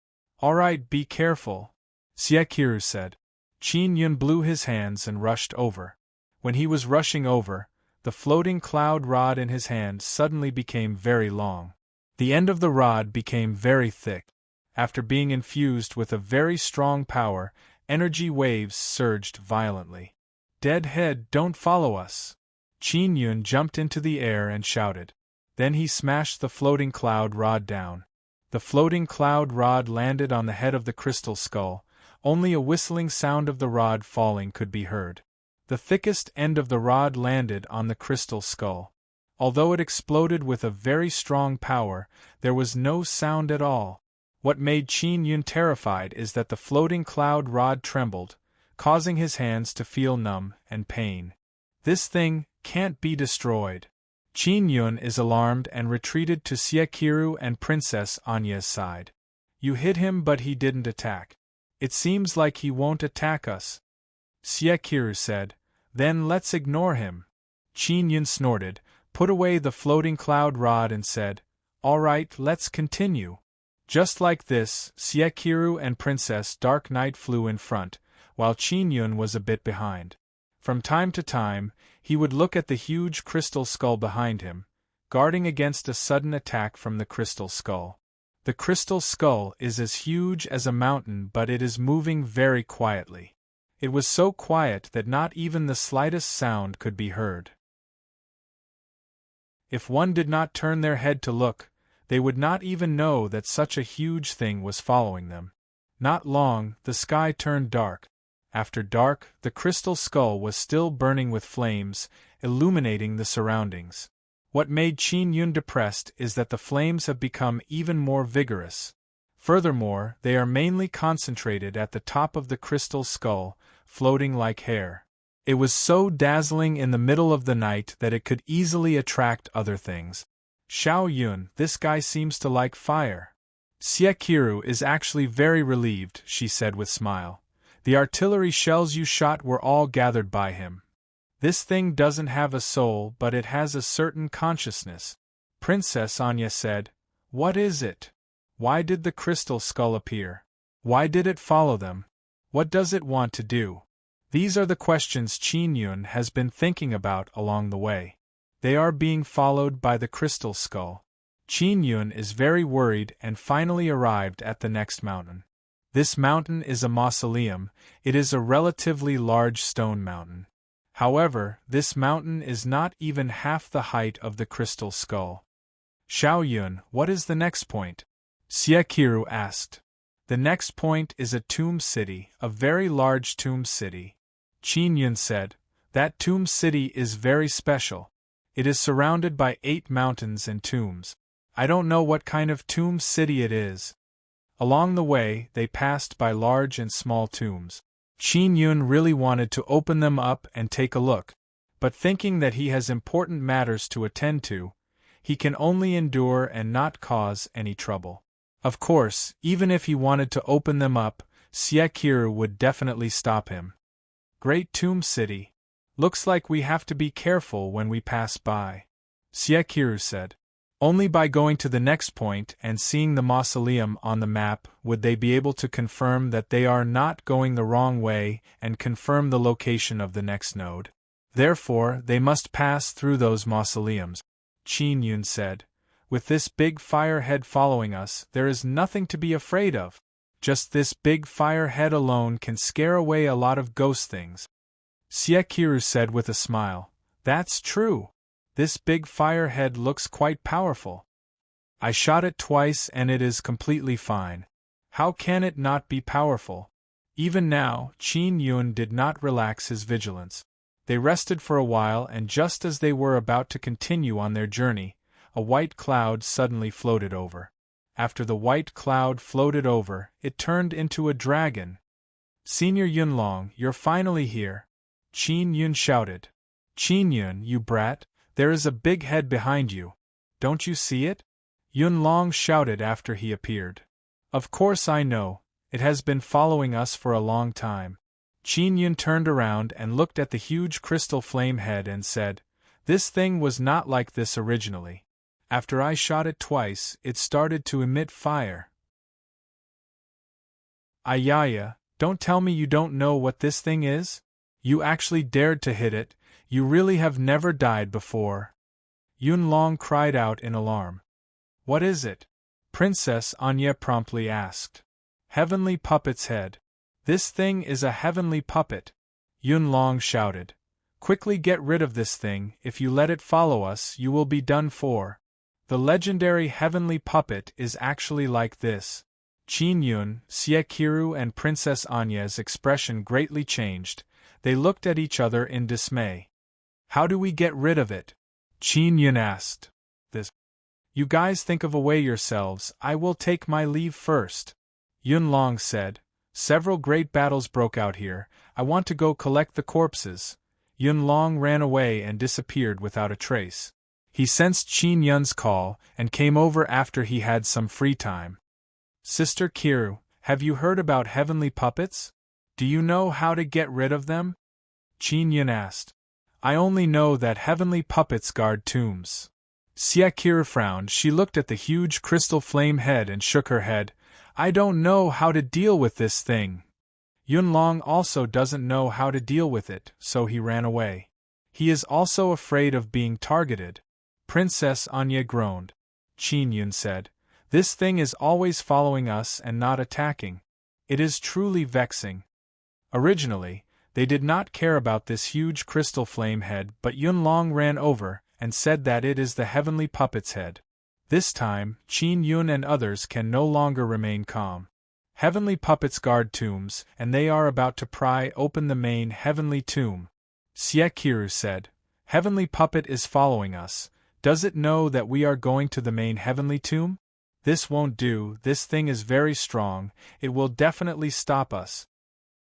Alright, be careful, Xie Qiru said. Qin Yun blew his hands and rushed over. When he was rushing over, the floating cloud rod in his hand suddenly became very long. The end of the rod became very thick. After being infused with a very strong power, energy waves surged violently. Dead head, don't follow us. Qin Yun jumped into the air and shouted. Then he smashed the floating cloud rod down. The floating cloud rod landed on the head of the crystal skull. Only a whistling sound of the rod falling could be heard. The thickest end of the rod landed on the crystal skull. Although it exploded with a very strong power, there was no sound at all. What made Qin Yun terrified is that the floating cloud rod trembled, causing his hands to feel numb and pain. This thing can't be destroyed. Qin Yun is alarmed and retreated to Xie Qiru and Princess Anya's side. You hit him but he didn't attack. It seems like he won't attack us. Xie Qiru said, Then let's ignore him. Qin Yun snorted, put away the floating cloud rod and said, Alright, let's continue. Just like this, Xie Qiru and Princess Dark Knight flew in front, while Qin Yun was a bit behind. From time to time, he would look at the huge crystal skull behind him, guarding against a sudden attack from the crystal skull. The crystal skull is as huge as a mountain, but it is moving very quietly. It was so quiet that not even the slightest sound could be heard. If one did not turn their head to look, they would not even know that such a huge thing was following them. Not long, the sky turned dark. After dark, the crystal skull was still burning with flames, illuminating the surroundings. What made Qin Yun depressed is that the flames have become even more vigorous. Furthermore, they are mainly concentrated at the top of the crystal skull, floating like hair. It was so dazzling in the middle of the night that it could easily attract other things. Xiao Yun, this guy seems to like fire. Xie is actually very relieved, she said with smile. The artillery shells you shot were all gathered by him. This thing doesn't have a soul, but it has a certain consciousness. Princess Anya said, "What is it? Why did the crystal skull appear? Why did it follow them? What does it want to do?" These are the questions Qin Yun has been thinking about along the way. They are being followed by the crystal skull. Qin Yun is very worried and finally arrived at the next mountain. This mountain is a mausoleum. It is a relatively large stone mountain. However, this mountain is not even half the height of the crystal skull. Xiao Yun, what is the next point? Xie asked. The next point is a tomb city, a very large tomb city. Qin Yun said, that tomb city is very special. It is surrounded by 8 mountains and tombs. I don't know what kind of tomb city it is. Along the way, they passed by large and small tombs. Qin Yun really wanted to open them up and take a look, but thinking that he has important matters to attend to, he can only endure and not cause any trouble. Of course, even if he wanted to open them up, Xie would definitely stop him. Great Tomb City. Looks like we have to be careful when we pass by, Xie said. Only by going to the next point and seeing the mausoleum on the map would they be able to confirm that they are not going the wrong way and confirm the location of the next node. Therefore, they must pass through those mausoleums, Qin Yun said. With this big fire head following us, there is nothing to be afraid of. Just this big fire head alone can scare away a lot of ghost things. Xie said with a smile. That's true. This big fire head looks quite powerful. I shot it twice and it is completely fine. How can it not be powerful? Even now, Qin Yun did not relax his vigilance. They rested for a while, and just as they were about to continue on their journey, a white cloud suddenly floated over. After the white cloud floated over, it turned into a dragon. Senior Yunlong, you're finally here, Qin Yun shouted. Qin Yun, you brat, there is a big head behind you. Don't you see it? Yunlong shouted after he appeared. Of course I know, it has been following us for a long time. Qin Yun turned around and looked at the huge crystal flame head and said, this thing was not like this originally. After I shot it twice, it started to emit fire. Ayaya, don't tell me you don't know what this thing is? You actually dared to hit it, you really have never died before. Yunlong cried out in alarm. What is it? Princess Anya promptly asked. Heavenly Puppet's head. This thing is a heavenly puppet, Yunlong shouted. Quickly get rid of this thing, if you let it follow us you will be done for. The legendary heavenly puppet is actually like this. Qin Yun, Xie and Princess Anya's expression greatly changed. They looked at each other in dismay. How do we get rid of it? Qin Yun asked. This. You guys think of a way yourselves, I will take my leave first. Yunlong said. Several great battles broke out here, I want to go collect the corpses. Yunlong ran away and disappeared without a trace. He sensed Qin Yun's call and came over after he had some free time. Sister Kiru, have you heard about heavenly puppets? Do you know how to get rid of them? Qin Yun asked. I only know that heavenly puppets guard tombs. Xie frowned. She looked at the huge crystal flame head and shook her head. I don't know how to deal with this thing. Yunlong also doesn't know how to deal with it, so he ran away. He is also afraid of being targeted. Princess Anya groaned. Qin Yun said, "This thing is always following us and not attacking. It is truly vexing." Originally, they did not care about this huge crystal flame head, but Yunlong ran over and said that it is the heavenly puppet's head. This time, Qin Yun and others can no longer remain calm. Heavenly puppets guard tombs, and they are about to pry open the main heavenly tomb. Xie Qiru said, "Heavenly puppet is following us. Does it know that we are going to the main heavenly tomb? This won't do, this thing is very strong, it will definitely stop us."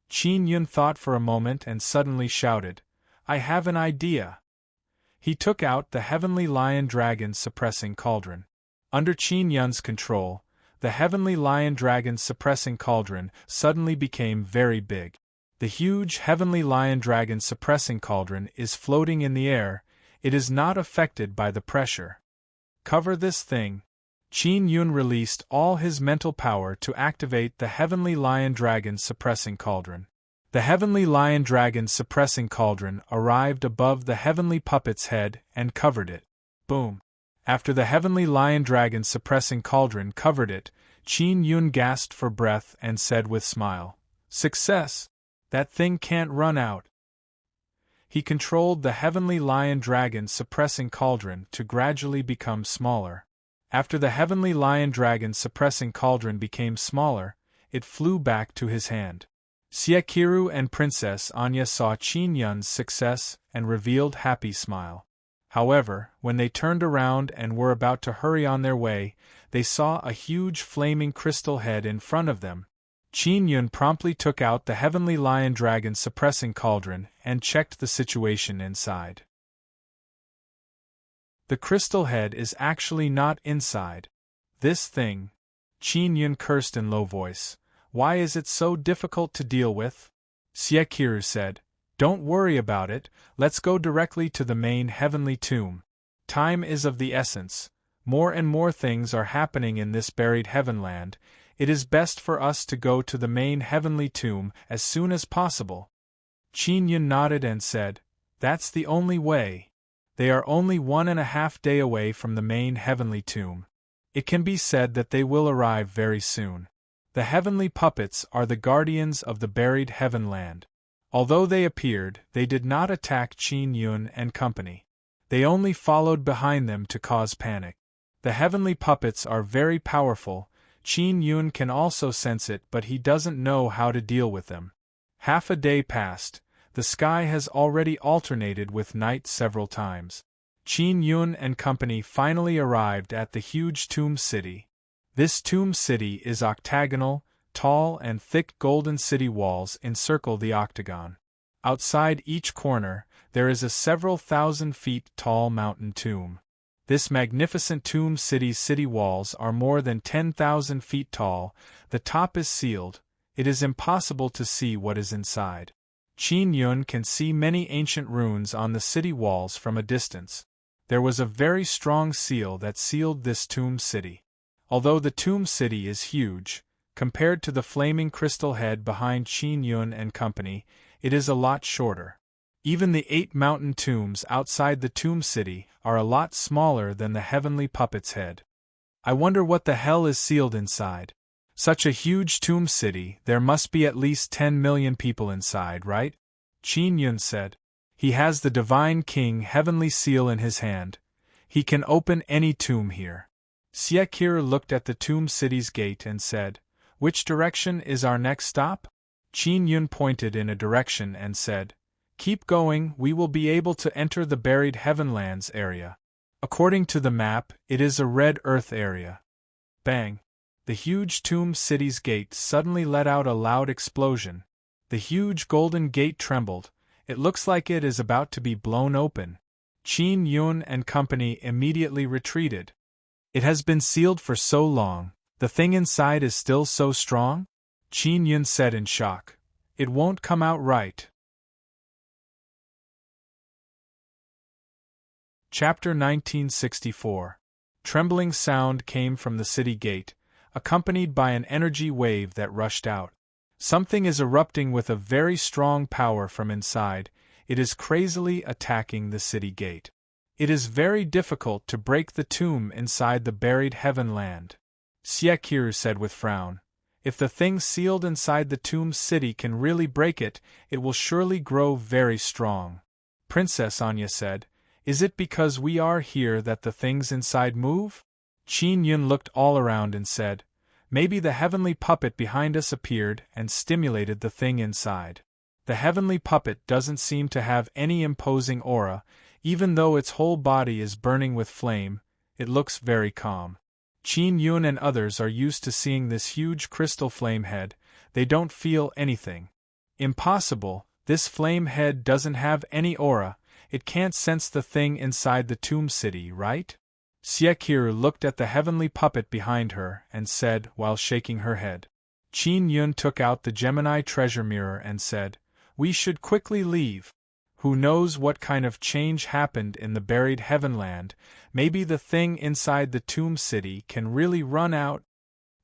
Qin Yun thought for a moment and suddenly shouted, "I have an idea!" He took out the heavenly lion dragon suppressing cauldron. Under Qin Yun's control, the heavenly lion dragon suppressing cauldron suddenly became very big. The huge heavenly lion dragon suppressing cauldron is floating in the air, it is not affected by the pressure. Cover this thing. Qin Yun released all his mental power to activate the heavenly lion dragon suppressing cauldron. The heavenly lion dragon suppressing cauldron arrived above the heavenly puppet's head and covered it. Boom! After the heavenly lion dragon suppressing cauldron covered it, Qin Yun gasped for breath and said with smile, "Success! That thing can't run out." He controlled the heavenly lion dragon suppressing cauldron to gradually become smaller. After the heavenly lion dragon suppressing cauldron became smaller, it flew back to his hand. Xie Qiru and Princess Anya saw Qin Yun's success and revealed happy smile. However, when they turned around and were about to hurry on their way, they saw a huge flaming crystal head in front of them. Qin Yun promptly took out the heavenly lion dragon suppressing cauldron and checked the situation inside. The crystal head is actually not inside. This thing. Qin Yun cursed in low voice. Why is it so difficult to deal with? Xie Qiru said, "Don't worry about it, let's go directly to the main heavenly tomb. Time is of the essence. More and more things are happening in this buried heavenland. It is best for us to go to the main heavenly tomb as soon as possible." Qin Yun nodded and said, "That's the only way." They are only 1.5 days away from the main heavenly tomb. It can be said that they will arrive very soon. The heavenly puppets are the guardians of the buried heavenland. Although they appeared, they did not attack Qin Yun and company. They only followed behind them to cause panic. The heavenly puppets are very powerful. Qin Yun can also sense it, but he doesn't know how to deal with them. Half a day passed. The sky has already alternated with night several times. Qin Yun and company finally arrived at the huge tomb city. This tomb city is octagonal, tall and thick golden city walls encircle the octagon. Outside each corner, there is a several thousand feet tall mountain tomb. This magnificent tomb city's city walls are more than 10,000 feet tall, the top is sealed, it is impossible to see what is inside. Qin Yun can see many ancient runes on the city walls from a distance. There was a very strong seal that sealed this tomb city. Although the tomb city is huge, compared to the flaming crystal head behind Qin Yun and company, it is a lot shorter. Even the 8 mountain tombs outside the tomb city are a lot smaller than the heavenly puppet's head. I wonder what the hell is sealed inside. Such a huge tomb city, there must be at least 10 million people inside, right? Qin Yun said. He has the Divine King heavenly seal in his hand. He can open any tomb here. Xie Qiru looked at the tomb city's gate and said, "Which direction is our next stop?" Qin Yun pointed in a direction and said, "Keep going, we will be able to enter the buried heavenlands area. According to the map, it is a red earth area." Bang! The huge tomb city's gate suddenly let out a loud explosion. The huge golden gate trembled. It looks like it is about to be blown open. Qin Yun and company immediately retreated. It has been sealed for so long, the thing inside is still so strong? Qin Yun said in shock. It won't come out right. Chapter 1964. Trembling sound came from the city gate, accompanied by an energy wave that rushed out. Something is erupting with a very strong power from inside. It is crazily attacking the city gate. It is very difficult to break the tomb inside the buried heavenland. Siekiru said with frown. If the thing sealed inside the tomb city can really break it, it will surely grow very strong. Princess Anya said, Is it because we are here that the things inside move? Qin Yun looked all around and said, Maybe the heavenly puppet behind us appeared and stimulated the thing inside. The heavenly puppet doesn't seem to have any imposing aura, even though its whole body is burning with flame. It looks very calm. Qin Yun and others are used to seeing this huge crystal flame head. They don't feel anything. Impossible, this flame head doesn't have any aura. It can't sense the thing inside the tomb city, right? Siekiru looked at the heavenly puppet behind her and said while shaking her head. Qin Yun took out the Gemini treasure mirror and said, We should quickly leave. Who knows what kind of change happened in the buried heavenland? Maybe the thing inside the tomb city can really run out.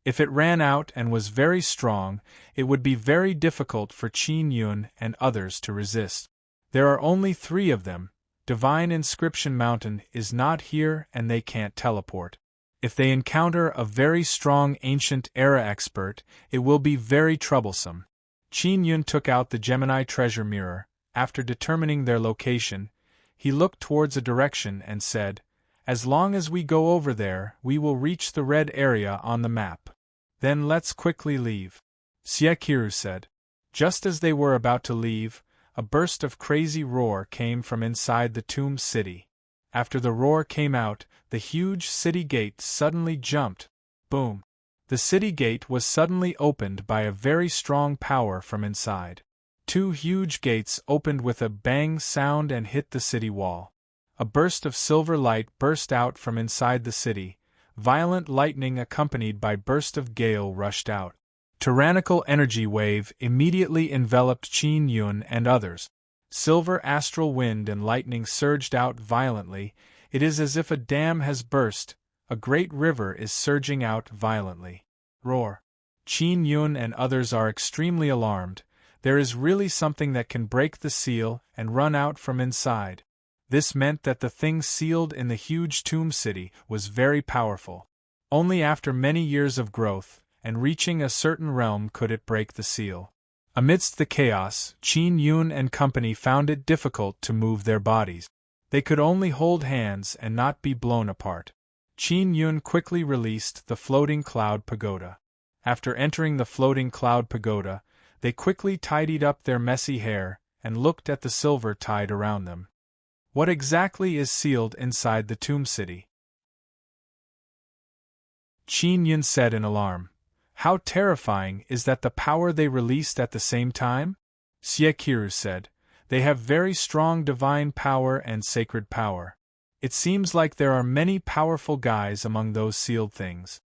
If it ran out and was very strong, it would be very difficult for Qin Yun and others to resist. There are only 3 of them. Divine Inscription Mountain is not here and they can't teleport. If they encounter a very strong ancient era expert, it will be very troublesome. Qin Yun took out the Gemini treasure mirror. After determining their location, he looked towards a direction and said, As long as we go over there, we will reach the red area on the map. Then let's quickly leave. Siekiru said. Just as they were about to leave, a burst of crazy roar came from inside the tomb city. After the roar came out, the huge city gate suddenly jumped. Boom! The city gate was suddenly opened by a very strong power from inside. 2 huge gates opened with a bang sound and hit the city wall. A burst of silver light burst out from inside the city. Violent lightning accompanied by burst of gale rushed out. Tyrannical energy wave immediately enveloped Qin Yun and others. Silver astral wind and lightning surged out violently. It is as if a dam has burst. A great river is surging out violently. Roar! Qin Yun and others are extremely alarmed. There is really something that can break the seal and run out from inside. This meant that the thing sealed in the huge tomb city was very powerful. Only after many years of growth and reaching a certain realm could it break the seal. Amidst the chaos, Qin Yun and company found it difficult to move their bodies. They could only hold hands and not be blown apart. Qin Yun quickly released the floating cloud pagoda. After entering the floating cloud pagoda, they quickly tidied up their messy hair and looked at the silver tied around them. What exactly is sealed inside the tomb city? Qin Yun said in alarm. How terrifying is that the power they released at the same time? Siekiru said. They have very strong divine power and sacred power. It seems like there are many powerful guys among those sealed things.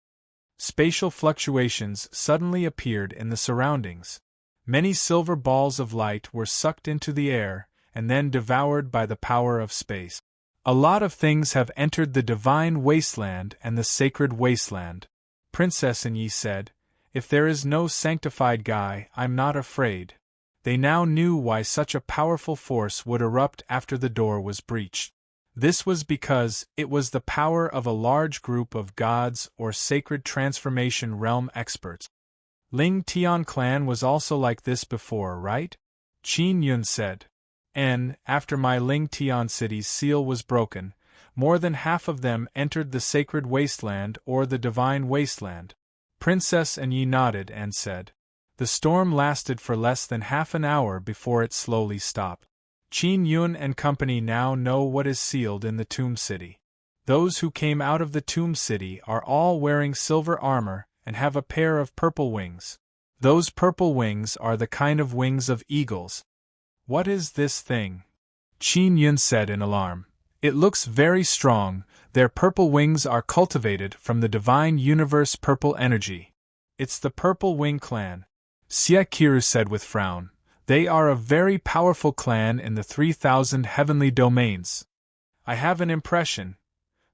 Spatial fluctuations suddenly appeared in the surroundings. Many silver balls of light were sucked into the air, and then devoured by the power of space. A lot of things have entered the divine wasteland and the sacred wasteland. Princess Yi said, If there is no sanctified guy, I'm not afraid. They now knew why such a powerful force would erupt after the door was breached. This was because it was the power of a large group of gods or sacred transformation realm experts. Ling Tian clan was also like this before, right? Qin Yun said. After my Ling Tian city's seal was broken, more than half of them entered the sacred wasteland or the divine wasteland. Princess Yi nodded and said. The storm lasted for less than half an hour before it slowly stopped. Qin Yun and company now know what is sealed in the tomb city. Those who came out of the tomb city are all wearing silver armor and have a pair of purple wings. Those purple wings are the kind of wings of eagles. What is this thing? Qin Yun said in alarm. It looks very strong. Their purple wings are cultivated from the divine universe purple energy. It's the Purple Wing clan. Siekiru said with frown. They are a very powerful clan in the 3,000 heavenly domains. I have an impression.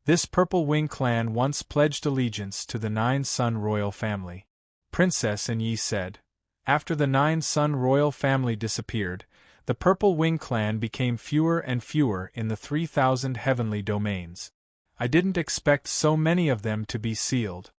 This Purple Wing clan once pledged allegiance to the 9-son royal family. Princess Yi said. After the 9-son royal family disappeared, the Purple Wing clan became fewer and fewer in the 3,000 heavenly domains. I didn't expect so many of them to be sealed.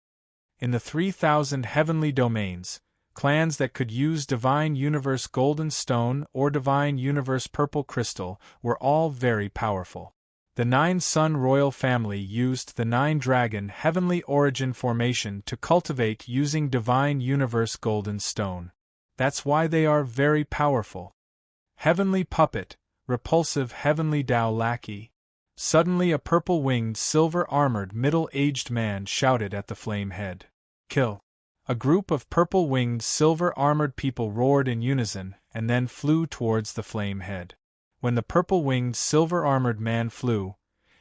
In the 3,000 heavenly domains, clans that could use Divine Universe Golden Stone or Divine Universe Purple Crystal were all very powerful. The 9-son royal family used the 9-dragon heavenly origin formation to cultivate using Divine Universe Golden Stone. That's why they are very powerful. Heavenly puppet, repulsive heavenly Tao lackey. Suddenly a purple-winged, silver-armored middle-aged man shouted at the flame head. Kill! A group of purple-winged, silver-armored people roared in unison and then flew towards the flame head. When the purple-winged, silver-armored man flew,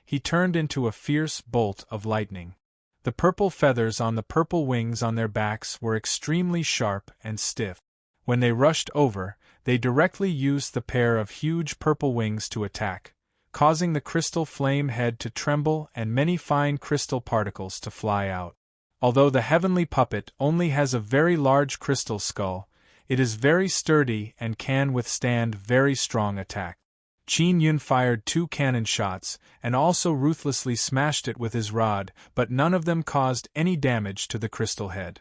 he turned into a fierce bolt of lightning. The purple feathers on the purple wings on their backs were extremely sharp and stiff. When they rushed over, they directly used the pair of huge purple wings to attack, causing the crystal flame head to tremble and many fine crystal particles to fly out. Although the heavenly puppet only has a very large crystal skull, it is very sturdy and can withstand very strong attack. Qin Yun fired 2 cannon shots and also ruthlessly smashed it with his rod, but none of them caused any damage to the crystal head.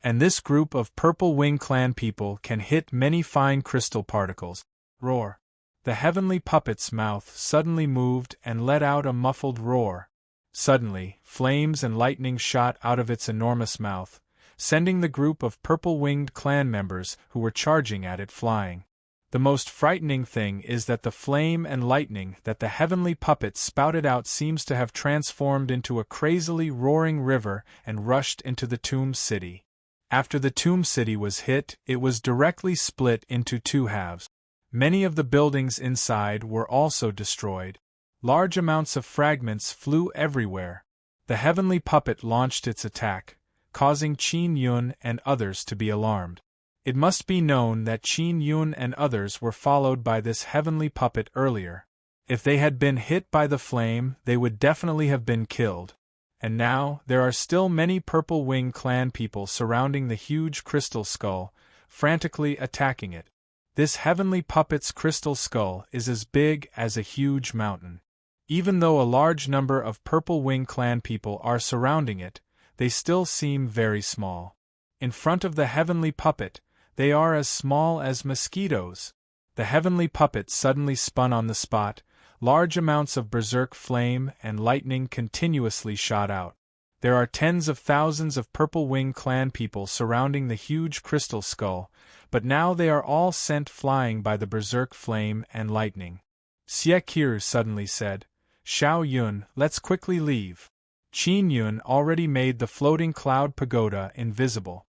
And this group of Purple Wing clan people can hit many fine crystal particles. Roar! The heavenly puppet's mouth suddenly moved and let out a muffled roar. Suddenly, flames and lightning shot out of its enormous mouth, sending the group of purple-winged clan members who were charging at it flying. The most frightening thing is that the flame and lightning that the heavenly puppet spouted out seems to have transformed into a crazily roaring river and rushed into the tomb city. After the tomb city was hit, it was directly split into 2 halves. Many of the buildings inside were also destroyed. Large amounts of fragments flew everywhere. The heavenly puppet launched its attack, causing Qin Yun and others to be alarmed. It must be known that Qin Yun and others were followed by this heavenly puppet earlier. If they had been hit by the flame, they would definitely have been killed. And now, there are still many Purple Wing clan people surrounding the huge crystal skull, frantically attacking it. This heavenly puppet's crystal skull is as big as a huge mountain. Even though a large number of Purple Wing clan people are surrounding it, they still seem very small. In front of the heavenly puppet, they are as small as mosquitoes. The heavenly puppet suddenly spun on the spot. Large amounts of berserk flame and lightning continuously shot out. There are tens of thousands of Purple Wing clan people surrounding the huge crystal skull, but now they are all sent flying by the berserk flame and lightning. Xie Qiru suddenly said, "Xiao Yun, let's quickly leave." Qin Yun already made the floating cloud pagoda invisible.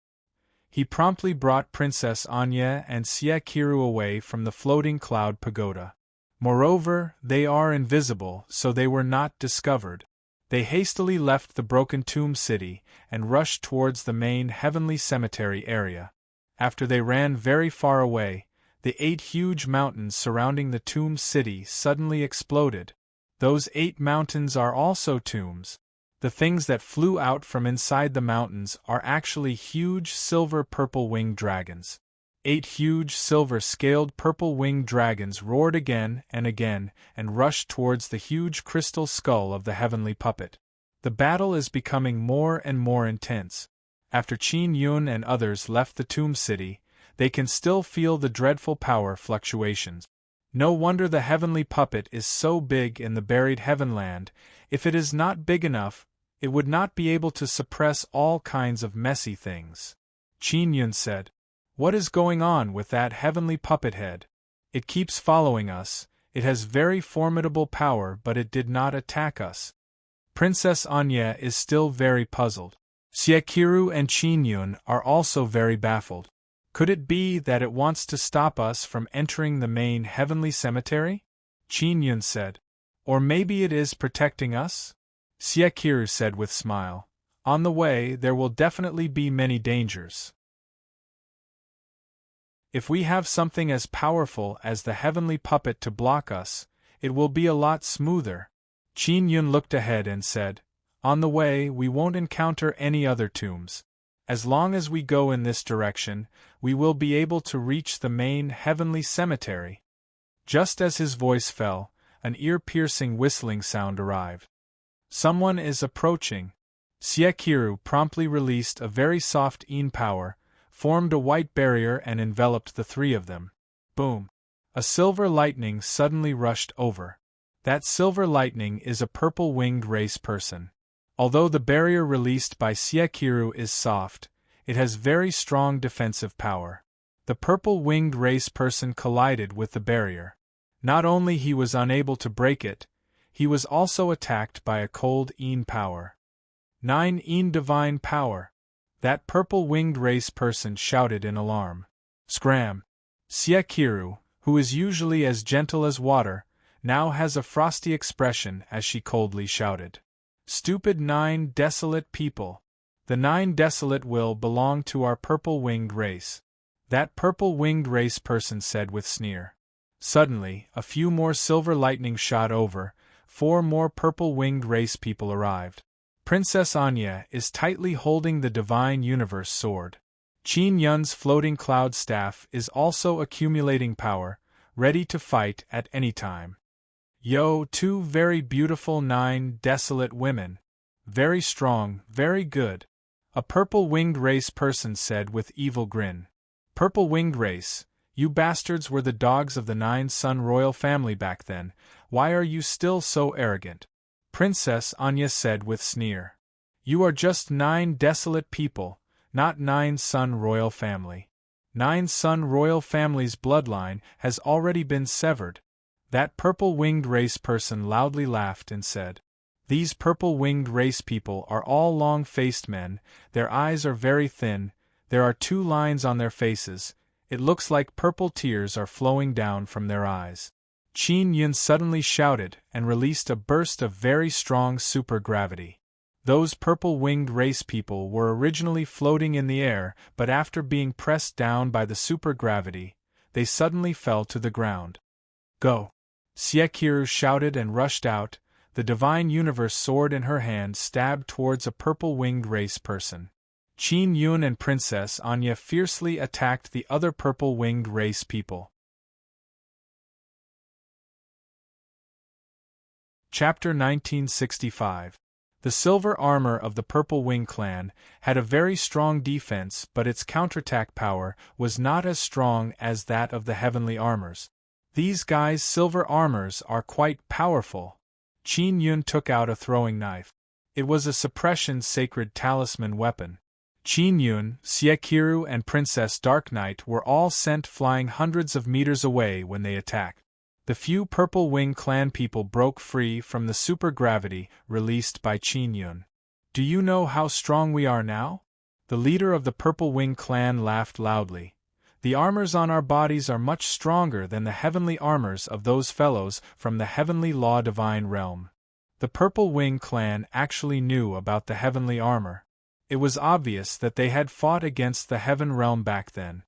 He promptly brought Princess Anya and Xie Qiru away from the floating cloud pagoda. Moreover, they are invisible, so they were not discovered. They hastily left the broken tomb city and rushed towards the main heavenly cemetery area. After they ran very far away, the 8 huge mountains surrounding the tomb city suddenly exploded. Those 8 mountains are also tombs. The things that flew out from inside the mountains are actually huge silver purple-winged dragons. 8 huge silver-scaled purple-winged dragons roared again and rushed towards the huge crystal skull of the heavenly puppet. The battle is becoming more and more intense. After Qin Yun and others left the tomb city, they can still feel the dreadful power fluctuations. No wonder the heavenly puppet is so big in the buried heavenland. If it is not big enough, it would not be able to suppress all kinds of messy things. Qin Yun said, "What is going on with that heavenly puppet head? It keeps following us. It has very formidable power, but it did not attack us." Princess Anya is still very puzzled. Xie Qiru and Qin Yun are also very baffled. Could it be that it wants to stop us from entering the main heavenly cemetery? Qin Yun said. Or maybe it is protecting us? Xie Qiru said with smile. On the way, there will definitely be many dangers. If we have something as powerful as the heavenly puppet to block us, it will be a lot smoother. Qin Yun looked ahead and said, On the way, we won't encounter any other tombs. As long as we go in this direction, we will be able to reach the main heavenly cemetery. Just as his voice fell, an ear-piercing whistling sound arrived. Someone is approaching. Siekiru promptly released a very soft power, formed a white barrier and enveloped the three of them. Boom! A silver lightning suddenly rushed over. That silver lightning is a purple-winged race person. Although the barrier released by Siekiru is soft, it has very strong defensive power. The purple-winged race person collided with the barrier. Not only he was unable to break it, he was also attacked by a cold power. 9 divine power! That purple-winged race person shouted in alarm. Scram! Siekiru, who is usually as gentle as water, now has a frosty expression as she coldly shouted. Stupid 9 desolate people! The 9 desolate will belong to our purple-winged race. That purple-winged race person said with sneer. Suddenly, a few more silver lightning shot over, 4 more purple-winged race people arrived. Princess Anya is tightly holding the divine universe sword. Qin Yun's floating cloud staff is also accumulating power, ready to fight at any time. Yo, 2 very beautiful 9 desolate women. Very strong, very good. A purple-winged race person said with evil grin. Purple-winged race, you bastards were the dogs of the 9-son royal family back then, why are you still so arrogant? Princess Anya said with sneer. You are just 9 desolate people, not 9-son royal family. 9-son royal family's bloodline has already been severed. That purple-winged race person loudly laughed and said, These purple-winged race people are all long-faced men, their eyes are very thin, there are 2 lines on their faces, it looks like purple tears are flowing down from their eyes. Qin Yun suddenly shouted and released a burst of very strong supergravity. Those purple-winged race people were originally floating in the air, but after being pressed down by the supergravity, they suddenly fell to the ground. Go! Siekiru shouted and rushed out, the divine universe sword in her hand stabbed towards a purple-winged race person. Qin Yun and Princess Anya fiercely attacked the other purple-winged race people. Chapter 1965. The silver armor of the Purple Wing clan had a very strong defense, but its counterattack power was not as strong as that of the heavenly armors. These guys' silver armors are quite powerful. Qin Yun took out a throwing knife. It was a suppression sacred talisman weapon. Qin Yun, Siekiru and Princess Dark Knight were all sent flying hundreds of meters away when they attacked. The few Purple Wing clan people broke free from the supergravity released by Qin Yun. Do you know how strong we are now? The leader of the Purple Wing clan laughed loudly. The armors on our bodies are much stronger than the heavenly armors of those fellows from the heavenly law divine realm. The Purple Wing clan actually knew about the heavenly armor. It was obvious that they had fought against the heaven realm back then.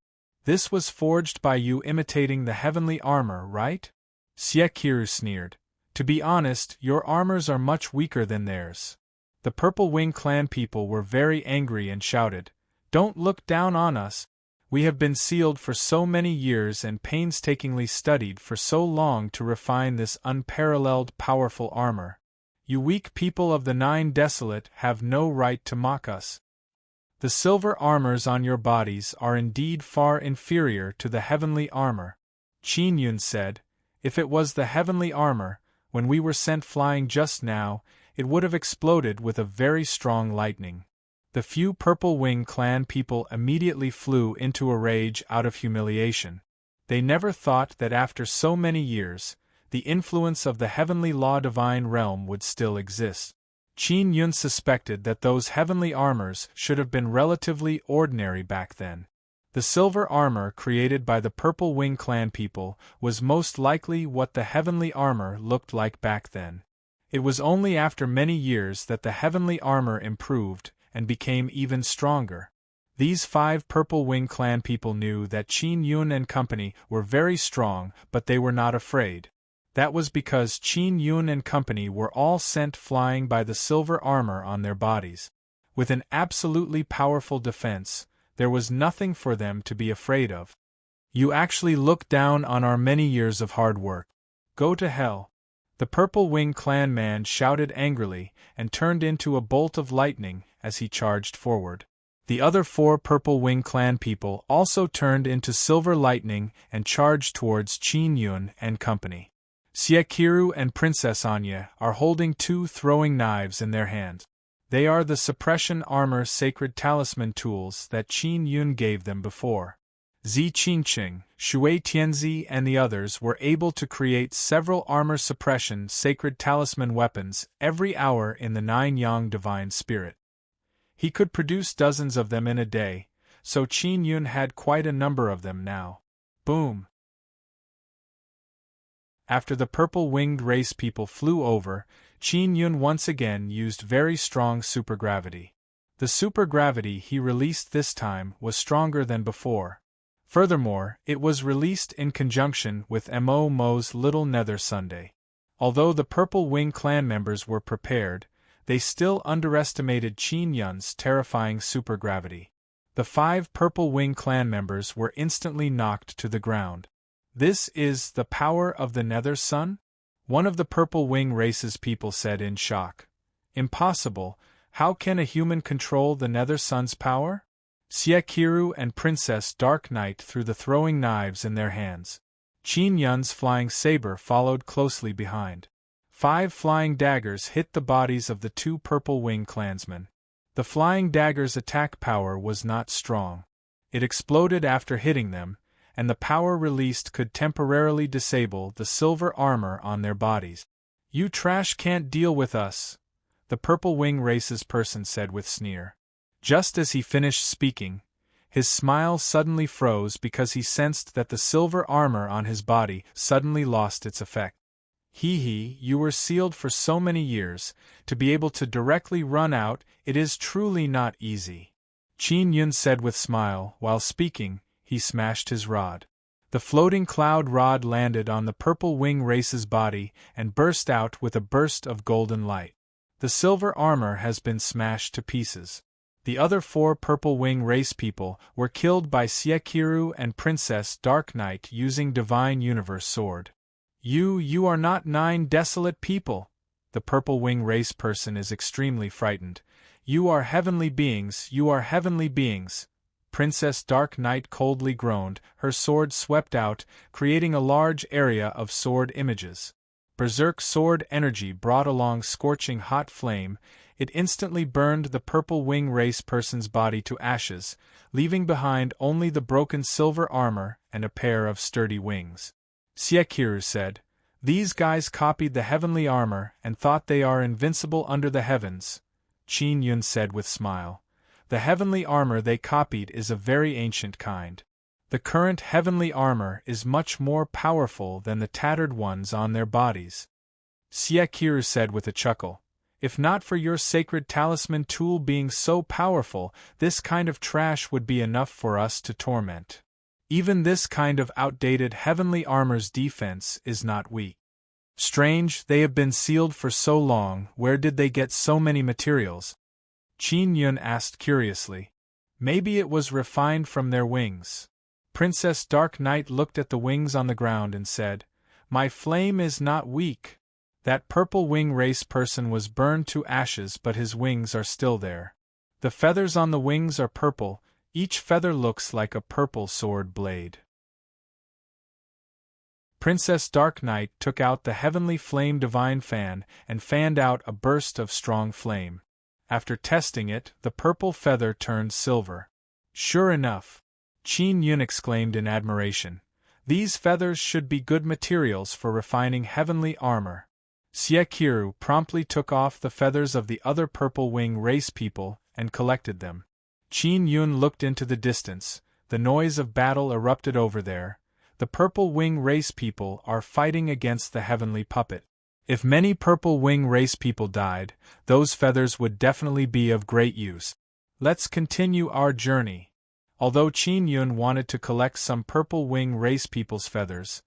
This was forged by you imitating the heavenly armor, right? Siekiru sneered. To be honest, your armors are much weaker than theirs. The Purple Wing clan people were very angry and shouted, Don't look down on us. We have been sealed for so many years and painstakingly studied for so long to refine this unparalleled powerful armor. You weak people of the 9 desolate have no right to mock us. The silver armors on your bodies are indeed far inferior to the heavenly armor. Qin Yun said, If it was the heavenly armor, when we were sent flying just now, it would have exploded with a very strong lightning. The few Purple Wing clan people immediately flew into a rage out of humiliation. They never thought that after so many years, the influence of the heavenly law divine realm would still exist. Qin Yun suspected that those heavenly armors should have been relatively ordinary back then. The silver armor created by the Purple Wing clan people was most likely what the heavenly armor looked like back then. It was only after many years that the heavenly armor improved and became even stronger. These 5 Purple Wing clan people knew that Qin Yun and company were very strong, but they were not afraid. That was because Qin Yun and company were all sent flying by the silver armor on their bodies. With an absolutely powerful defense, there was nothing for them to be afraid of. You actually look down on our many years of hard work. Go to hell. The Purple Wing Clan man shouted angrily and turned into a bolt of lightning as he charged forward. The other 4 Purple Wing Clan people also turned into silver lightning and charged towards Qin Yun and company. Siekiru and Princess Anya are holding 2 throwing knives in their hands. They are the suppression armor sacred talisman tools that Qin Yun gave them before. Zi Qingqing, Shui Tianzi and the others were able to create several armor suppression sacred talisman weapons every hour in the 9 Yang divine spirit. He could produce dozens of them in a day, so Qin Yun had quite a number of them now. Boom! After the purple-winged race people flew over, Qin Yun once again used very strong supergravity. The supergravity he released this time was stronger than before. Furthermore, it was released in conjunction with Mo Mo's Little Nether Sunday. Although the Purple Wing Clan members were prepared, they still underestimated Qin Yun's terrifying supergravity. The 5 Purple Wing Clan members were instantly knocked to the ground. This is the power of the Nether Sun? One of the Purple Wing race's people said in shock. Impossible, how can a human control the Nether Sun's power? Siekiru and Princess Dark Knight threw the throwing knives in their hands. Qin Yun's flying saber followed closely behind. 5 flying daggers hit the bodies of the 2 Purple Wing clansmen. The flying dagger's attack power was not strong. It exploded after hitting them, and the power released could temporarily disable the silver armor on their bodies. You trash can't deal with us, the Purple Wing race's person said with sneer. Just as he finished speaking, his smile suddenly froze because he sensed that the silver armor on his body suddenly lost its effect. Hee, you were sealed for so many years, to be able to directly run out, it is truly not easy. Qin Yun said with smile. While speaking, he smashed his rod. The floating cloud rod landed on the Purple Wing race's body and burst out with a burst of golden light. The silver armor has been smashed to pieces. The other 4 Purple Wing race people were killed by Siekiru and Princess Dark Knight using Divine Universe Sword. You are not 9 desolate people. The Purple Wing race person is extremely frightened. You are heavenly beings, you are heavenly beings. Princess Dark Knight coldly groaned, her sword swept out, creating a large area of sword images. Berserk sword energy brought along scorching hot flame. It instantly burned the Purple Wing race person's body to ashes, leaving behind only the broken silver armor and a pair of sturdy wings. Siekiru said, "These guys copied the heavenly armor and thought they are invincible under the heavens." Qin Yun said with smile, "The heavenly armor they copied is a very ancient kind. The current heavenly armor is much more powerful than the tattered ones on their bodies." Siekiru said with a chuckle, "If not for your sacred talisman tool being so powerful, this kind of trash would be enough for us to torment. Even this kind of outdated heavenly armor's defense is not weak. Strange, they have been sealed for so long, where did they get so many materials?" Qin Yun asked curiously. "Maybe it was refined from their wings." Princess Dark Knight looked at the wings on the ground and said, "My flame is not weak. That Purple Wing race person was burned to ashes, but his wings are still there. The feathers on the wings are purple, each feather looks like a purple sword blade." Princess Dark Knight took out the heavenly flame divine fan and fanned out a burst of strong flame. After testing it, the purple feather turned silver. "Sure enough," Qin Yun exclaimed in admiration. "These feathers should be good materials for refining heavenly armor." Siekiru promptly took off the feathers of the other Purple Wing race people and collected them. Qin Yun looked into the distance. The noise of battle erupted over there. The Purple Wing race people are fighting against the heavenly puppet. If many Purple Wing race people died, those feathers would definitely be of great use. Let's continue our journey. Although Qin Yun wanted to collect some Purple Wing race people's feathers,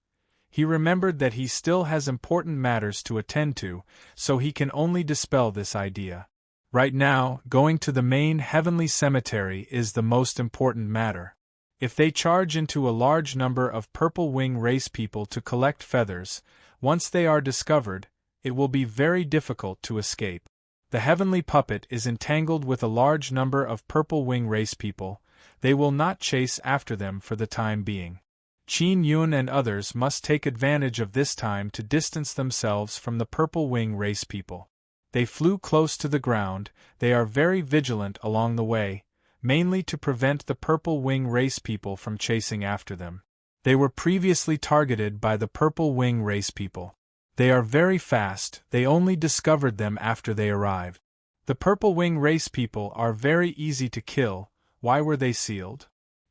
he remembered that he still has important matters to attend to, so he can only dispel this idea. Right now, going to the main heavenly cemetery is the most important matter. If they charge into a large number of purple wing race people to collect feathers, once they are discovered, it will be very difficult to escape. The heavenly puppet is entangled with a large number of purple wing race people. They will not chase after them for the time being. Qin Yun and others must take advantage of this time to distance themselves from the purple wing race people. They flew close to the ground. They are very vigilant along the way, mainly to prevent the purple wing race people from chasing after them. They were previously targeted by the purple wing race people. They are very fast. They only discovered them after they arrived. The purple wing race people are very easy to kill. Why were they sealed?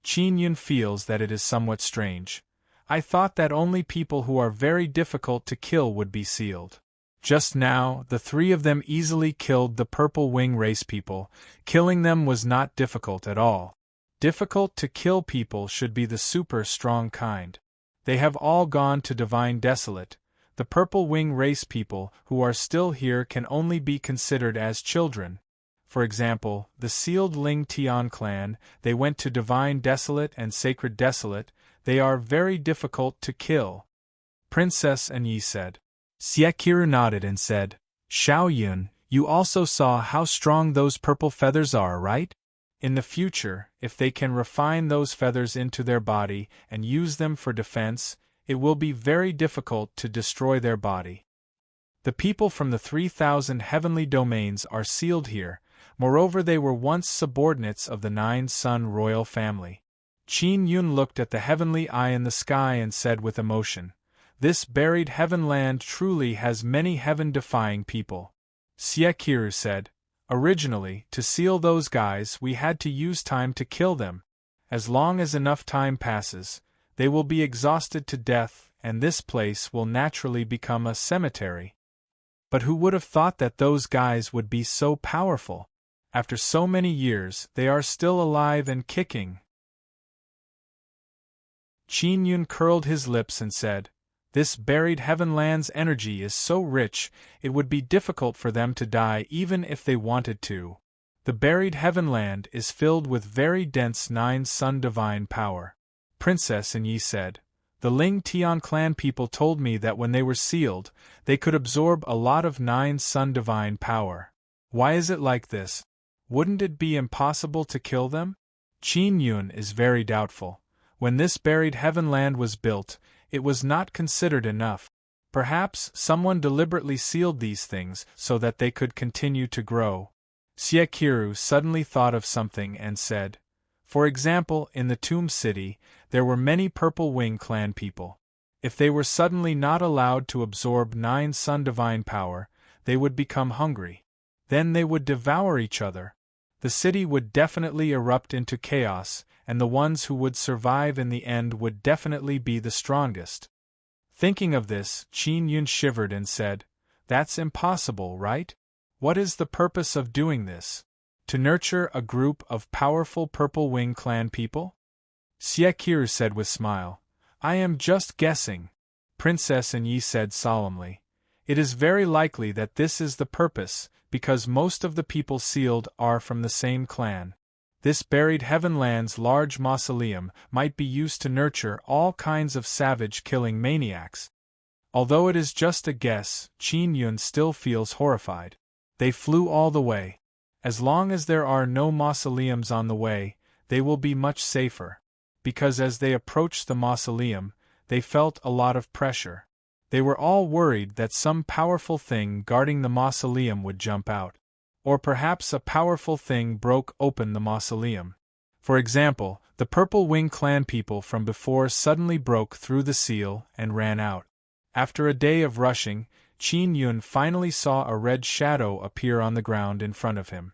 Qin Yun feels that it is somewhat strange. I thought that only people who are very difficult to kill would be sealed. Just now, the three of them easily killed the purple wing race people. Killing them was not difficult at all. Difficult to kill people should be the super strong kind. They have all gone to Divine Desolate. The purple wing race people who are still here can only be considered as children. For example, the sealed Ling Tian clan, they went to Divine Desolate and Sacred Desolate. They are very difficult to kill. Princess Anyi said. Xie nodded and said, Xiao Yun, you also saw how strong those purple feathers are, right? In the future, if they can refine those feathers into their body and use them for defense, it will be very difficult to destroy their body. The people from the 3,000 heavenly domains are sealed here. Moreover, they were once subordinates of the Nine-Sun royal family. Qin Yun looked at the heavenly eye in the sky and said with emotion, This buried heaven land truly has many heaven-defying people. Xie said, Originally, to seal those guys we had to use time to kill them. As long as enough time passes, they will be exhausted to death, and this place will naturally become a cemetery. But who would have thought that those guys would be so powerful? After so many years, they are still alive and kicking. Qin Yun curled his lips and said, This buried heavenland's energy is so rich, it would be difficult for them to die even if they wanted to. The buried heavenland is filled with very dense Nine-Sun divine power. Princess Anyi said, The Ling Tian clan people told me that when they were sealed, they could absorb a lot of Nine-Sun divine power. Why is it like this? Wouldn't it be impossible to kill them? Qin Yun is very doubtful. When this buried heavenland was built, it was not considered enough. Perhaps someone deliberately sealed these things so that they could continue to grow. Xie suddenly thought of something and said, For example, in the Tomb City, there were many Purple Wing clan people. If they were suddenly not allowed to absorb Nine-Sun divine power, they would become hungry. Then they would devour each other. The city would definitely erupt into chaos, and the ones who would survive in the end would definitely be the strongest. Thinking of this, Qin Yun shivered and said, That's impossible, right? What is the purpose of doing this? To nurture a group of powerful Purple Wing clan people? Xie said with smile, I am just guessing. Princess Anyi said solemnly, It is very likely that this is the purpose, because most of the people sealed are from the same clan. This buried heavenland's large mausoleum might be used to nurture all kinds of savage-killing maniacs. Although it is just a guess, Qin Yun still feels horrified. They flew all the way. As long as there are no mausoleums on the way, they will be much safer. Because as they approached the mausoleum, they felt a lot of pressure. They were all worried that some powerful thing guarding the mausoleum would jump out. Or perhaps a powerful thing broke open the mausoleum. For example, the Purple Wing clan people from before suddenly broke through the seal and ran out. After a day of rushing, Qin Yun finally saw a red shadow appear on the ground in front of him.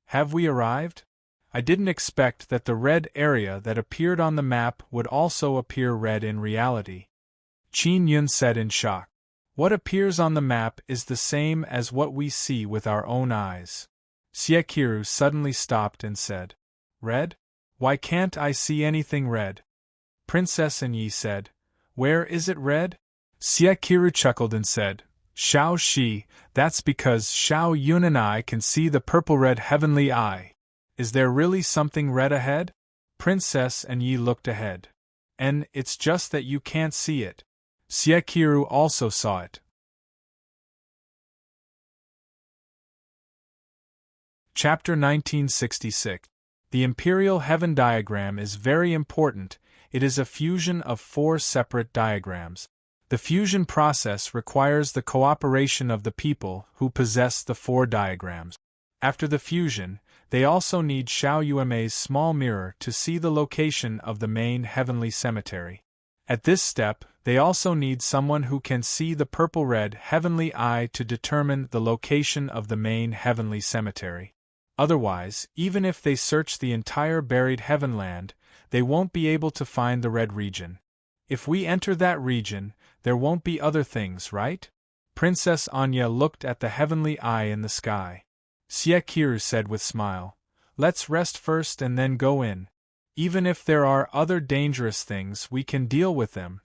Have we arrived? I didn't expect that the red area that appeared on the map would also appear red in reality. Qin Yun said in shock. What appears on the map is the same as what we see with our own eyes. Xie suddenly stopped and said, Red? Why can't I see anything red? Princess Anyi said, Where is it red? Xie chuckled and said, Xiao Shi, that's because Xiao Yun and I can see the purple-red heavenly eye. Is there really something red ahead? Princess and Yi looked ahead. And it's just that you can't see it. Xie also saw it. Chapter 1966. The Imperial Heaven diagram is very important. It is a fusion of 4 separate diagrams. The fusion process requires the cooperation of the people who possess the 4 diagrams. After the fusion, they also need Xiao Yuemei's small mirror to see the location of the main heavenly cemetery. At this step, they also need someone who can see the purple-red heavenly eye to determine the location of the main heavenly cemetery. Otherwise, even if they search the entire buried heavenland, they won't be able to find the red region. If we enter that region, there won't be other things, right? Princess Anya looked at the heavenly eye in the sky. Xie said with smile, "Let's rest first and then go in. Even if there are other dangerous things, we can deal with them."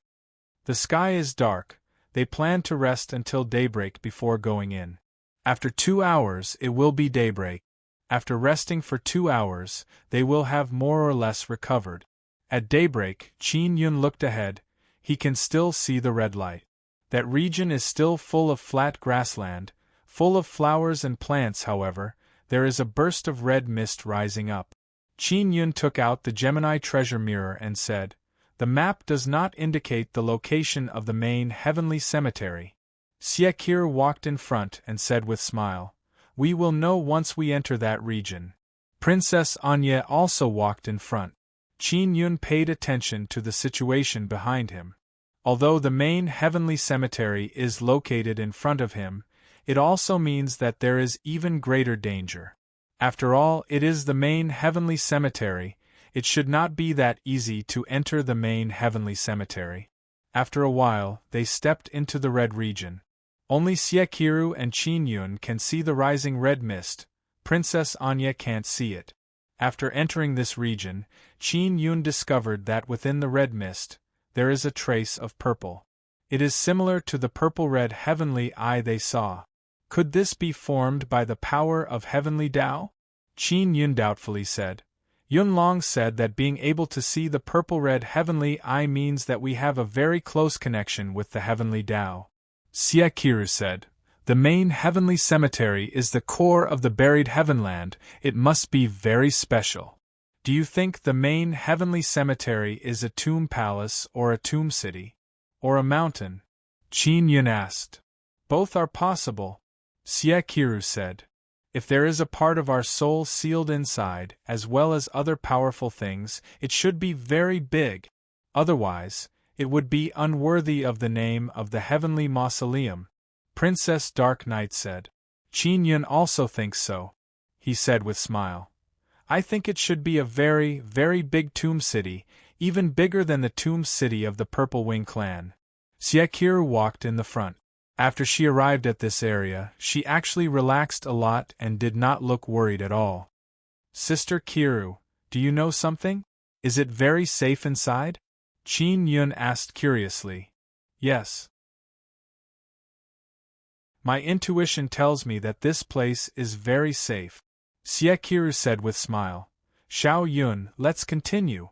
The sky is dark. They plan to rest until daybreak before going in. After 2 hours, it will be daybreak. After resting for 2 hours, they will have more or less recovered. At daybreak, Qin Yun looked ahead. He can still see the red light. That region is still full of flat grassland, full of flowers and plants. However, there is a burst of red mist rising up. Qin Yun took out the Gemini treasure mirror and said, "The map does not indicate the location of the main heavenly cemetery." Xie walked in front and said with smile, "We will know once we enter that region." Princess Anya also walked in front. Qin Yun paid attention to the situation behind him. Although the main heavenly cemetery is located in front of him, it also means that there is even greater danger. After all, it is the main heavenly cemetery. It should not be that easy to enter the main heavenly cemetery. After a while, they stepped into the red region. Only Xie and Qin Yun can see the rising red mist. Princess Anya can't see it. After entering this region, Qin Yun discovered that within the red mist, there is a trace of purple. It is similar to the purple-red heavenly eye they saw. Could this be formed by the power of heavenly Tao? Qin Yun doubtfully said. Yun Long said that being able to see the purple-red heavenly eye means that we have a very close connection with the heavenly Tao. Xie said, "The main heavenly cemetery is the core of the buried heavenland. It must be very special." Do you think the main heavenly cemetery is a tomb palace or a tomb city? Or a mountain? Qin Yun asked. Both are possible. Xie said. If there is a part of our soul sealed inside, as well as other powerful things, it should be very big. Otherwise, it would be unworthy of the name of the heavenly mausoleum. Princess Dark Knight said. Qin Yun also thinks so. He said with smile. I think it should be a very, very big tomb city, even bigger than the tomb city of the Purple Wing clan. Xie walked in the front. After she arrived at this area, she actually relaxed a lot and did not look worried at all. Sister Kiru, do you know something? Is it very safe inside? Qin Yun asked curiously. Yes. My intuition tells me that this place is very safe. Xie said with smile. Xiao Yun, let's continue.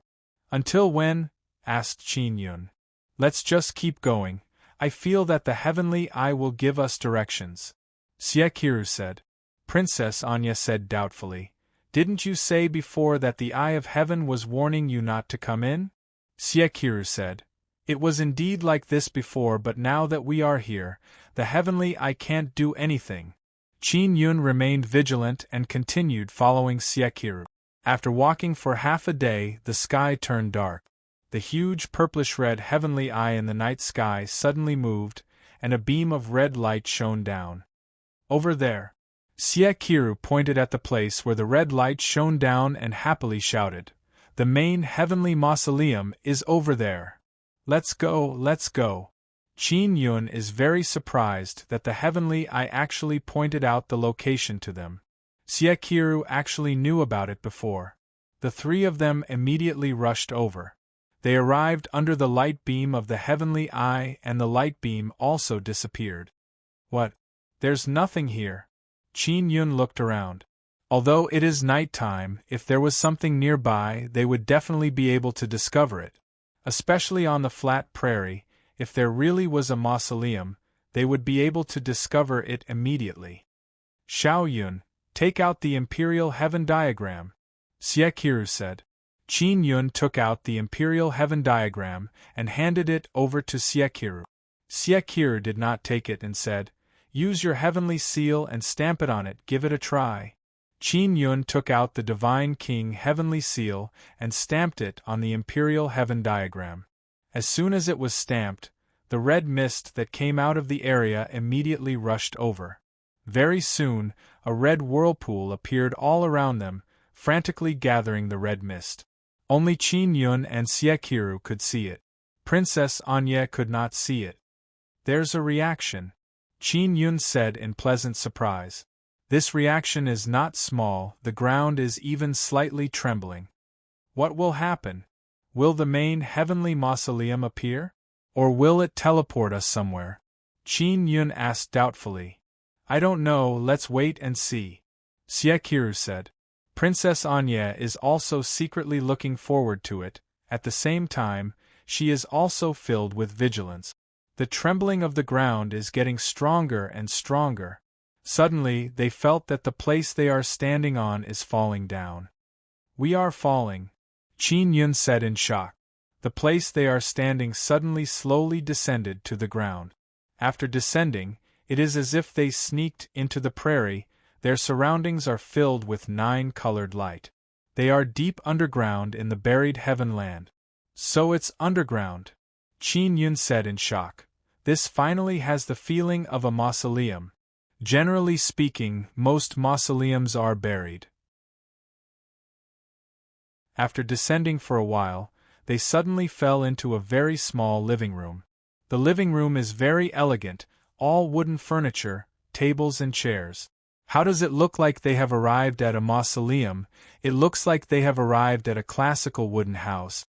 Until when? Asked Qin Yun. Let's just keep going. I feel that the heavenly eye will give us directions. Xie said. Princess Anya said doubtfully. Didn't you say before that the eye of heaven was warning you not to come in? Xie said. It was indeed like this before, but now that we are here, the heavenly eye can't do anything. Qin Yun remained vigilant and continued following Xie. After walking for half a day, the sky turned dark. The huge purplish-red heavenly eye in the night sky suddenly moved, and a beam of red light shone down. Over there. Xie pointed at the place where the red light shone down and happily shouted. The main heavenly mausoleum is over there. Let's go, let's go. Qin Yun is very surprised that the heavenly eye actually pointed out the location to them. Xie actually knew about it before. The three of them immediately rushed over. They arrived under the light beam of the heavenly eye, and the light beam also disappeared. What? There's nothing here. Qin Yun looked around. Although it is night time, if there was something nearby, they would definitely be able to discover it. Especially on the flat prairie, if there really was a mausoleum, they would be able to discover it immediately. Xiao Yun, take out the Imperial Heaven Diagram, Xie said. Qin Yun took out the Imperial Heaven Diagram and handed it over to Xie. Xie did not take it and said, "Use your heavenly seal and stamp it on it, give it a try." Qin Yun took out the Divine King Heavenly Seal and stamped it on the Imperial Heaven Diagram. As soon as it was stamped, the red mist that came out of the area immediately rushed over. Very soon, a red whirlpool appeared all around them, frantically gathering the red mist. Only Qin Yun and Xie could see it. Princess Anya could not see it. "There's a reaction," Qin Yun said in pleasant surprise. "This reaction is not small, the ground is even slightly trembling. What will happen? Will the main heavenly mausoleum appear? Or will it teleport us somewhere?" Qin Yun asked doubtfully. "I don't know, let's wait and see," Xie said. Princess Anya is also secretly looking forward to it. At the same time, she is also filled with vigilance. The trembling of the ground is getting stronger and stronger. Suddenly, they felt that the place they are standing on is falling down. "We are falling," Qin Yun said in shock. The place they are standing suddenly slowly descended to the ground. After descending, it is as if they sneaked into the prairie. Their surroundings are filled with 9-colored light. They are deep underground in the buried heavenland. "So it's underground," Qin Yun said in shock. "This finally has the feeling of a mausoleum. Generally speaking, most mausoleums are buried." After descending for a while, they suddenly fell into a very small living room. The living room is very elegant, all wooden furniture, tables and chairs. How does it look like they have arrived at a mausoleum? It looks like they have arrived at a classical wooden house.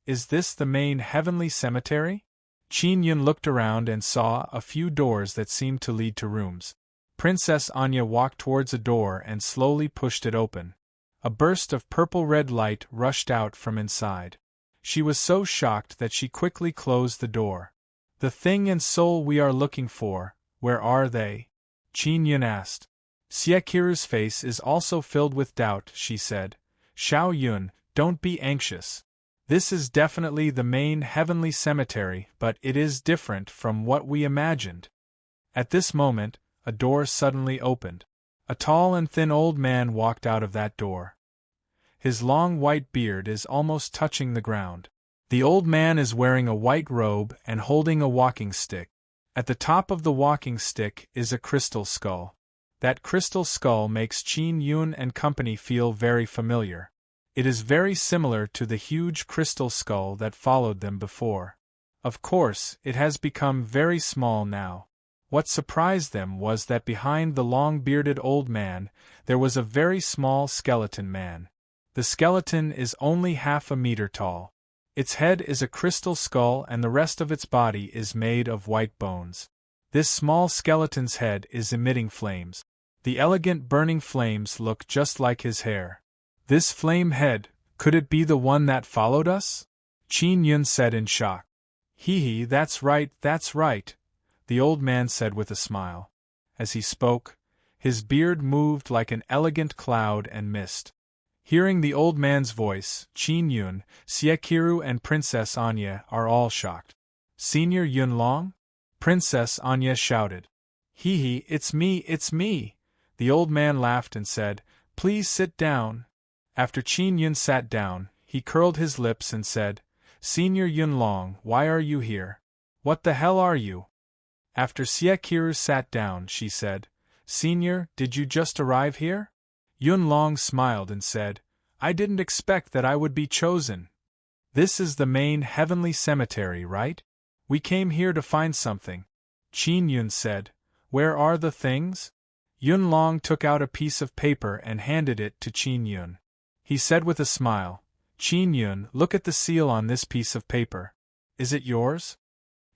Is this the main heavenly cemetery? Qin Yun looked around and saw a few doors that seemed to lead to rooms. Princess Anya walked towards a door and slowly pushed it open. A burst of purple-red light rushed out from inside. She was so shocked that she quickly closed the door. "The thing and soul we are looking for, where are they?" Qin Yun asked. Xie face is also filled with doubt. She said, "Xiao Yun, don't be anxious. This is definitely the main heavenly cemetery, but it is different from what we imagined." At this moment, a door suddenly opened. A tall and thin old man walked out of that door. His long white beard is almost touching the ground. The old man is wearing a white robe and holding a walking stick. At the top of the walking stick is a crystal skull. That crystal skull makes Qin Yun and company feel very familiar. It is very similar to the huge crystal skull that followed them before. Of course, it has become very small now. What surprised them was that behind the long-bearded old man, there was a very small skeleton man. The skeleton is only half a meter tall. Its head is a crystal skull and the rest of its body is made of white bones. This small skeleton's head is emitting flames. The elegant burning flames look just like his hair. "This flame head, could it be the one that followed us?" Qin Yun said in shock. "Hee, that's right, the old man said with a smile. As he spoke, his beard moved like an elegant cloud and mist. Hearing the old man's voice, Qin Yun, Xie and Princess Anya are all shocked. "Senior Yunlong?" Princess Anya shouted. "Hee, it's me. The old man laughed and said, "Please sit down." After Qin Yun sat down, he curled his lips and said, "Senior Yunlong, why are you here? What the hell are you?" After Xie sat down, she said, "Senior, did you just arrive here?" Yunlong smiled and said, "I didn't expect that I would be chosen. This is the main heavenly cemetery, right? We came here to find something." Qin Yun said, "Where are the things?" Yunlong took out a piece of paper and handed it to Qin Yun. He said with a smile, "Qin Yun, look at the seal on this piece of paper. Is it yours?"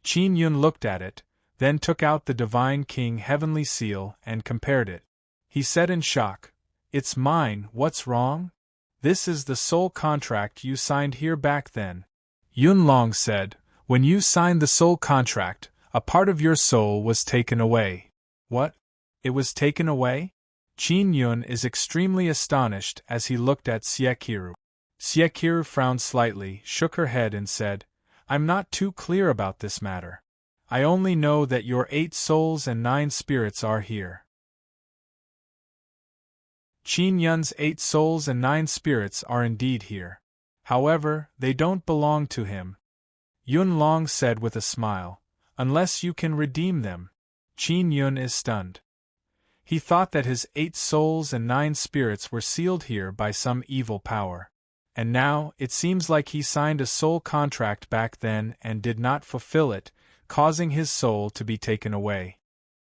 Qin Yun looked at it. then took out the Divine King Heavenly Seal and compared it. He said in shock, "It's mine, what's wrong? This is the soul contract you signed here back then." Yunlong said, "When you signed the soul contract, a part of your soul was taken away." "What? It was taken away?" Qin Yun is extremely astonished as he looked at Siekiru. Siekiru frowned slightly, shook her head and said, "I'm not too clear about this matter. I only know that your 8 souls and 9 spirits are here." Qin Yun's 8 souls and 9 spirits are indeed here. However, they don't belong to him. Yunlong said with a smile, "Unless you can redeem them." Qin Yun is stunned. He thought that his 8 souls and 9 spirits were sealed here by some evil power. And now, it seems like he signed a soul contract back then and did not fulfill it, causing his soul to be taken away.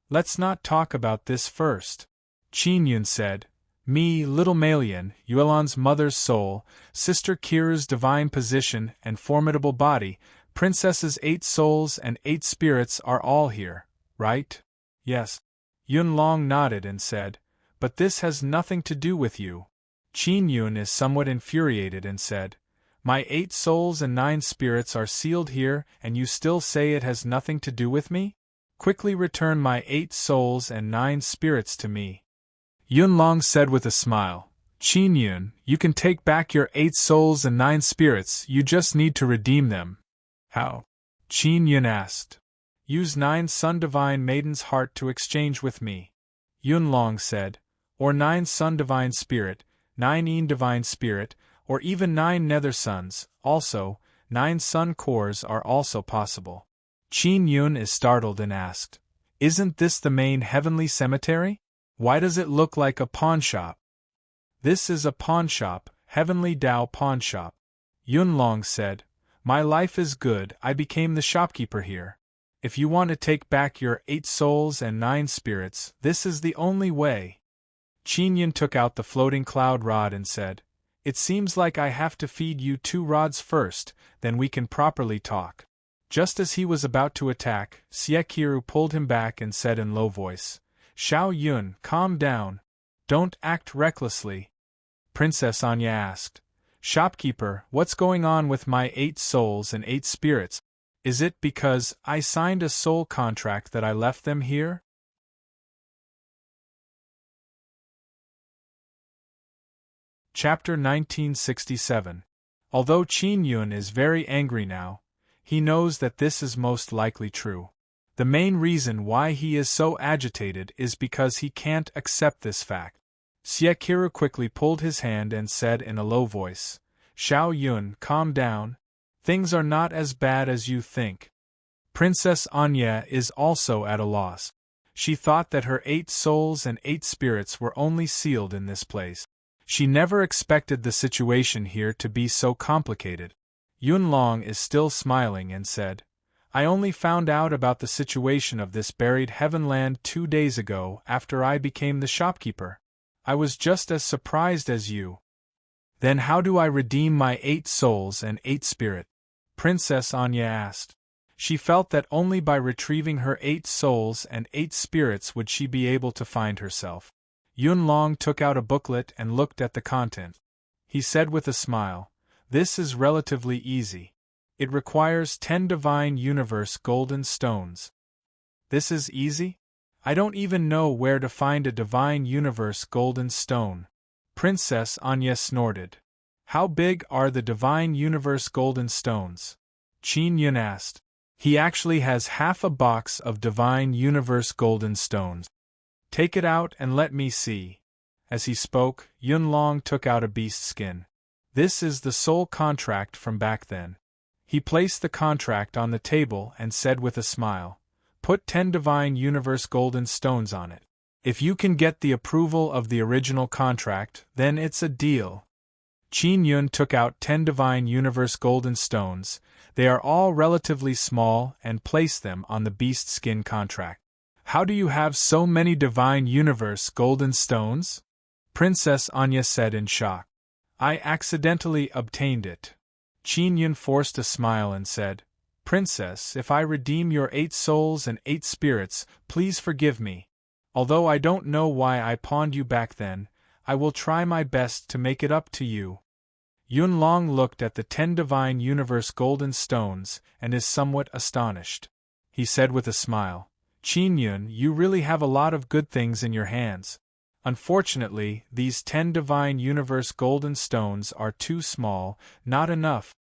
"Let's not talk about this first," Qin Yun said. "Me, little Malian, Yuelan's mother's soul, Sister Kiru's divine position and formidable body, Princess's 8 souls and 8 spirits are all here, right?" "Yes." Yunlong nodded and said, "But this has nothing to do with you." Qin Yun is somewhat infuriated and said, "My 8 souls and 9 spirits are sealed here and you still say it has nothing to do with me? Quickly return my 8 souls and 9 spirits to me." Yunlong said with a smile, "Qin Yun, you can take back your 8 souls and 9 spirits, you just need to redeem them." "How?" Qin Yun asked. "Use 9 Sun Divine Maiden's heart to exchange with me," Yunlong said, "or 9 Sun Divine Spirit, 9 Yin Divine Spirit, or even 9 Nether Suns, also, 9 Sun Cores are also possible." Qin Yun is startled and asked, "Isn't this the main heavenly cemetery? Why does it look like a pawnshop?" "This is a pawnshop, Heavenly Tao Pawnshop," Yunlong said. "My life is good, I became the shopkeeper here. If you want to take back your 8 souls and 9 spirits, this is the only way." Qin Yun took out the floating cloud rod and said, "It seems like I have to feed you 2 rods first, then we can properly talk." Just as he was about to attack, Siekiru pulled him back and said in low voice, "Xiao Yun, calm down. Don't act recklessly." Princess Anya asked, "Shopkeeper, what's going on with my 8 souls and 8 spirits? Is it because I signed a soul contract that I left them here?" Chapter 1967. Although Qin Yun is very angry now, he knows that this is most likely true. The main reason why he is so agitated is because he can't accept this fact. Siekiru quickly pulled his hand and said in a low voice, "Xiao Yun, calm down. Things are not as bad as you think." Princess Anya is also at a loss. She thought that her 8 souls and 8 spirits were only sealed in this place. She never expected the situation here to be so complicated. Yunlong is still smiling and said, "I only found out about the situation of this buried heavenland 2 days ago after I became the shopkeeper. I was just as surprised as you." "Then how do I redeem my 8 souls and 8 spirit?" Princess Anya asked. She felt that only by retrieving her 8 souls and 8 spirits would she be able to find herself. Yunlong took out a booklet and looked at the content. He said with a smile, "This is relatively easy. It requires 10 Divine Universe Golden Stones." "This is easy? I don't even know where to find a Divine Universe Golden Stone." Princess Anya snorted. "How big are the Divine Universe Golden Stones?" Qin Yun asked. "He actually has half a box of Divine Universe Golden Stones." "Take it out and let me see." As he spoke, Yunlong took out a beast skin. "This is the soul contract from back then." He placed the contract on the table and said with a smile, "Put 10 Divine Universe Golden Stones on it. If you can get the approval of the original contract, then it's a deal." Qin Yun took out 10 Divine Universe Golden Stones, they are all relatively small, and placed them on the beast skin contract. "How do you have so many Divine Universe Golden Stones?" Princess Anya said in shock. "I accidentally obtained it." Qin Yun forced a smile and said, Princess, if I redeem your 8 souls and 8 spirits, please forgive me. Although I don't know why I pawned you back then, I will try my best to make it up to you. Yunlong looked at the 10 divine universe golden stones and is somewhat astonished. He said with a smile, Qin Yun, you really have a lot of good things in your hands. Unfortunately, these 10 divine universe golden stones are too small, not enough.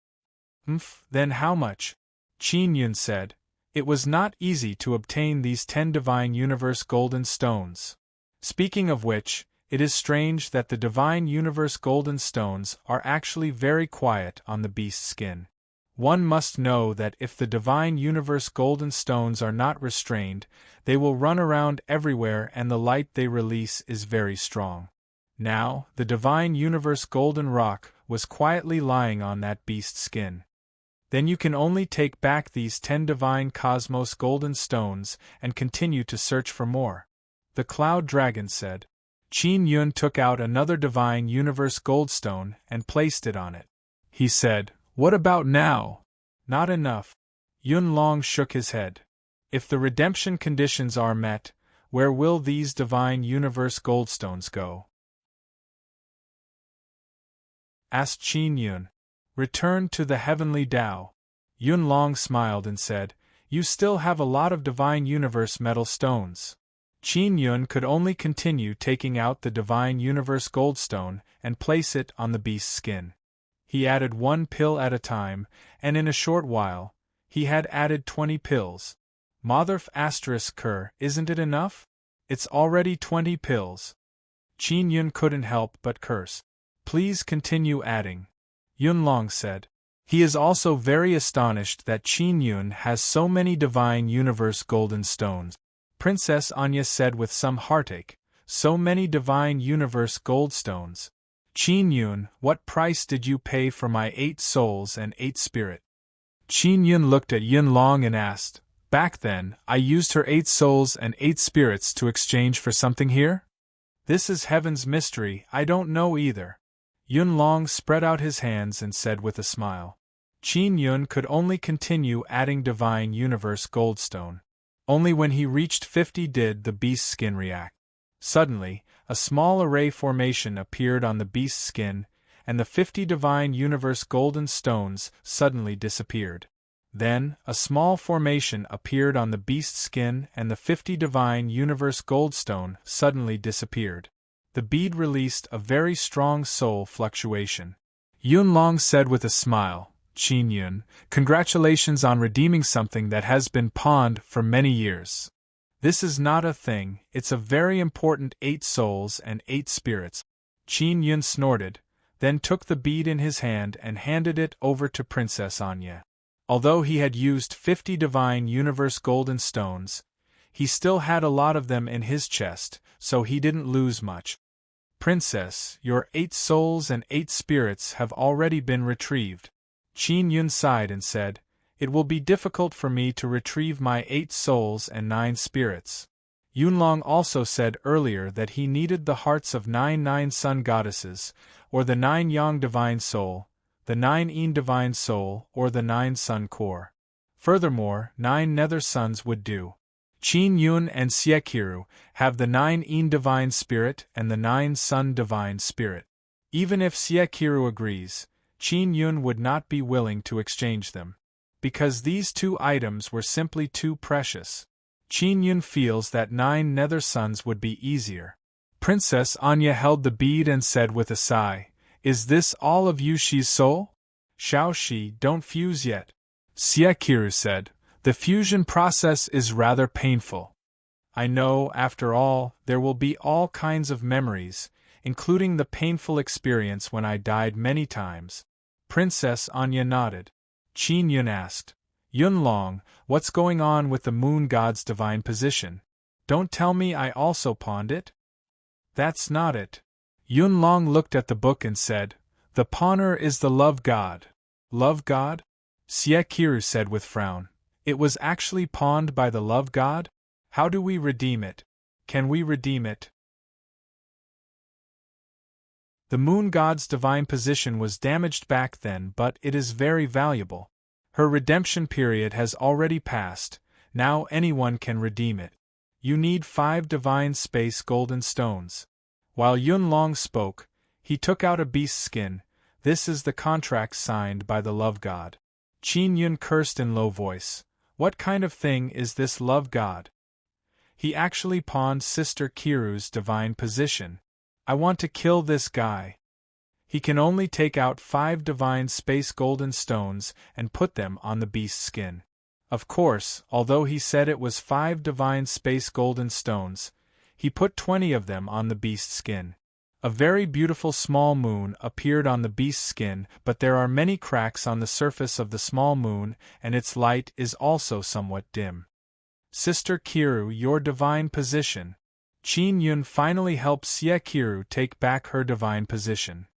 Then how much? Qin Yun said. It was not easy to obtain these 10 divine universe golden stones. Speaking of which, it is strange that the divine universe golden stones are actually very quiet on the beast's skin. One must know that if the divine universe golden stones are not restrained, they will run around everywhere and the light they release is very strong. Now, the divine universe golden rock was quietly lying on that beast's skin. Then you can only take back these 10 divine cosmos golden stones and continue to search for more. The cloud dragon said. Qin Yun took out another divine universe goldstone and placed it on it. He said, What about now? Not enough. Yunlong shook his head. If the redemption conditions are met, where will these divine universe goldstones go? Asked Qin Yun. Return to the heavenly Tao. Yunlong smiled and said, You still have a lot of divine universe metal stones. Qin Yun could only continue taking out the divine universe goldstone and place it on the beast's skin. He added 1 pill at a time, and in a short while, he had added 20 pills. Motherf *Ker, isn't it enough? It's already 20 pills. Qin Yun couldn't help but curse. Please continue adding. Yunlong said. He is also very astonished that Qin Yun has so many divine universe golden stones. Princess Anya said with some heartache, So many divine universe goldstones. Qin Yun, what price did you pay for my 8 souls and 8 spirit? Qin Yun looked at Yunlong and asked, Back then, I used her 8 souls and 8 spirits to exchange for something here? This is heaven's mystery, I don't know either. Yunlong spread out his hands and said with a smile. Qin Yun could only continue adding divine universe goldstone. Only when he reached 50 did the beast's skin react. Suddenly, a small array formation appeared on the beast's skin, and the 50 divine universe golden stones suddenly disappeared. Then, a small formation appeared on the beast's skin and the 50 divine universe goldstone suddenly disappeared. The bead released a very strong soul fluctuation. Yunlong said with a smile, Qin Yun, congratulations on redeeming something that has been pawned for many years. This is not a thing, it's a very important 8 souls and 8 spirits. Qin Yun snorted, then took the bead in his hand and handed it over to Princess Anya. Although he had used 50 divine universe golden stones, he still had a lot of them in his chest, so he didn't lose much. Princess, your 8 souls and 8 spirits have already been retrieved. Qin Yun sighed and said, It will be difficult for me to retrieve my 8 souls and 9 spirits. Yunlong also said earlier that he needed the hearts of 9 sun goddesses, or the 9 yang divine soul, the 9 yin divine soul, or the 9 sun core. Furthermore, 9 nether suns would do. Qin Yun and Xieqiru have the 9 yin divine spirit and the 9 sun divine spirit. Even if Xieqiru agrees, Qin Yun would not be willing to exchange them. Because these 2 items were simply too precious. Qin Yun feels that 9 nether suns would be easier. Princess Anya held the bead and said with a sigh, Is this all of Yu Shi's soul? Xiaoxi, don't fuse yet. Xieqiru said, The fusion process is rather painful. I know, after all, there will be all kinds of memories, including the painful experience when I died many times. Princess Anya nodded. Qin Yun asked, Yunlong, what's going on with the moon god's divine position? Don't tell me I also pawned it? That's not it. Yunlong looked at the book and said, The pawner is the love god. Love god? Xieqiru said with frown. It was actually pawned by the love god? How do we redeem it? Can we redeem it? The moon god's divine position was damaged back then, but it is very valuable. Her redemption period has already passed, now anyone can redeem it. You need 5 divine space golden stones. While Yunlong spoke, he took out a beast's skin. This is the contract signed by the love god. Qin Yun cursed in low voice. What kind of thing is this love god? He actually pawned Sister Kiru's divine position. I want to kill this guy. He can only take out 5 divine space golden stones and put them on the beast's skin. Of course, although he said it was 5 divine space golden stones, he put 20 of them on the beast's skin. A very beautiful small moon appeared on the beast's skin, but there are many cracks on the surface of the small moon, and its light is also somewhat dim. Sister Kiru, your divine position. Qin Yun finally helped Xie Kiru take back her divine position.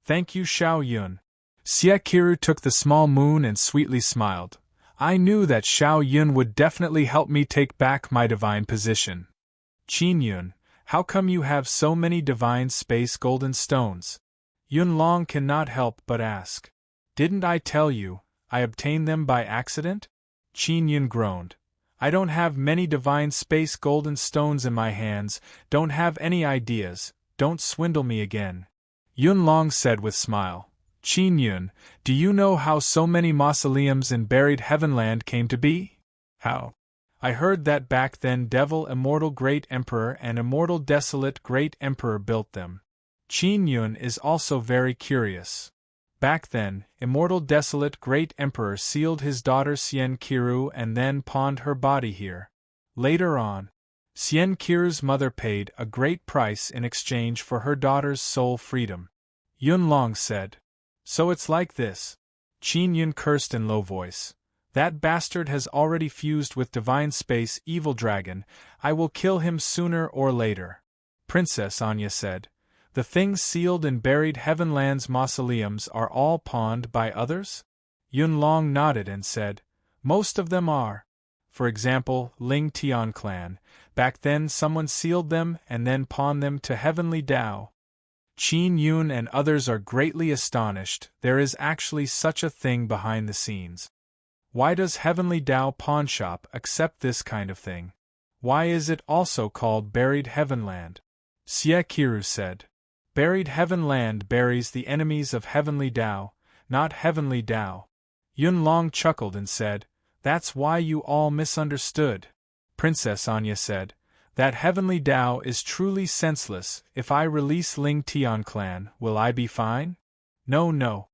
Thank you, Xiao Yun. Xie Kiru took the small moon and sweetly smiled. I knew that Xiao Yun would definitely help me take back my divine position. Qin Yun, how come you have so many divine space golden stones? Yunlong cannot help but ask. Didn't I tell you, I obtained them by accident? Qin Yun groaned. I don't have many divine space golden stones in my hands, don't have any ideas, don't swindle me again. Yunlong said with smile. Qin Yun, do you know how so many mausoleums in buried Heavenland came to be? How? I heard that back then Devil Immortal Great Emperor and Immortal Desolate Great Emperor built them. Qin Yun is also very curious. Back then, Immortal Desolate Great Emperor sealed his daughter Xian Qiru and then pawned her body here. Later on, Xian Qiru's mother paid a great price in exchange for her daughter's soul freedom. Yunlong said. So it's like this. Qin Yun cursed in low voice. That bastard has already fused with Divine Space Evil Dragon, I will kill him sooner or later. Princess Anya said. The things sealed in buried Heavenland's mausoleums are all pawned by others? Yunlong nodded and said. Most of them are. For example, Ling Tian clan. Back then someone sealed them and then pawned them to Heavenly Dao. Qin Yun and others are greatly astonished. There is actually such a thing behind the scenes. Why does Heavenly Dao Pawnshop accept this kind of thing? Why is it also called Buried Heavenland? Xie Qiru said. Buried Heavenland buries the enemies of Heavenly Dao, not Heavenly Dao. Yunlong chuckled and said, That's why you all misunderstood. Princess Anya said, That Heavenly Dao is truly senseless. If I release Ling Tian clan, will I be fine? No.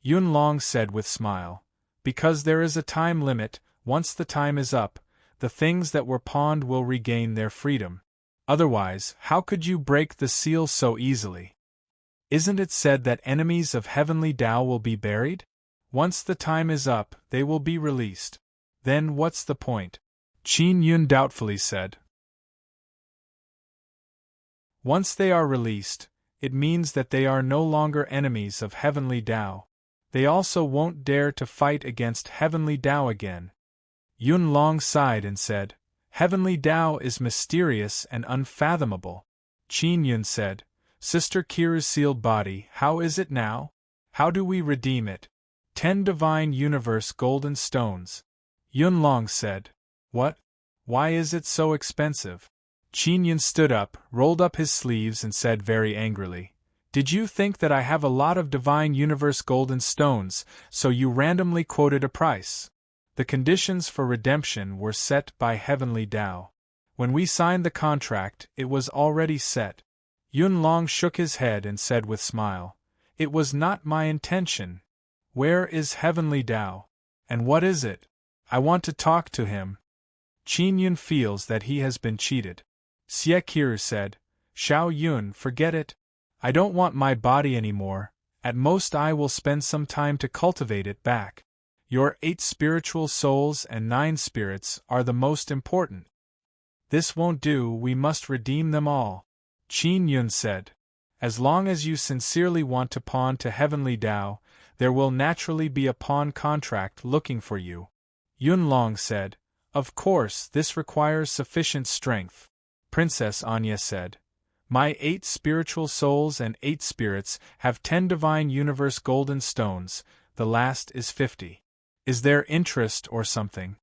Yunlong said with smile. Because there is a time limit, once the time is up, the things that were pawned will regain their freedom. Otherwise, how could you break the seal so easily? Isn't it said that enemies of Heavenly Dao will be buried? Once the time is up, they will be released. Then what's the point? Qin Yun doubtfully said. Once they are released, it means that they are no longer enemies of Heavenly Dao. They also won't dare to fight against Heavenly Dao again. Yunlong sighed and said, Heavenly Dao is mysterious and unfathomable. Qin Yun said, Sister Kiru's sealed body, how is it now? How do we redeem it? 10 divine universe golden stones. Yunlong said, What? Why is it so expensive? Qin Yun stood up, rolled up his sleeves and said very angrily, Did you think that I have a lot of divine universe golden stones, so you randomly quoted a price? The conditions for redemption were set by Heavenly Dao. When we signed the contract, it was already set. Yunlong shook his head and said with smile, It was not my intention. Where is Heavenly Dao? And what is it? I want to talk to him. Qin Yun feels that he has been cheated. Xie Qiru said, Xiao Yun, forget it. I don't want my body anymore. At most I will spend some time to cultivate it back. Your 8 spiritual souls and 9 spirits are the most important. This won't do, we must redeem them all. Qin Yun said, As long as you sincerely want to pawn to Heavenly Dao, there will naturally be a pawn contract looking for you. Yunlong said, Of course, this requires sufficient strength. Princess Anya said, My 8 spiritual souls and 8 spirits have 10 divine universe golden stones, the last is 50. Is there interest or something?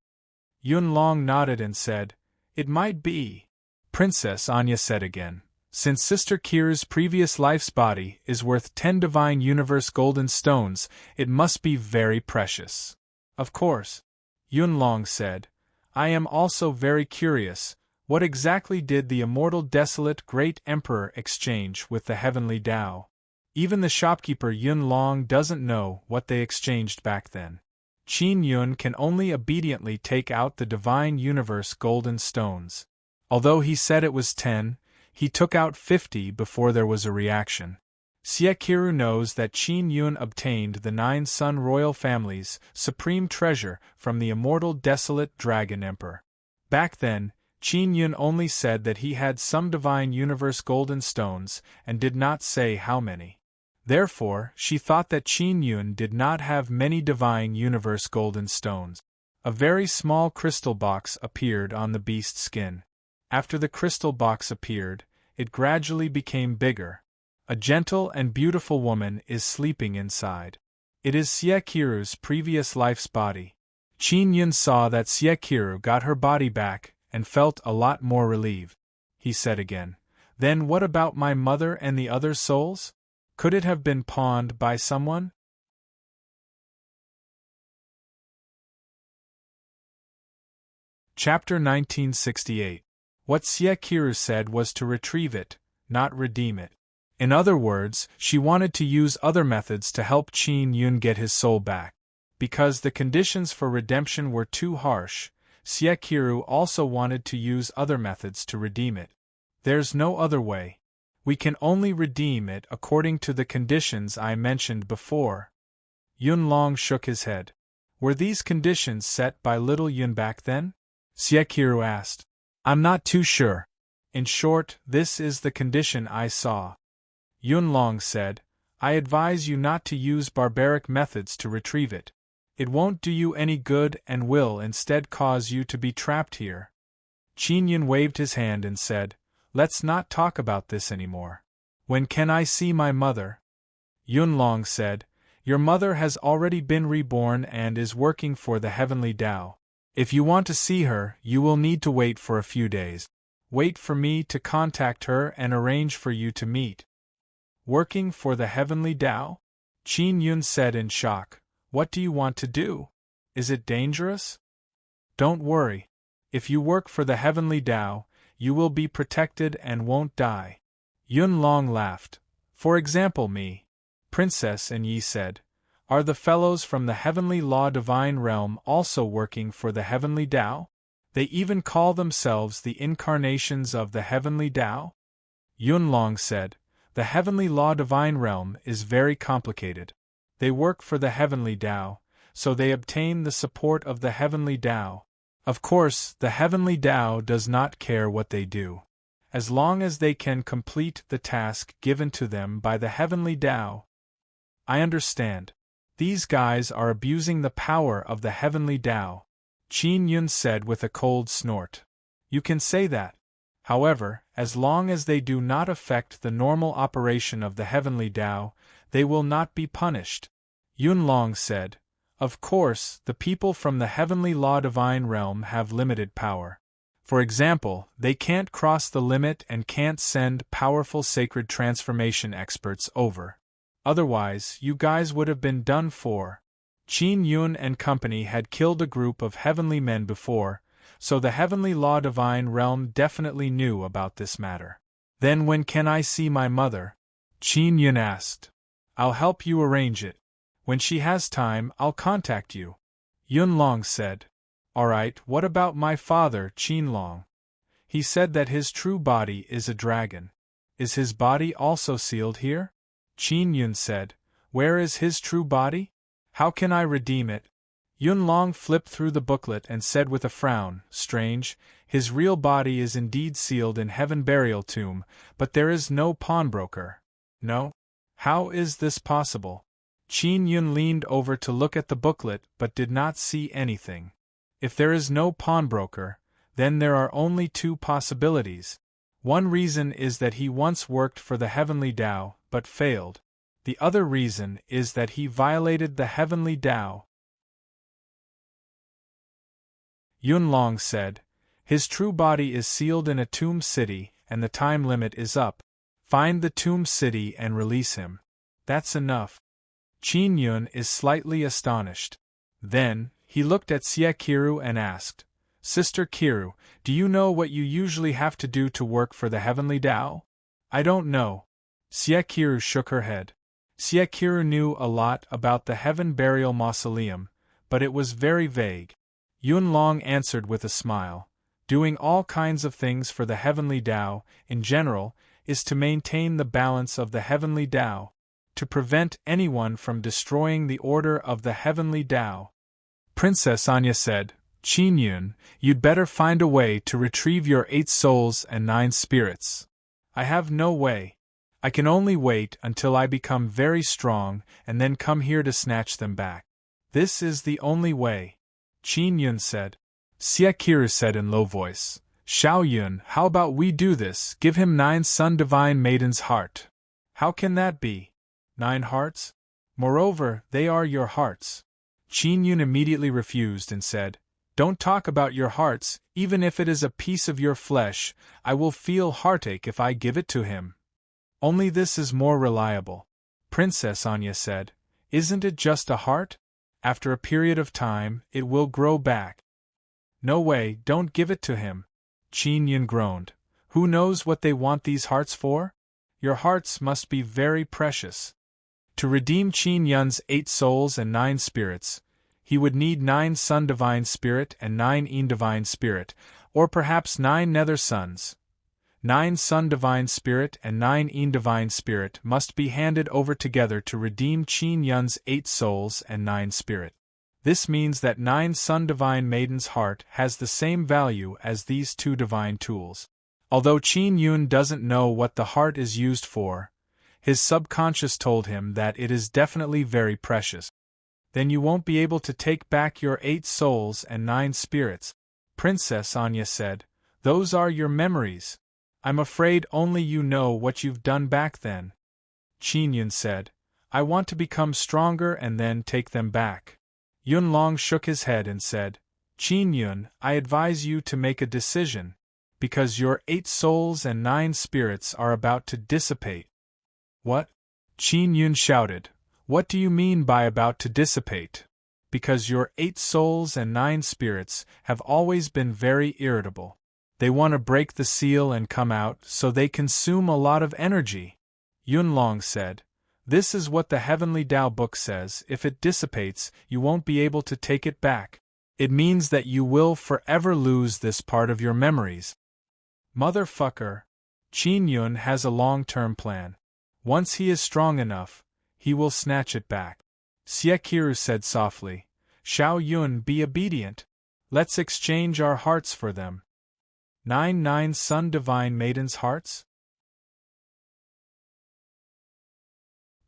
Yun Long nodded and said, "It might be." Princess Anya said again, "Since Sister Kiru's previous life's body is worth 10 divine universe golden stones, it must be very precious." "Of course," Yun Long said, "I am also very curious, what exactly did the immortal desolate great emperor exchange with the heavenly Tao?" Even the shopkeeper Yun Long doesn't know what they exchanged back then. Qin Yun can only obediently take out the divine universe golden stones. Although he said it was 10, he took out 50 before there was a reaction. Siekiru knows that Qin Yun obtained the 9 Sun royal families' supreme treasure from the immortal desolate dragon emperor. Back then, Qin Yun only said that he had some divine universe golden stones and did not say how many. Therefore, she thought that Qin Yun did not have many divine universe golden stones. A very small crystal box appeared on the beast's skin. After the crystal box appeared, it gradually became bigger. A gentle and beautiful woman is sleeping inside. It is Siekiru's previous life's body. Qin Yun saw that Siekiru got her body back and felt a lot more relieved. He said again, "Then what about my mother and the other souls? Could it have been pawned by someone?" Chapter 1968. What Siekiru said was to retrieve it, not redeem it. In other words, she wanted to use other methods to help Qin Yun get his soul back. Because the conditions for redemption were too harsh, Siekiru also wanted to use other methods to redeem it. There's no other way. We can only redeem it according to the conditions I mentioned before. Yun Long shook his head. Were these conditions set by little Yun back then? Siekiru asked. I'm not too sure. In short, this is the condition I saw. Yun Long said, I advise you not to use barbaric methods to retrieve it. It won't do you any good and will instead cause you to be trapped here. Qin Yun waved his hand and said, Let's not talk about this anymore. When can I see my mother? Yun Long said, Your mother has already been reborn and is working for the heavenly Tao. If you want to see her, you will need to wait for a few days. Wait for me to contact her and arrange for you to meet. Working for the heavenly Tao? Qin Yun said in shock. What do you want to do? Is it dangerous? Don't worry. If you work for the heavenly Tao, you will be protected and won't die. Yun Long laughed. For example me. Princess and Yi said, Are the fellows from the heavenly law divine realm also working for the heavenly Tao? They even call themselves the incarnations of the heavenly Tao? Yun Long said, The heavenly law divine realm is very complicated. They work for the heavenly Tao, so they obtain the support of the heavenly Tao. Of course, the heavenly Tao does not care what they do. As long as they can complete the task given to them by the heavenly Tao. I understand. These guys are abusing the power of the heavenly Tao, Qin Yun said with a cold snort. You can say that. However, as long as they do not affect the normal operation of the heavenly Tao, they will not be punished. Yun Long said, Of course, the people from the heavenly law divine realm have limited power. For example, they can't cross the limit and can't send powerful sacred transformation experts over. Otherwise, you guys would have been done for. Qin Yun and company had killed a group of heavenly men before, so the heavenly law divine realm definitely knew about this matter. Then when can I see my mother? Qin Yun asked. I'll help you arrange it. When she has time, I'll contact you. Yun Long said. Alright, what about my father, Qin Long? He said that his true body is a dragon. Is his body also sealed here? Qin Yun said, Where is his true body? How can I redeem it? Yun Long flipped through the booklet and said with a frown, Strange, his real body is indeed sealed in Heaven Burial Tomb, but there is no pawnbroker. No? How is this possible? Qin Yun leaned over to look at the booklet but did not see anything. If there is no pawnbroker, then there are only 2 possibilities. One reason is that he once worked for the heavenly Tao, but failed. The other reason is that he violated the heavenly Tao. Yunlong said. His true body is sealed in a tomb city, and the time limit is up. Find the tomb city and release him. That's enough. Qin Yun is slightly astonished. Then, he looked at Xie Qiru and asked, Sister Qiru, do you know what you usually have to do to work for the heavenly Tao? I don't know. Xie Qiru shook her head. Xie Qiru knew a lot about the Heaven Burial Mausoleum, but it was very vague. Yunlong answered with a smile. Doing all kinds of things for the heavenly Tao, in general, is to maintain the balance of the heavenly Tao, to prevent anyone from destroying the order of the heavenly Tao. Princess Anya said, Qin Yun, you'd better find a way to retrieve your 8 souls and 9 spirits. I have no way. I can only wait until I become very strong and then come here to snatch them back. This is the only way. Qin Yun said. Xie Qiru said in low voice, Xiao Yun, how about we do this, give him 9 Sun Divine Maiden's heart. How can that be? 9 hearts? Moreover, they are your hearts. Qin Yun immediately refused and said, Don't talk about your hearts, even if it is a piece of your flesh, I will feel heartache if I give it to him. Only this is more reliable. Princess Anya said, Isn't it just a heart? After a period of time, it will grow back. No way, don't give it to him. Qin Yun groaned. Who knows what they want these hearts for? Your hearts must be very precious. To redeem Qin Yun's 8 souls and 9 spirits, he would need 9 Sun Divine Spirit and 9 Yin Divine Spirit, or perhaps 9 Nether Suns. 9 Sun Divine Spirit and 9 Yin Divine Spirit must be handed over together to redeem Qin Yun's 8 souls and 9 spirit. This means that 9 Sun Divine Maiden's heart has the same value as these 2 divine tools. Although Qin Yun doesn't know what the heart is used for, his subconscious told him that it is definitely very precious. Then you won't be able to take back your 8 souls and 9 spirits. Princess Anya said, Those are your memories. I'm afraid only you know what you've done back then. Qin Yun said, I want to become stronger and then take them back. Yunlong shook his head and said, Qin Yun, I advise you to make a decision, because your 8 souls and 9 spirits are about to dissipate. What? Qin Yun shouted, What do you mean by about to dissipate? Because your 8 souls and 9 spirits have always been very irritable. They want to break the seal and come out, so they consume a lot of energy. Yunlong said, This is what the Heavenly Tao book says, if it dissipates, you won't be able to take it back. It means that you will forever lose this part of your memories. Motherfucker. Qin Yun has a long-term plan. Once he is strong enough, he will snatch it back. Xie Qiru said softly, Xiao Yun, be obedient. Let's exchange our hearts for them. 9 Sun Divine Maiden's hearts?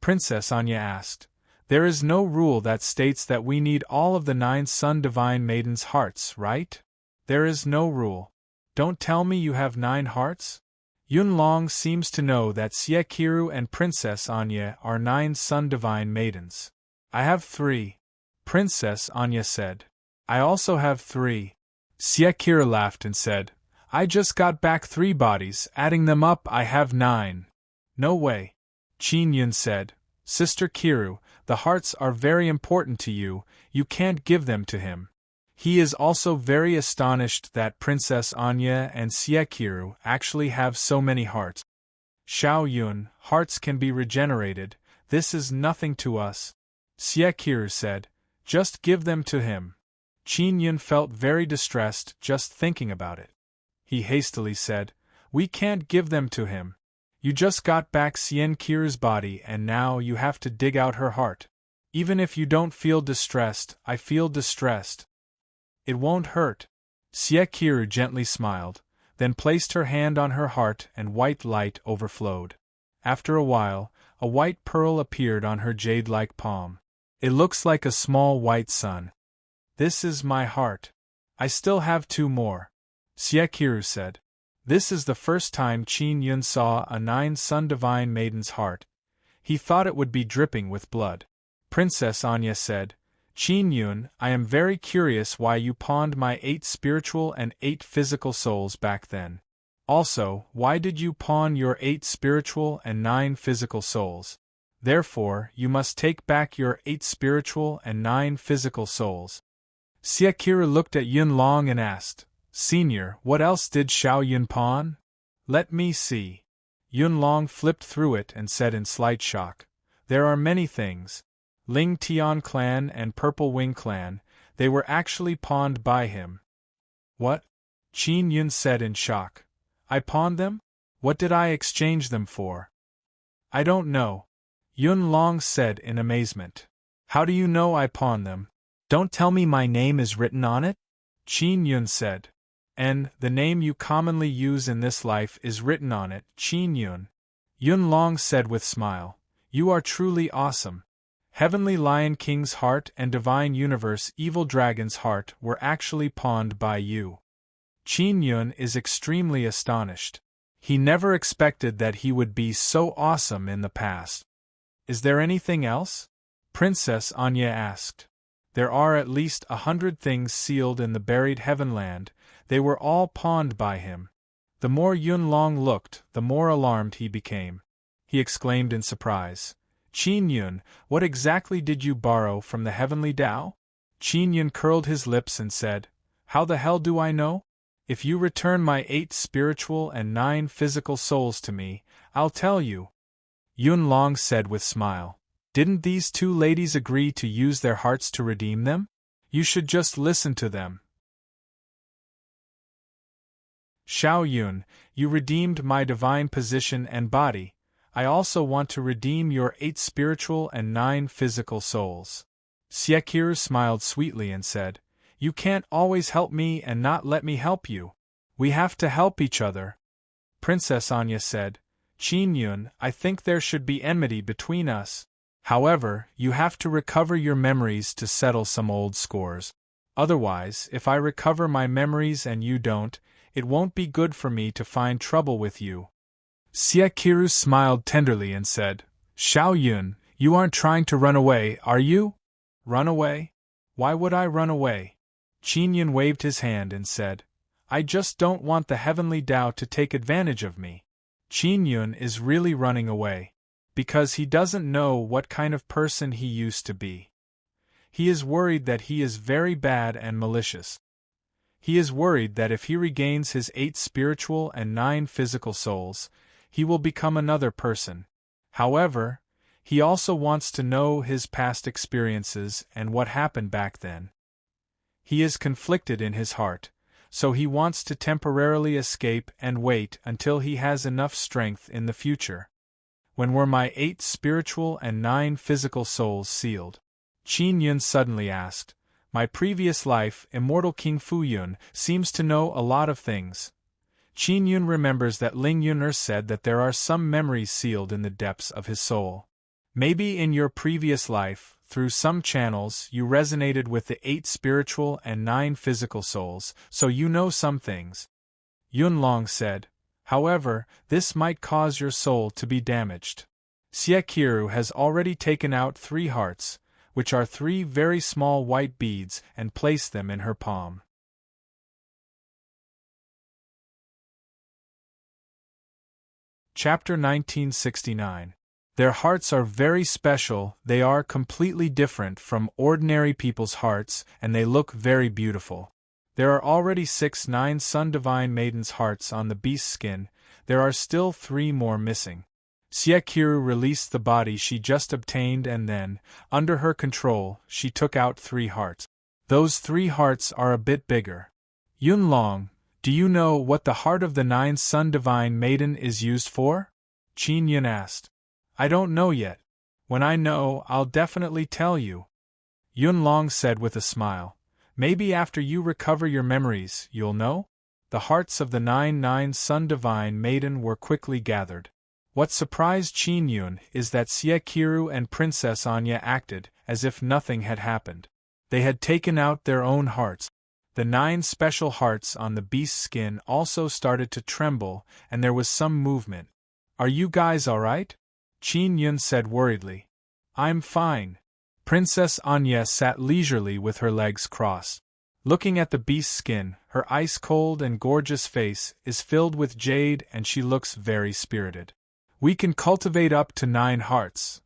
Princess Anya asked. There is no rule that states that we need all of the 9 Sun Divine Maiden's hearts, right? There is no rule. Don't tell me you have 9 hearts? Yunlong seems to know that Xie Qiru and Princess Anya are 9 Sun Divine Maidens. I have 3. Princess Anya said. I also have 3. Xie Qiru laughed and said, I just got back 3 bodies, adding them up I have 9. No way. Qin Yun said, Sister Qiru, the hearts are very important to you, you can't give them to him. He is also very astonished that Princess Anya and Xie Qiru actually have so many hearts. Xiao Yun, hearts can be regenerated, this is nothing to us. Xie Qiru said, Just give them to him. Qin Yun felt very distressed just thinking about it. He hastily said, We can't give them to him. You just got back Xie Qiru's body and now you have to dig out her heart. Even if you don't feel distressed, I feel distressed. It won't hurt. Xie Qiru gently smiled, then placed her hand on her heart and white light overflowed. After a while, a white pearl appeared on her jade-like palm. It looks like a small white sun. This is my heart. I still have 2 more. Xie Qiru said. This is the first time Qin Yun saw a 9 Sun Divine Maiden's heart. He thought it would be dripping with blood. Princess Anya said, Qin Yun, I am very curious why you pawned my 8 spiritual and 8 physical souls back then. Also, why did you pawn your 8 spiritual and 9 physical souls? Therefore, you must take back your 8 spiritual and 9 physical souls. Xiaqiru looked at Yun Long and asked, Senior, what else did Xiao Yun pawn? Let me see. Yun Long flipped through it and said in slight shock, There are many things. Ling Tian clan and Purple Wing clan, they were actually pawned by him. What? Qin Yun said in shock. I pawned them? What did I exchange them for? I don't know. Yun Long said in amazement. How do you know I pawned them? Don't tell me my name is written on it? Qin Yun said. And the name you commonly use in this life is written on it, Qin Yun. Yun Long said with smile. You are truly awesome. Heavenly Lion King's heart and Divine Universe Evil Dragon's heart were actually pawned by you. Qin Yun is extremely astonished. He never expected that he would be so awesome in the past. Is there anything else? Princess Anya asked. There are at least 100 things sealed in the buried Heavenland. They were all pawned by him. The more Yun Long looked, the more alarmed he became. He exclaimed in surprise. Qin Yun, what exactly did you borrow from the Heavenly Tao? Qin Yun curled his lips and said, How the hell do I know? If you return my 8 spiritual and 9 physical souls to me, I'll tell you. Yun Long said with smile. Didn't these 2 ladies agree to use their hearts to redeem them? You should just listen to them. Xiao Yun, you redeemed my divine position and body. I also want to redeem your 8 spiritual and 9 physical souls. Xiaqiru smiled sweetly and said, You can't always help me and not let me help you. We have to help each other. Princess Anya said, Qin Yun, I think there should be enmity between us. However, you have to recover your memories to settle some old scores. Otherwise, if I recover my memories and you don't, it won't be good for me to find trouble with you. Xiaqiru smiled tenderly and said, Xiao Yun, you aren't trying to run away, are you? Run away? Why would I run away? Qin Yun waved his hand and said, I just don't want the Heavenly Tao to take advantage of me. Qin Yun is really running away. Because he doesn't know what kind of person he used to be. He is worried that he is very bad and malicious. He is worried that if he regains his 8 spiritual and 9 physical souls, he will become another person. However, he also wants to know his past experiences and what happened back then. He is conflicted in his heart, so he wants to temporarily escape and wait until he has enough strength in the future. When were my 8 spiritual and 9 physical souls sealed? Qin Yun suddenly asked. My previous life, Immortal King Fu Yun, seems to know a lot of things. Qin Yun remembers that Ling Yun'er said that there are some memories sealed in the depths of his soul. Maybe in your previous life, through some channels, you resonated with the 8 spiritual and 9 physical souls, so you know some things. Yun Long said. However, this might cause your soul to be damaged. Xiaqiru has already taken out 3 hearts, which are 3 very small white beads, and placed them in her palm. Chapter 1969. Their hearts are very special, they are completely different from ordinary people's hearts, and they look very beautiful. There are already 6 9 Sun Divine Maidens' hearts on the beast's skin, there are still 3 more missing. Xiaqiru released the body she just obtained and then, under her control, she took out 3 hearts. Those 3 hearts are a bit bigger. Yun Long, do you know what the heart of the 9 Sun Divine Maiden is used for? Qin Yun asked. I don't know yet. When I know, I'll definitely tell you. Yun Long said with a smile. Maybe after you recover your memories, you'll know? The hearts of the 9 Sun Divine Maiden were quickly gathered. What surprised Qin Yun is that Xiaqiru and Princess Anya acted as if nothing had happened. They had taken out their own hearts. The 9 special hearts on the beast's skin also started to tremble, and there was some movement. Are you guys alright? Qin Yun said worriedly. I'm fine. Princess Anya sat leisurely with her legs crossed. Looking at the beast's skin, her ice-cold and gorgeous face is filled with jade and she looks very spirited. We can cultivate up to 9 hearts,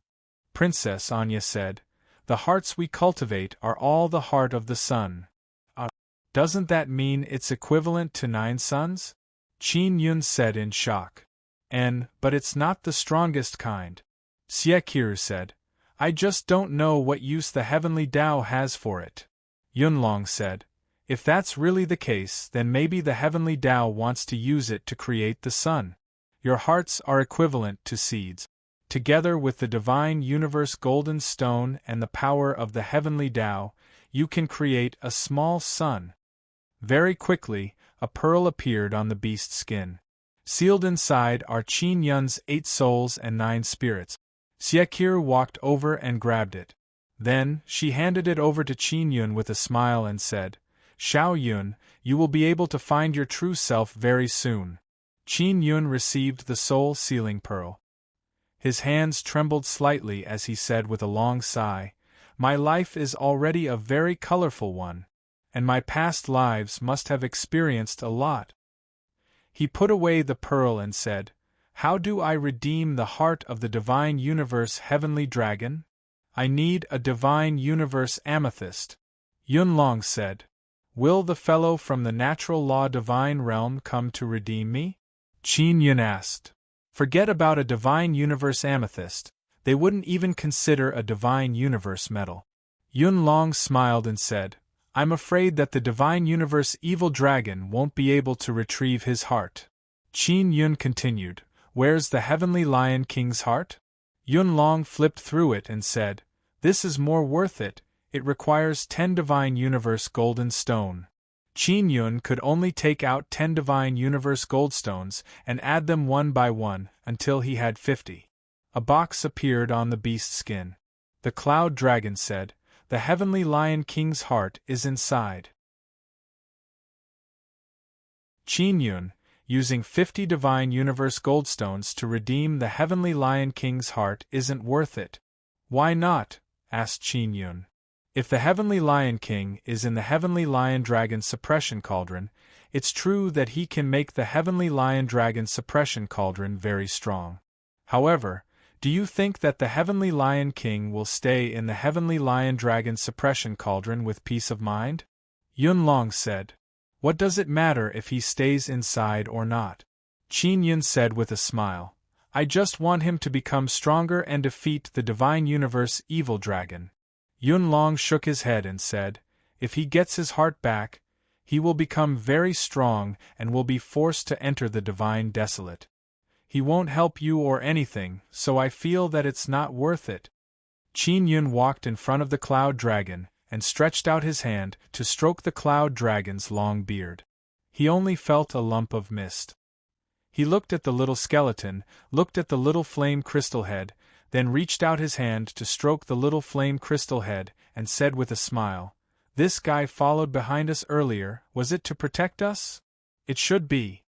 Princess Anya said. The hearts we cultivate are all the heart of the sun. Doesn't that mean it's equivalent to 9 suns? Qin Yun said in shock. But it's not the strongest kind. Xie Qiru said. I just don't know what use the heavenly Tao has for it. Yunlong said. If that's really the case, then maybe the heavenly Tao wants to use it to create the sun. Your hearts are equivalent to seeds. Together with the divine universe golden stone and the power of the heavenly Tao, you can create a small sun. Very quickly, a pearl appeared on the beast's skin. Sealed inside are Qin Yun's 8 souls and 9 spirits. Xie Qiru walked over and grabbed it. Then, she handed it over to Qin Yun with a smile and said, Xiao Yun, you will be able to find your true self very soon. Qin Yun received the soul-sealing pearl. His hands trembled slightly as he said with a long sigh, My life is already a very colorful one, and my past lives must have experienced a lot. He put away the pearl and said, How do I redeem the heart of the divine universe heavenly dragon? I need a divine universe amethyst. Yunlong said, Will the fellow from the natural law divine realm come to redeem me? Qin Yun asked. Forget about a divine universe amethyst, they wouldn't even consider a divine universe metal. Yunlong smiled and said, I'm afraid that the divine universe evil dragon won't be able to retrieve his heart. Qin Yun continued, Where's the heavenly lion king's heart? Yunlong flipped through it and said, This is more worth it, it requires 10 divine universe golden stone. Qin Yun could only take out 10 divine universe goldstones and add them one by one until he had 50. A box appeared on the beast's skin. The cloud dragon said, The heavenly lion king's heart is inside. Qin Yun, using 50 divine universe goldstones to redeem the heavenly lion king's heart isn't worth it. Why not? Asked Qin Yun. If the heavenly lion king is in the heavenly lion dragon suppression cauldron, it's true that he can make the heavenly lion dragon suppression cauldron very strong. However, do you think that the heavenly lion king will stay in the heavenly lion dragon suppression cauldron with peace of mind? Yunlong said. What does it matter if he stays inside or not? Qin Yun said with a smile. I just want him to become stronger and defeat the divine universe evil dragon. Yunlong shook his head and said, If he gets his heart back, he will become very strong and will be forced to enter the divine desolate. He won't help you or anything, so I feel that it's not worth it. Qin Yun walked in front of the cloud dragon and stretched out his hand to stroke the cloud dragon's long beard. He only felt a lump of mist. He looked at the little skeleton, looked at the little flame crystal head, then reached out his hand to stroke the little flame crystal head, and said with a smile, This guy followed behind us earlier, was it to protect us? It should be.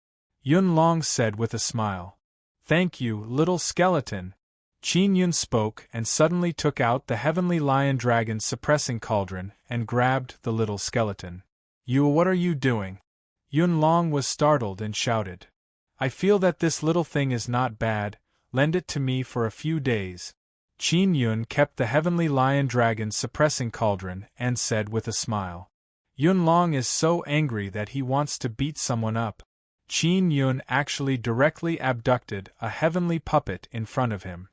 Yunlong said with a smile. Thank you, little skeleton. Qin Yun spoke and suddenly took out the heavenly lion dragon suppressing cauldron and grabbed the little skeleton. What are you doing? Yunlong was startled and shouted. I feel that this little thing is not bad, lend it to me for a few days. Qin Yun kept the heavenly lion dragon suppressing cauldron and said with a smile. Yunlong is so angry that he wants to beat someone up. Qin Yun actually directly abducted a heavenly puppet in front of him.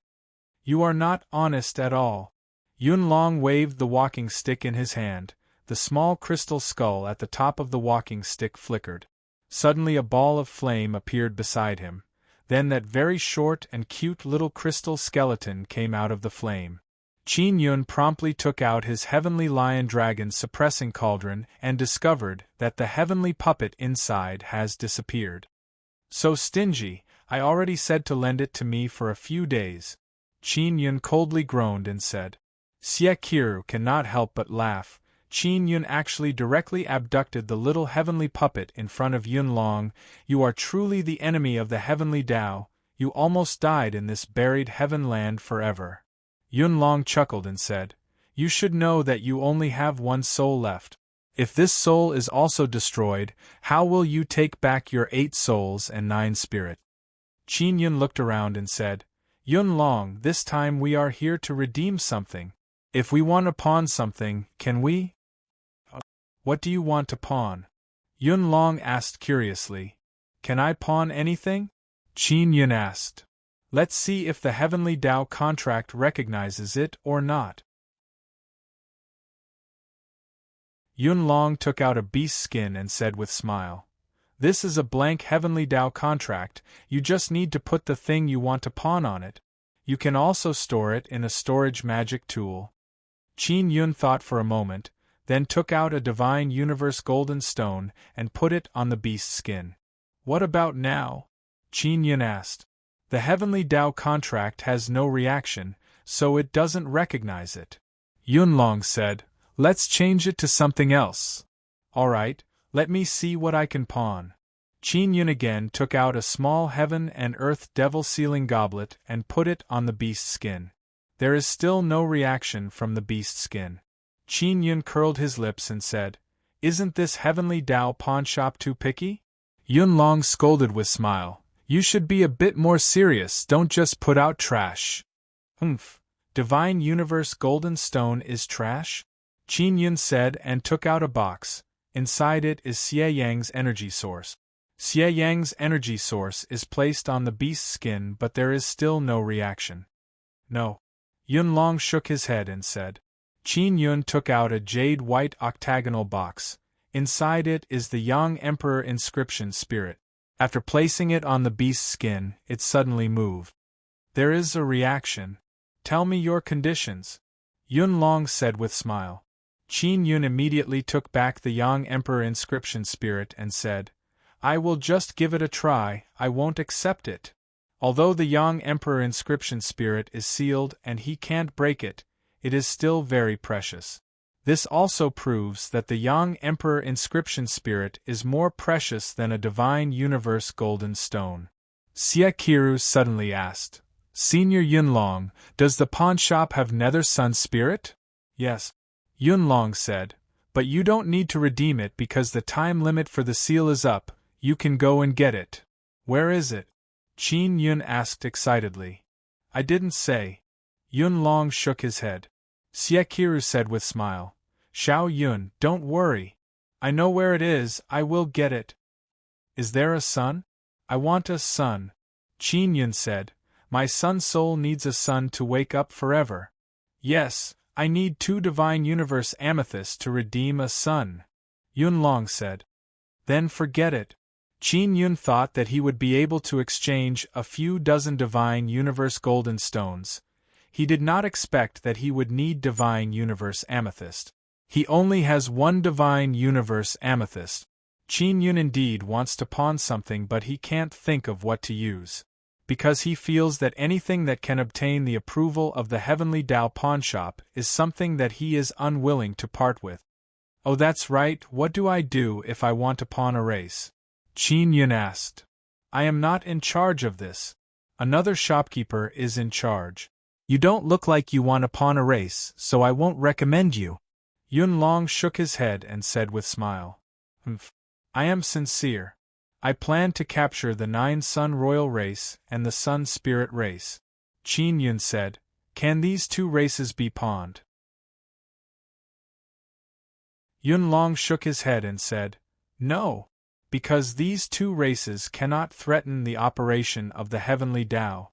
You are not honest at all. Yunlong waved the walking stick in his hand, the small crystal skull at the top of the walking stick flickered. Suddenly a ball of flame appeared beside him. Then that very short and cute little crystal skeleton came out of the flame. Qin Yun promptly took out his heavenly lion dragon suppressing cauldron and discovered that the heavenly puppet inside has disappeared. So stingy, I already said to lend it to me for a few days. Qin Yun coldly groaned and said. Xie Qiru cannot help but laugh. Qin Yun actually directly abducted the little heavenly puppet in front of Yunlong. You are truly the enemy of the heavenly Tao, you almost died in this buried heaven land forever. Yunlong chuckled and said, You should know that you only have one soul left. If this soul is also destroyed, how will you take back your 8 souls and 9 spirit? Qin Yun looked around and said, Yun Long, this time we are here to redeem something. If we want to pawn something, can we? What do you want to pawn? Yun Long asked curiously. Can I pawn anything? Qin Yun asked. Let's see if the Heavenly Tao contract recognizes it or not. Yun Long took out a beast skin and said with smile, This is a blank Heavenly Tao contract, you just need to put the thing you want to pawn on it. You can also store it in a storage magic tool. Qin Yun thought for a moment, then took out a divine universe golden stone and put it on the beast skin. What about now? Qin Yun asked. The Heavenly Tao contract has no reaction, so it doesn't recognize it. Yun Long said, Let's change it to something else. Alright, let me see what I can pawn. Qin Yun again took out a small heaven and earth devil sealing goblet and put it on the beast skin. There is still no reaction from the beast skin. Qin Yun curled his lips and said, Isn't this Heavenly Tao pawn shop too picky? Yun Long scolded with smile, You should be a bit more serious, don't just put out trash. Divine Universe Golden Stone is trash? Qin Yun said and took out a box. Inside it is Xie Yang's energy source. Xie Yang's energy source is placed on the beast's skin, but there is still no reaction. No. Yun Long shook his head and said. Qin Yun took out a jade-white octagonal box. Inside it is the Yang Emperor inscription spirit. After placing it on the beast's skin, it suddenly moved. There is a reaction. Tell me your conditions. Yun Long said with smile. Qin Yun immediately took back the Yang Emperor inscription spirit and said, I will just give it a try, I won't accept it. Although the Yang Emperor inscription spirit is sealed and he can't break it, it is still very precious. This also proves that the Yang Emperor inscription spirit is more precious than a divine universe golden stone. Xie Qiru suddenly asked, Senior Yun Long, does the pawn shop have Nether Sun spirit? Yes. Yun Long said, but you don't need to redeem it because the time limit for the seal is up, you can go and get it. Where is it? Qin Yun asked excitedly. I didn't say. Yun Long shook his head. Xie Qiru said with smile, Xiao Yun, don't worry. I know where it is, I will get it. Is there a sun? I want a sun. Qin Yun said, My sun soul needs a sun to wake up forever. Yes, I need 2 divine universe amethysts to redeem a sun. Yun Long said. Then forget it. Qin Yun thought that he would be able to exchange a few dozen divine universe golden stones. He did not expect that he would need divine universe amethyst. He only has 1 divine universe amethyst. Qin Yun indeed wants to pawn something, but he can't think of what to use. Because he feels that anything that can obtain the approval of the Heavenly Tao pawnshop is something that he is unwilling to part with. Oh, that's right, what do I do if I want to pawn a race? Qin Yun asked. I am not in charge of this. Another shopkeeper is in charge. You don't look like you want to pawn a race, so I won't recommend you. Yun Long shook his head and said with smile. I am sincere. I plan to capture the 9 Sun Royal race and the Sun Spirit race. Qin Yun said, Can these 2 races be pawned? Yun Long shook his head and said, No, because these 2 races cannot threaten the operation of the Heavenly Tao.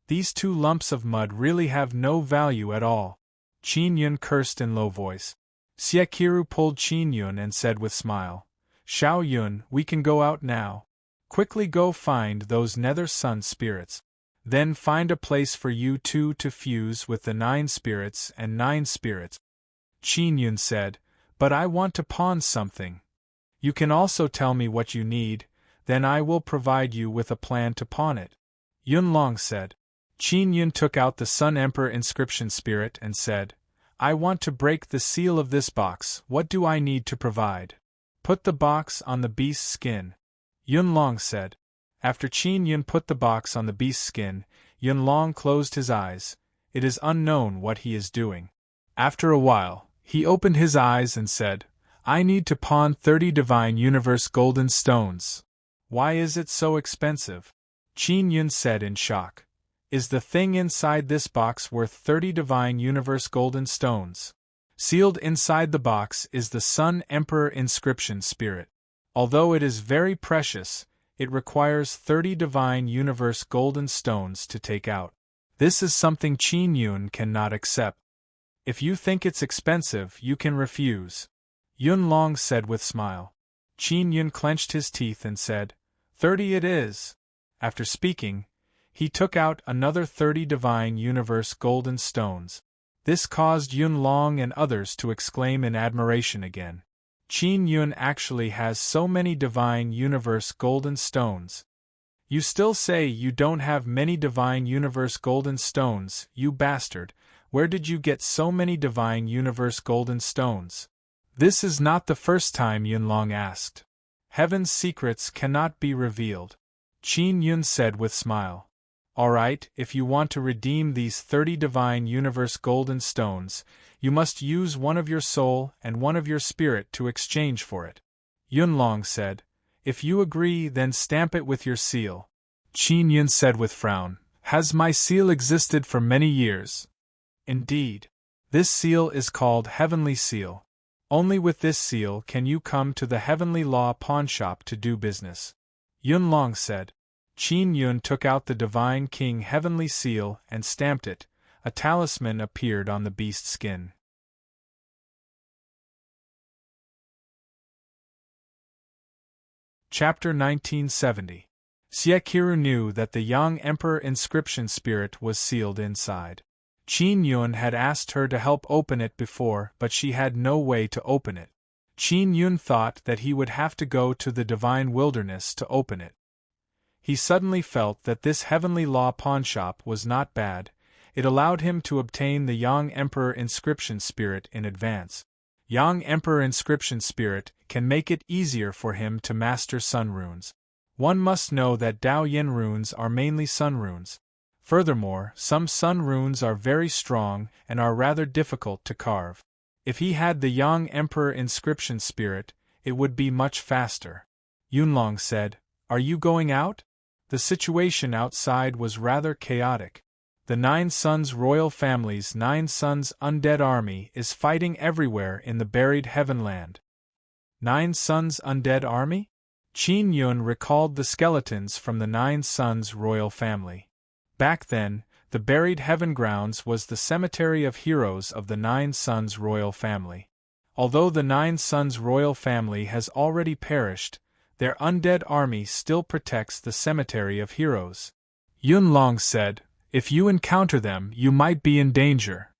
These 2 lumps of mud really have no value at all. Qin Yun cursed in low voice. Xie Qiru pulled Qin Yun and said with smile, Xiao Yun, we can go out now. Quickly go find those Nether Sun spirits. Then find a place for you 2 to fuse with the 9 spirits and 9 spirits. Qin Yun said, But I want to pawn something. You can also tell me what you need, then I will provide you with a plan to pawn it. Yun Long said. Qin Yun took out the Sun Emperor inscription spirit and said, I want to break the seal of this box, what do I need to provide? Put the box on the beast's skin. Yun Long said. After Qin Yun put the box on the beast's skin, Yun Long closed his eyes. It is unknown what he is doing. After a while, he opened his eyes and said, "I need to pawn 30 divine universe golden stones. Why is it so expensive?" Qin Yun said in shock. "Is the thing inside this box worth 30 divine universe golden stones?" Sealed inside the box is the Sun Emperor inscription spirit. Although it is very precious, it requires 30 divine universe golden stones to take out. This is something Qin Yun cannot accept. "If you think it's expensive, you can refuse," Yun Long said with smile. Qin Yun clenched his teeth and said, "30 it is." After speaking, he took out another 30 divine universe golden stones. This caused Yun Long and others to exclaim in admiration again. Qin Yun actually has so many divine universe golden stones. "You still say you don't have many divine universe golden stones, you bastard. Where did you get so many divine universe golden stones?" This is not the first time, Yun Long asked. "Heaven's secrets cannot be revealed," Qin Yun said with smile. "Alright, if you want to redeem these 30 divine universe golden stones, you must use one of your soul and one of your spirit to exchange for it," Yun Long said. "If you agree, then stamp it with your seal." Qin Yun said with frown, "Has my seal existed for many years?" "Indeed. This seal is called Heavenly Seal. Only with this seal can you come to the Heavenly Law pawnshop to do business," Yun Long said. Qin Yun took out the Divine King Heavenly Seal and stamped it. A talisman appeared on the beast's skin. Chapter 1970. Xieqiru knew that the young Emperor inscription spirit was sealed inside. Qin Yun had asked her to help open it before, but she had no way to open it. Qin Yun thought that he would have to go to the divine wilderness to open it. He suddenly felt that this heavenly law pawnshop was not bad. It allowed him to obtain the Yang Emperor inscription spirit in advance. Yang Emperor inscription spirit can make it easier for him to master sun runes. One must know that Dao Yin runes are mainly sun runes. Furthermore, some sun runes are very strong and are rather difficult to carve. If he had the Yang Emperor inscription spirit, it would be much faster. Yun Long said, "Are you going out?" The situation outside was rather chaotic. The Nine Suns royal family's Nine Suns undead army is fighting everywhere in the buried Heavenland. Nine Suns undead army? Qin Yun recalled the skeletons from the Nine Suns royal family. Back then, the buried heaven grounds was the cemetery of heroes of the Nine Suns royal family. Although the Nine Suns royal family has already perished, their undead army still protects the cemetery of heroes. Yun Long said, "If you encounter them, you might be in danger."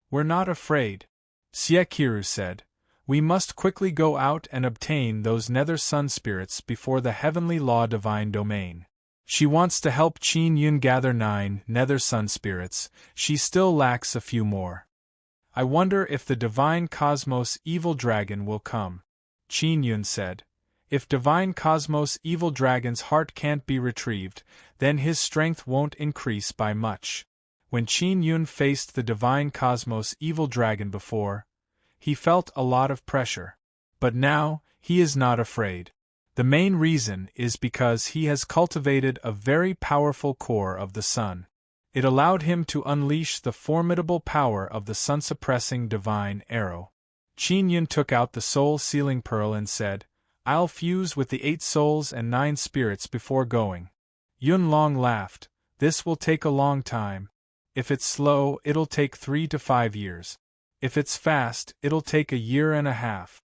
"We're not afraid," Xieqiru said. "We must quickly go out and obtain those nether sun spirits before the heavenly law divine domain." She wants to help Qin Yun gather 9 nether sun spirits. She still lacks a few more. "I wonder if the divine cosmos evil dragon will come," Qin Yun said. "If divine cosmos evil dragon's heart can't be retrieved, then his strength won't increase by much." When Qin Yun faced the divine cosmos evil dragon before, he felt a lot of pressure. But now, he is not afraid. The main reason is because he has cultivated a very powerful core of the sun. It allowed him to unleash the formidable power of the sun-suppressing divine arrow. Qin Yun took out the soul-sealing pearl and said, "I'll fuse with the 8 souls and 9 spirits before going." Yun Long laughed. "This will take a long time. If it's slow, it'll take 3 to 5 years. If it's fast, it'll take a year and a half."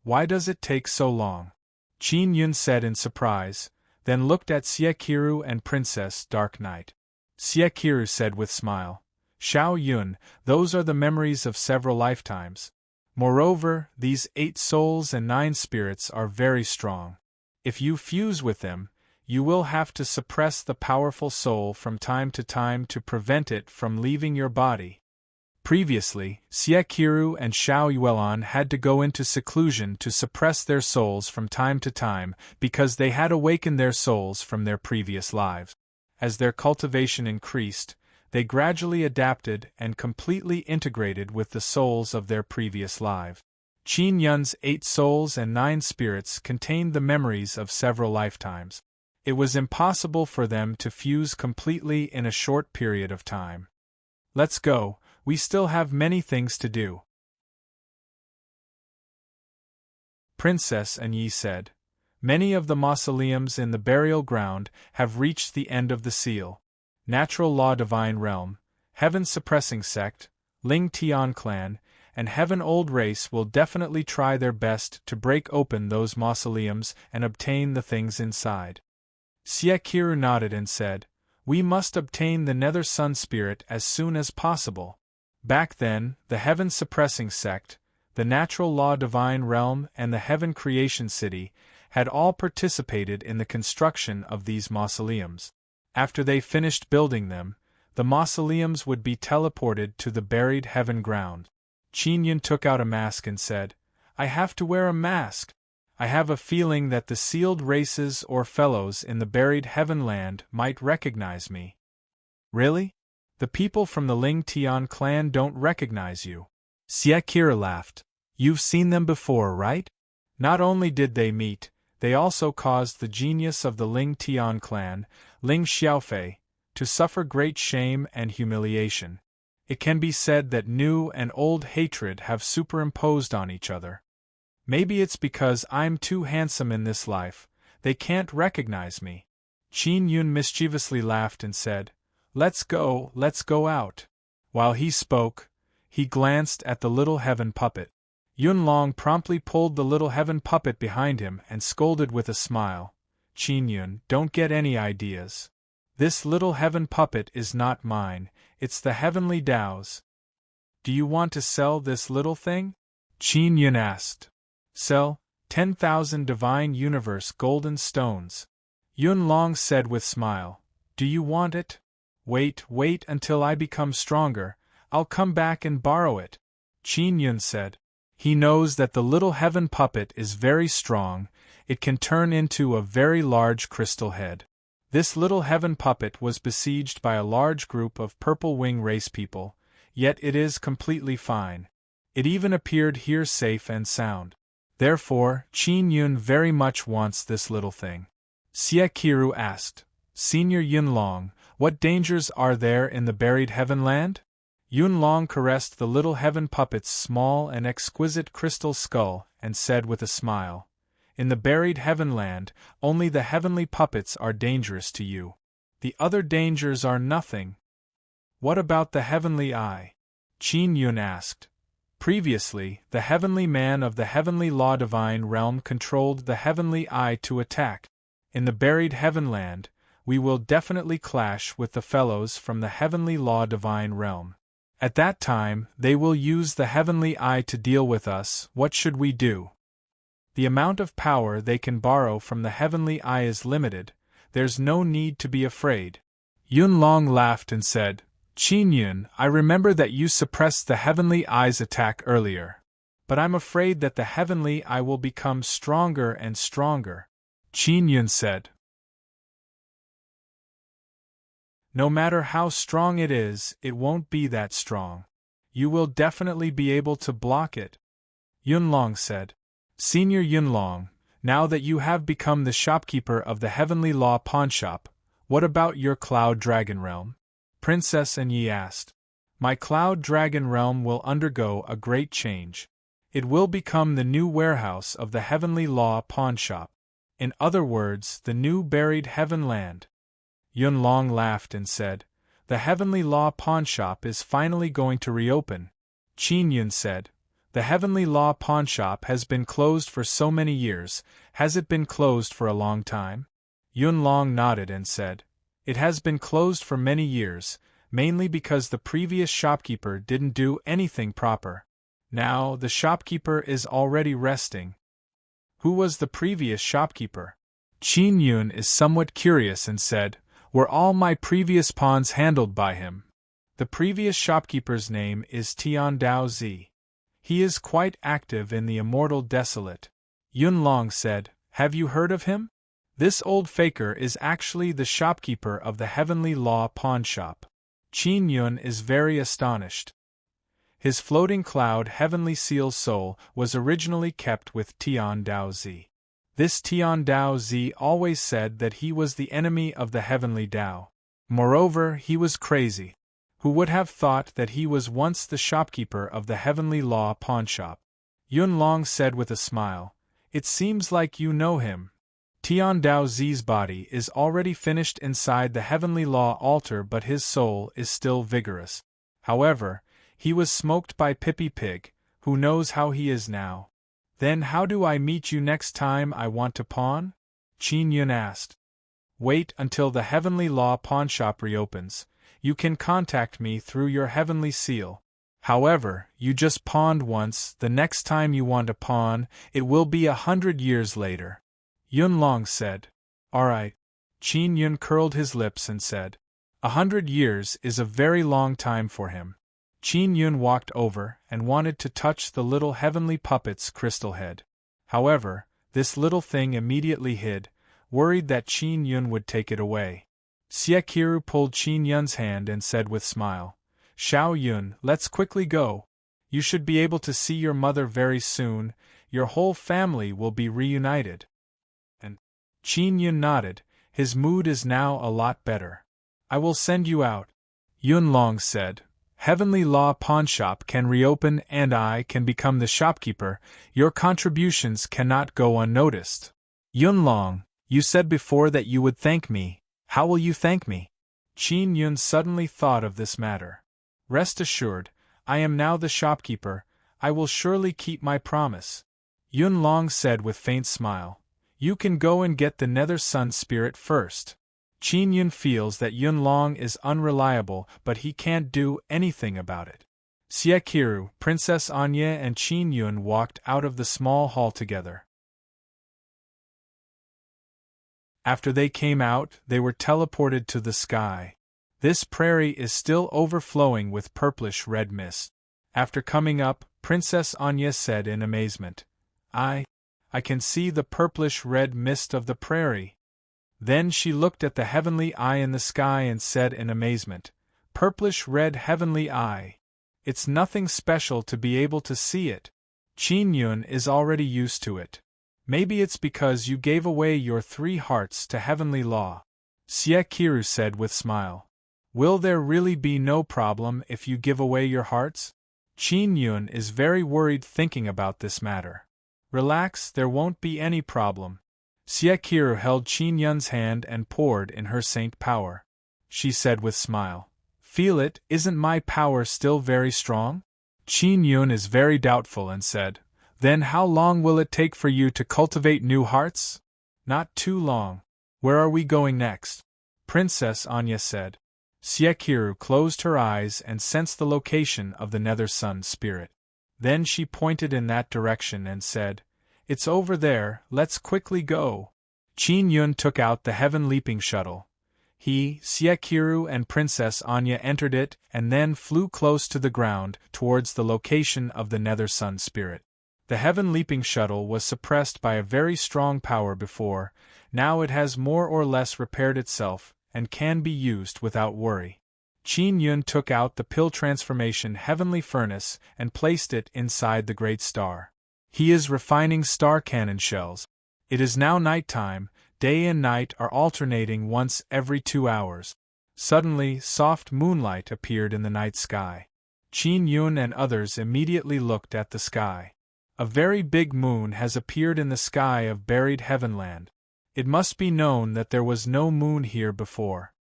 Why does it take so long?" Qin Yun said in surprise, then looked at Xieqiru and Princess Dark Night. Xieqiru said with smile, "Xiao Yun, those are the memories of several lifetimes. Moreover, these 8 souls and 9 spirits are very strong. If you fuse with them, you will have to suppress the powerful soul from time to prevent it from leaving your body." Previously, Xieqiru and Xiao Yuelan had to go into seclusion to suppress their souls from time to time because they had awakened their souls from their previous lives. As their cultivation increased, they gradually adapted and completely integrated with the souls of their previous lives. Qin Yun's 8 souls and 9 spirits contained the memories of several lifetimes. It was impossible for them to fuse completely in a short period of time. Let's go, we still have many things to do. Princess Yi said. Many of the mausoleums in the burial ground have reached the end of the seal. Natural Law Divine Realm, Heaven Suppressing Sect, Ling Tian Clan, and Heaven Old Race will definitely try their best to break open those mausoleums and obtain the things inside. Siekiru nodded and said, We must obtain the Nether Sun Spirit as soon as possible. Back then, the Heaven Suppressing Sect, the Natural Law Divine Realm and the Heaven Creation City had all participated in the construction of these mausoleums. After they finished building them, the mausoleums would be teleported to the buried heaven ground. Qin Yun took out a mask and said, I have to wear a mask. I have a feeling that the sealed races or fellows in the buried heaven land might recognize me. Really? The people from the Ling Tian clan don't recognize you. Siekira laughed. You've seen them before, right? Not only did they meet, they also caused the genius of the Ling Tian clan, Ling Xiaofei, to suffer great shame and humiliation. It can be said that new and old hatred have superimposed on each other. Maybe it's because I'm too handsome in this life, they can't recognize me. Qin Yun mischievously laughed and said, let's go out. While he spoke, he glanced at the little heaven puppet. Yun Long promptly pulled the little heaven puppet behind him and scolded with a smile. Qin Yun, don't get any ideas. This little heaven puppet is not mine, it's the heavenly Tao's. Do you want to sell this little thing? Qin Yun asked. Sell 10,000 divine universe golden stones. Yun Long said with smile. Do you want it? Wait until I become stronger, I'll come back and borrow it. Qin Yun said. He knows that the little heaven puppet is very strong, it can turn into a very large crystal head. This little heaven puppet was besieged by a large group of purple wing race people, yet it is completely fine. It even appeared here safe and sound. Therefore, Qin Yun very much wants this little thing. Siekiru asked, Senior Yun Long, what dangers are there in the buried heaven land? Yun Long caressed the little heaven puppet's small and exquisite crystal skull and said with a smile, In the buried heaven land, only the heavenly puppets are dangerous to you. The other dangers are nothing. What about the heavenly eye? Qin Yun asked. Previously, the heavenly man of the heavenly law divine realm controlled the heavenly eye to attack. In the buried heaven land, we will definitely clash with the fellows from the heavenly law divine realm. At that time, they will use the heavenly eye to deal with us. What should we do? The amount of power they can borrow from the heavenly eye is limited, there's no need to be afraid. Yun Long laughed and said, Qin Yun, I remember that you suppressed the heavenly eye's attack earlier. But I'm afraid that the heavenly eye will become stronger and stronger. Qin Yun said. No matter how strong it is, it won't be that strong. You will definitely be able to block it. Yun Long said. Senior Yun Long, now that you have become the shopkeeper of the Heavenly Law Pawnshop, what about your Cloud Dragon Realm? Princess Yi asked. My Cloud Dragon Realm will undergo a great change. It will become the new warehouse of the Heavenly Law Pawnshop. In other words, the new buried heaven land. Yun Long laughed and said, The Heavenly Law Pawnshop is finally going to reopen. Qin Yun said, The Heavenly Law Pawnshop has been closed for so many years, has it been closed for a long time? Yun Long nodded and said, It has been closed for many years, mainly because the previous shopkeeper didn't do anything proper. Now, the shopkeeper is already resting. Who was the previous shopkeeper? Qin Yun is somewhat curious and said, Were all my previous pawns handled by him? The previous shopkeeper's name is Tian Dao Zi. He is quite active in the Immortal Desolate. Yun Long said, Have you heard of him? This old faker is actually the shopkeeper of the Heavenly Law Pawnshop. Qin Yun is very astonished. His floating cloud heavenly seal's soul was originally kept with Tian Dao Zi. This Tian Dao Zi always said that he was the enemy of the heavenly Dao. Moreover, he was crazy. Who would have thought that he was once the shopkeeper of the heavenly law pawnshop? Yun Long said with a smile, "It seems like you know him." Tian Dao Zi's body is already finished inside the heavenly law altar, but his soul is still vigorous. However, he was smoked by Pippi Pig, who knows how he is now. Then how do I meet you next time I want to pawn? Qin Yun asked. Wait until the heavenly law pawnshop reopens. You can contact me through your heavenly seal. However, you just pawned once, the next time you want to pawn, it will be 100 years later. Yun Long said. Alright. Qin Yun curled his lips and said, 100 years is a very long time for him. Qin Yun walked over and wanted to touch the little heavenly puppet's crystal head. However, this little thing immediately hid, worried that Qin Yun would take it away. Xie pulled Qin Yun's hand and said with smile, Xiao Yun, let's quickly go. You should be able to see your mother very soon, your whole family will be reunited. And Qin Yun nodded, his mood is now a lot better. I will send you out. Yun Long said, Heavenly Law Pawnshop can reopen and I can become the shopkeeper, your contributions cannot go unnoticed. Yun Long, you said before that you would thank me. How will you thank me? Qin Yun suddenly thought of this matter. Rest assured, I am now the shopkeeper, I will surely keep my promise. Yun Long said with faint smile, You can go and get the Nether Sun spirit first. Qin Yun feels that Yun Long is unreliable, but he can't do anything about it. Xie, Princess Anya and Qin Yun walked out of the small hall together. After they came out, they were teleported to the sky. This prairie is still overflowing with purplish-red mist. After coming up, Princess Anya said in amazement, I can see the purplish-red mist of the prairie. Then she looked at the heavenly eye in the sky and said in amazement, Purplish-red heavenly eye. It's nothing special to be able to see it. Qin Yun is already used to it. Maybe it's because you gave away your 3 hearts to heavenly law. Xie said with smile. Will there really be no problem if you give away your hearts? Qin Yun is very worried thinking about this matter. Relax, there won't be any problem. Xie held Qin Yun's hand and poured in her saint power. She said with smile. Feel it, isn't my power still very strong? Qin Yun is very doubtful and said, Then how long will it take for you to cultivate new hearts? Not too long. Where are we going next? Princess Anya said. Xie closed her eyes and sensed the location of the Nether Sun spirit. Then she pointed in that direction and said, It's over there, let's quickly go. Qin Yun took out the heaven-leaping shuttle. He, Xie and Princess Anya entered it and then flew close to the ground towards the location of the Nether Sun spirit. The heaven-leaping shuttle was suppressed by a very strong power before, now it has more or less repaired itself, and can be used without worry. Qin Yun took out the pill transformation heavenly furnace and placed it inside the great star. He is refining star cannon shells. It is now night time, day and night are alternating once every 2 hours. Suddenly, soft moonlight appeared in the night sky. Qin Yun and others immediately looked at the sky. A very big moon has appeared in the sky of buried Heavenland. It must be known that there was no moon here before.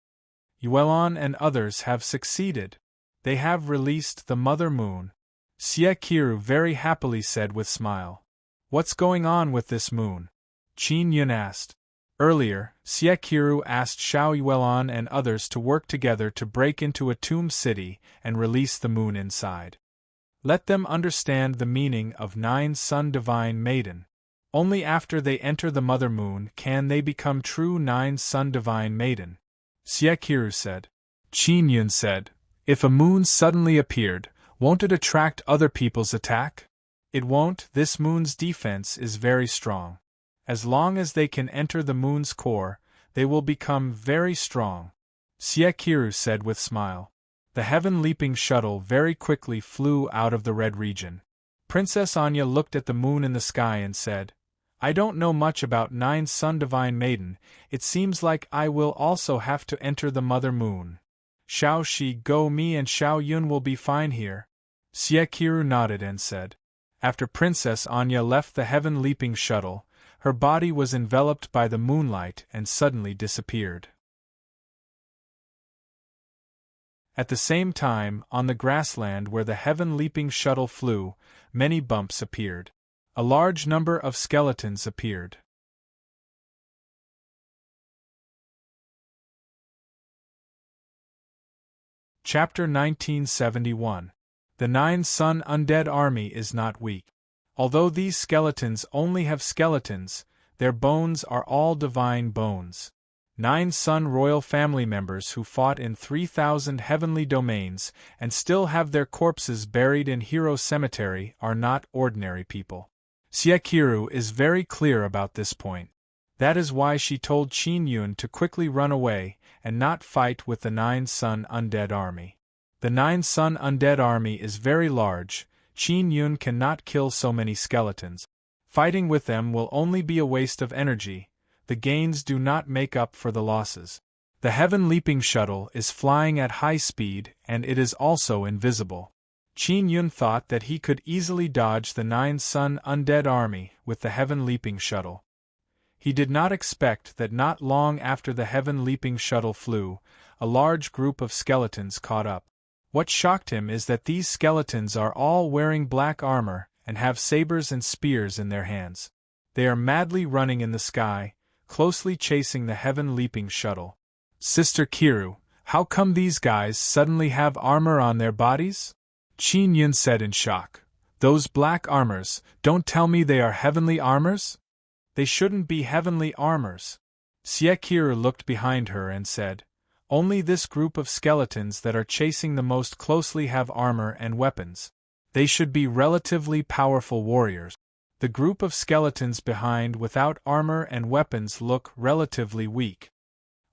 Yuelon and others have succeeded. They have released the Mother Moon. Xie very happily said with smile. What's going on with this moon? Qin Yun asked. Earlier, Xie asked Xiao Yuelon and others to work together to break into a tomb city and release the moon inside. Let them understand the meaning of 9 Sun Divine Maiden. Only after they enter the Mother Moon can they become true 9 Sun Divine Maiden. Xie said. Qin Yun said, If a moon suddenly appeared, won't it attract other people's attack? It won't, this moon's defense is very strong. As long as they can enter the moon's core, they will become very strong. Xie said with smile. The heaven-leaping shuttle very quickly flew out of the red region. Princess Anya looked at the moon in the sky and said, "I don't know much about 9 Sun Divine Maiden, it seems like I will also have to enter the Mother Moon. Shall she go? Me and Xiao Yun will be fine here." Xie nodded and said. After Princess Anya left the heaven-leaping shuttle, her body was enveloped by the moonlight and suddenly disappeared. At the same time, on the grassland where the heaven-leaping shuttle flew, many bumps appeared. A large number of skeletons appeared. Chapter 1971. The 9 Sun Undead Army is not weak. Although these skeletons only have skeletons, their bones are all divine bones. 9 Sun royal family members who fought in 3,000 heavenly domains and still have their corpses buried in Hero Cemetery are not ordinary people. Xie is very clear about this point. That is why she told Qin Yun to quickly run away and not fight with the 9 Sun Undead Army. The 9 Sun Undead Army is very large. Qin Yun cannot kill so many skeletons. Fighting with them will only be a waste of energy. The gains do not make up for the losses. The heaven-leaping shuttle is flying at high speed and it is also invisible. Qin Yun thought that he could easily dodge the 9 Sun Undead Army with the heaven-leaping shuttle. He did not expect that not long after the heaven-leaping shuttle flew, a large group of skeletons caught up. What shocked him is that these skeletons are all wearing black armor and have sabers and spears in their hands. They are madly running in the sky, closely chasing the heaven-leaping shuttle. "Sister Kiru, how come these guys suddenly have armor on their bodies?" Qin Yun said in shock. "Those black armors, don't tell me they are heavenly armors? They shouldn't be heavenly armors." Xie looked behind her and said, "Only this group of skeletons that are chasing the most closely have armor and weapons. They should be relatively powerful warriors. The group of skeletons behind without armor and weapons look relatively weak."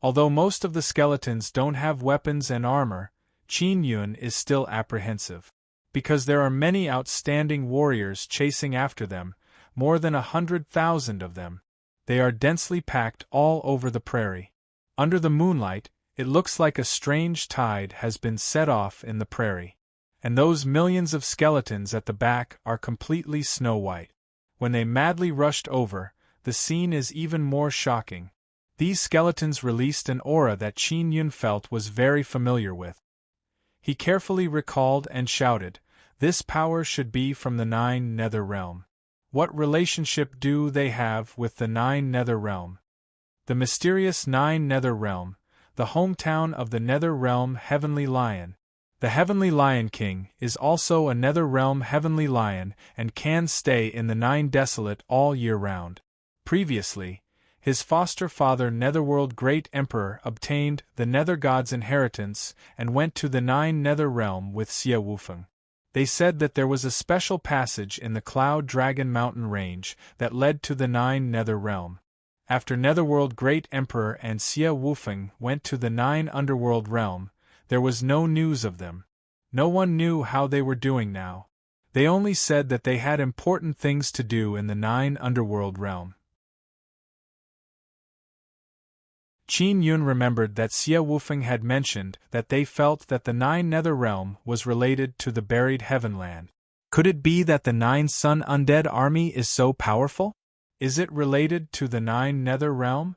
Although most of the skeletons don't have weapons and armor, Qin Yun is still apprehensive. Because there are many outstanding warriors chasing after them, more than 100,000 of them. They are densely packed all over the prairie. Under the moonlight, it looks like a strange tide has been set off in the prairie. And those millions of skeletons at the back are completely snow-white. When they madly rushed over, the scene is even more shocking. These skeletons released an aura that Qin Yun felt was very familiar with. He carefully recalled and shouted, "This power should be from the 9 Nether Realm. What relationship do they have with the 9 Nether Realm?" The mysterious 9 Nether Realm, the hometown of the Nether Realm Heavenly Lion. The Heavenly Lion King is also a Nether Realm Heavenly Lion and can stay in the 9 Desolate all year round. Previously, his foster father Netherworld Great Emperor obtained the Nether God's inheritance and went to the 9 Nether Realm with Xie Wufeng. They said that there was a special passage in the Cloud Dragon Mountain Range that led to the 9 Nether Realm. After Netherworld Great Emperor and Xie Wufeng went to the 9 Underworld Realm, there was no news of them. No one knew how they were doing now. They only said that they had important things to do in the 9 Underworld Realm. Qin Yun remembered that Xie Wufeng had mentioned that they felt that the 9 Nether Realm was related to the buried Heavenland. Could it be that the 9 Sun Undead Army is so powerful? Is it related to the 9 Nether Realm?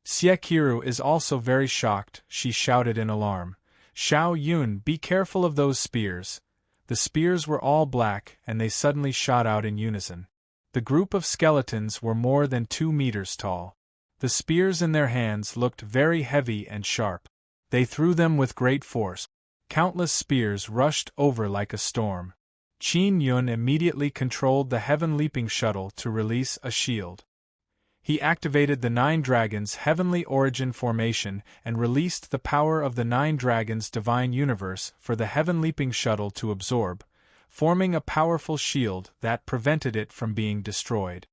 Xie is also very shocked. She shouted in alarm, "Xiao Yun, be careful of those spears." The spears were all black and they suddenly shot out in unison. The group of skeletons were more than 2 meters tall. The spears in their hands looked very heavy and sharp. They threw them with great force. Countless spears rushed over like a storm. Qin Yun immediately controlled the heaven-leaping shuttle to release a shield. He activated the 9 Dragons' heavenly origin formation and released the power of the 9 Dragons' divine universe for the heaven-leaping shuttle to absorb, forming a powerful shield that prevented it from being destroyed.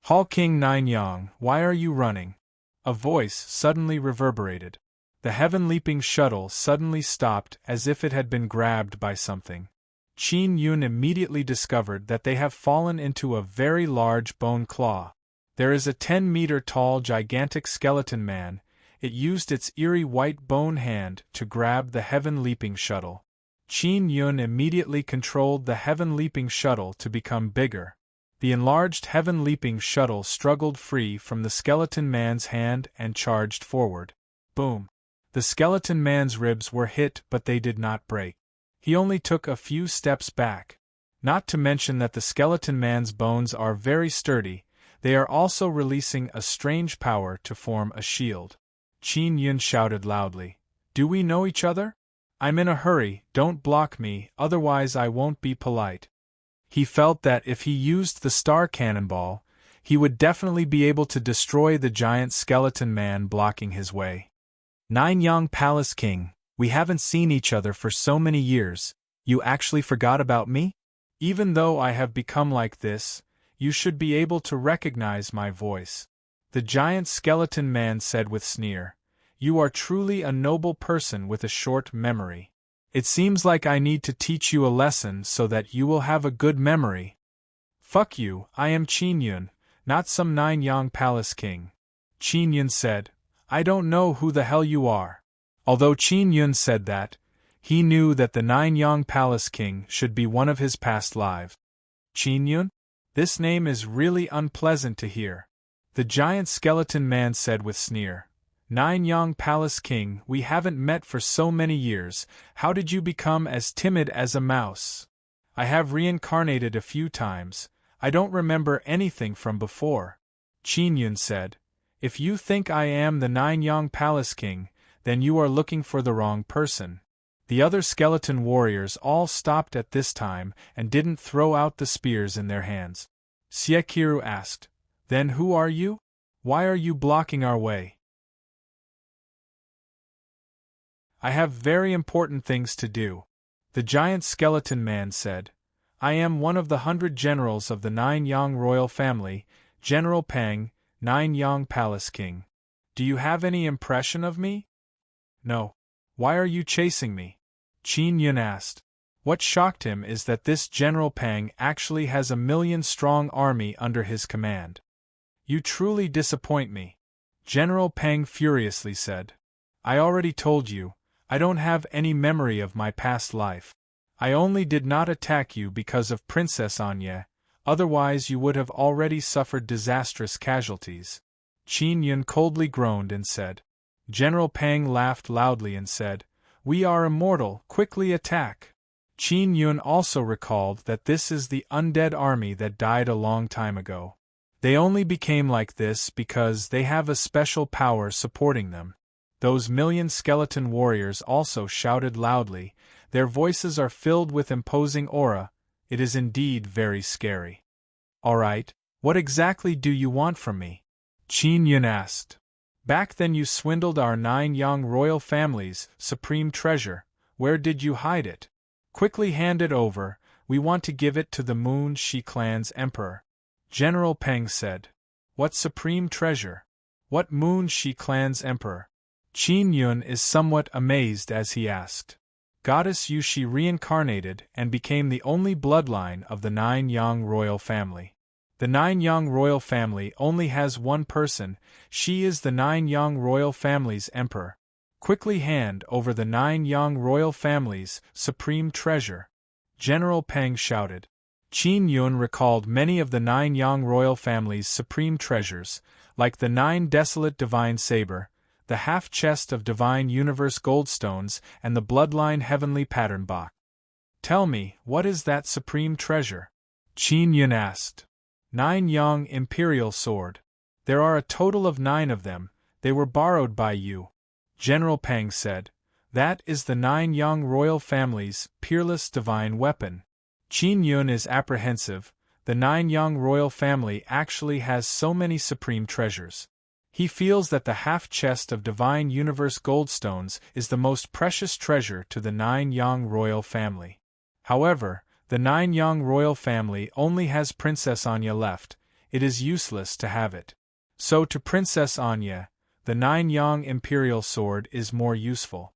"Hall King Nine Yang, why are you running?" A voice suddenly reverberated. The heaven-leaping shuttle suddenly stopped as if it had been grabbed by something. Qin Yun immediately discovered that they have fallen into a very large bone claw. There is a 10-meter-tall gigantic skeleton man. It used its eerie white bone hand to grab the heaven-leaping shuttle. Qin Yun immediately controlled the heaven-leaping shuttle to become bigger. The enlarged heaven-leaping shuttle struggled free from the skeleton man's hand and charged forward. Boom! The skeleton man's ribs were hit, but they did not break. He only took a few steps back. Not to mention that the skeleton man's bones are very sturdy, they are also releasing a strange power to form a shield. Qin Yun shouted loudly, "Do we know each other? I'm in a hurry, don't block me, otherwise I won't be polite." He felt that if he used the star cannonball, he would definitely be able to destroy the giant skeleton man blocking his way. "Nine Yang Palace King, we haven't seen each other for so many years, you actually forgot about me? Even though I have become like this, you should be able to recognize my voice," the giant skeleton man said with sneer. "You are truly a noble person with a short memory. It seems like I need to teach you a lesson so that you will have a good memory." "Fuck you, I am Qin Yun, not some Nine Yang Palace King," Qin Yun said. "I don't know who the hell you are." Although Qin Yun said that, he knew that the Nine Yang Palace King should be one of his past lives. "Qin Yun? This name is really unpleasant to hear," the giant skeleton man said with sneer. "Nine Yang Palace King, we haven't met for so many years, how did you become as timid as a mouse? I have reincarnated a few times, I don't remember anything from before," Qin Yun said. "If you think I am the Nine Yang Palace King, then you are looking for the wrong person." The other skeleton warriors all stopped at this time and didn't throw out the spears in their hands. Siekiru asked, "Then who are you? Why are you blocking our way?" "I have very important things to do," the giant skeleton man said. "I am one of the 100 generals of the Nine Yang royal family, General Pang, Nine Yang Palace King. Do you have any impression of me?" "No. Why are you chasing me?" Qin Yun asked. What shocked him is that this General Pang actually has a 1,000,000-strong army under his command. "You truly disappoint me," General Pang furiously said. "I already told you, I don't have any memory of my past life. I only did not attack you because of Princess Anya, otherwise you would have already suffered disastrous casualties." Qin Yun coldly groaned and said. General Pang laughed loudly and said, "We are immortal, quickly attack." Qin Yun also recalled that this is the undead army that died a long time ago. They only became like this because they have a special power supporting them. Those 1,000,000 skeleton warriors also shouted loudly, their voices are filled with imposing aura, it is indeed very scary. "Alright, what exactly do you want from me?" Qin Yun asked. "Back then you swindled our 9 Yang royal family's supreme treasure, where did you hide it? Quickly hand it over, we want to give it to the Moon Shi clan's emperor," General Pang said. "What supreme treasure? What Moon Shi clan's emperor?" Qin Yun is somewhat amazed as he asked. Goddess Yushi reincarnated and became the only bloodline of the 9 Yang royal family. The 9 Yang royal family only has one person, she is the 9 Yang royal family's emperor. Quickly hand over the 9 Yang royal family's supreme treasure, General Pang shouted. Qin Yun recalled many of the 9 Yang royal family's supreme treasures, like the 9 desolate divine saber, the half-chest of divine universe goldstones, and the bloodline heavenly pattern box. "Tell me, what is that supreme treasure?" Qin Yun asked. 9 Yang imperial sword. There are a total of 9 of them, they were borrowed by you, General Pang said. That is the 9 Yang royal family's peerless divine weapon. Qin Yun is apprehensive, the 9 Yang royal family actually has so many supreme treasures. He feels that the half-chest of divine universe goldstones is the most precious treasure to the 9 Yang royal family. However, the 9 Yang royal family only has Princess Anya left, it is useless to have it. So to Princess Anya, the 9-yang imperial sword is more useful.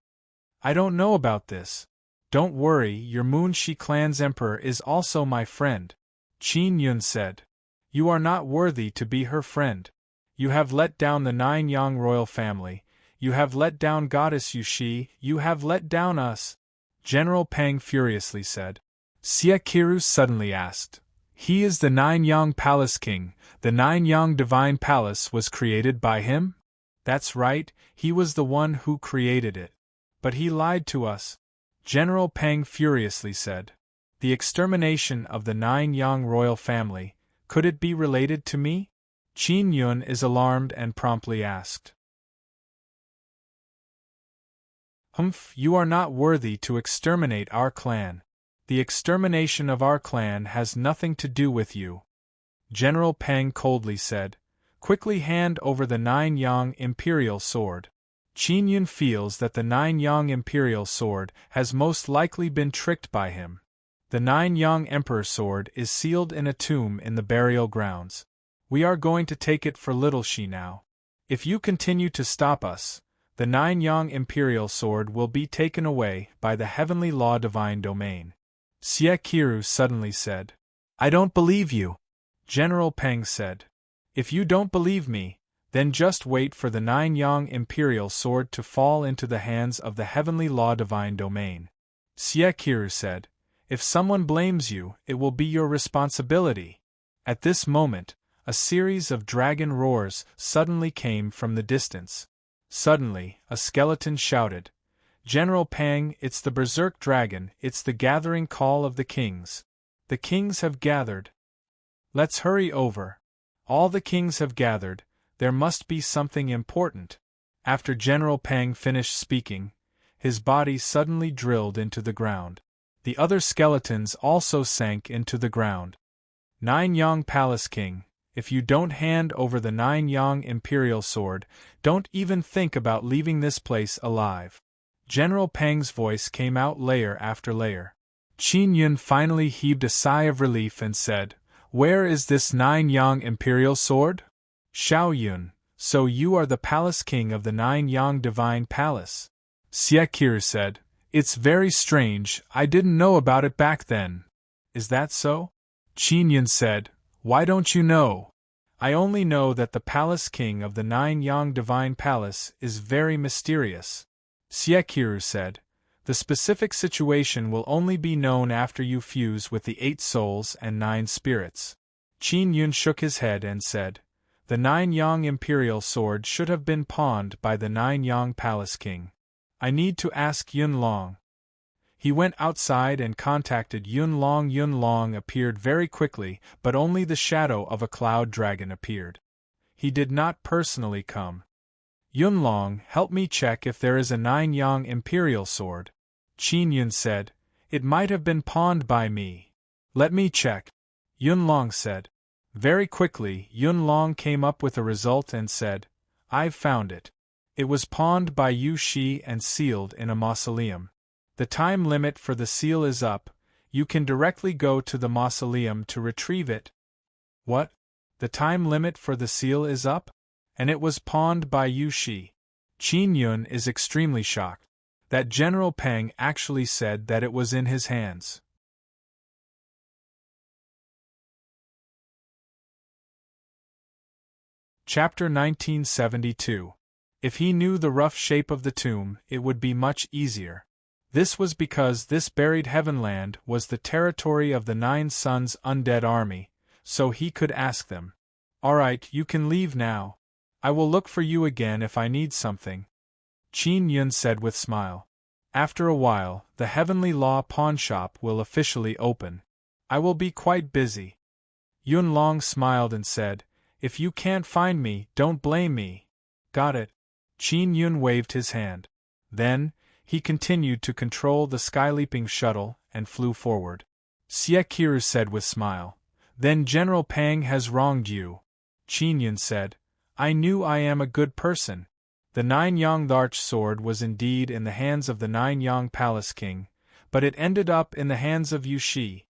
I don't know about this. Don't worry, your Moonshi clan's emperor is also my friend, Qin Yun said. You are not worthy to be her friend. You have let down the 9-yang royal family, you have let down Goddess Yushi, you have let down us, General Pang furiously said. Xie Qiru suddenly asked. He is the 9-yang palace king, the 9-yang divine palace was created by him? That's right, he was the one who created it. But he lied to us, General Pang furiously said. The extermination of the 9-yang royal family, could it be related to me? Qin Yun is alarmed and promptly asked. Humph, you are not worthy to exterminate our clan. The extermination of our clan has nothing to do with you, General Pang coldly said. Quickly hand over the 9-yang imperial sword. Qin Yun feels that the 9-yang imperial sword has most likely been tricked by him. The 9-yang emperor sword is sealed in a tomb in the burial grounds. We are going to take it for little Shi now. If you continue to stop us, the 9-yang imperial sword will be taken away by the heavenly law divine domain. Xie Qiru suddenly said. I don't believe you, General Pang said. If you don't believe me, then just wait for the 9-yang imperial sword to fall into the hands of the heavenly law divine domain. Xie Qiru said. If someone blames you, it will be your responsibility. At this moment, a series of dragon roars suddenly came from the distance. Suddenly, a skeleton shouted, General Pang, it's the berserk dragon, it's the gathering call of the kings. The kings have gathered. Let's hurry over. All the kings have gathered, there must be something important. After General Pang finished speaking, his body suddenly drilled into the ground. The other skeletons also sank into the ground. 9-yang Palace King, if you don't hand over the 9-yang imperial sword, don't even think about leaving this place alive. General Pang's voice came out layer after layer. Qin Yun finally heaved a sigh of relief and said, Where is this 9-yang imperial sword? Xiao Yun, so you are the palace king of the 9-yang divine palace. Xie Qiru said, It's very strange, I didn't know about it back then. Is that so? Qin Yun said, Why don't you know? I only know that the palace king of the 9-yang divine palace is very mysterious. Xie Qiru said, The specific situation will only be known after you fuse with the 8 souls and 9 spirits. Qin Yun shook his head and said, The 9-yang imperial sword should have been pawned by the 9-yang palace king. I need to ask Yun Long. He went outside and contacted Yun Long. Yun Long appeared very quickly, but only the shadow of a cloud dragon appeared. He did not personally come. Yun Long, help me check if there is a 9-yang imperial sword. Qin Yun said, It might have been pawned by me. Let me check. Yun Long said. Very quickly, Yun Long came up with a result and said, I've found it. It was pawned by Yu Shi and sealed in a mausoleum. The time limit for the seal is up, you can directly go to the mausoleum to retrieve it. What? The time limit for the seal is up? And it was pawned by Yu Shi. Qin Yun is extremely shocked. That General Pang actually said that it was in his hands. Chapter 1972. If he knew the rough shape of the tomb, it would be much easier. This was because this buried heavenland was the territory of the 9 Suns' undead army, so he could ask them. Alright, you can leave now. I will look for you again if I need something, Qin Yun said with smile. After a while, the Heavenly Law pawn shop will officially open. I will be quite busy. Yun Long smiled and said, If you can't find me, don't blame me. Got it. Qin Yun waved his hand. Then, he continued to control the skyleaping shuttle and flew forward. Xie Qiru said with smile, Then General Pang has wronged you. Qin Yun said, I knew I am a good person. The 9-yang larch sword was indeed in the hands of the 9-yang palace king, but it ended up in the hands of Yu Shi.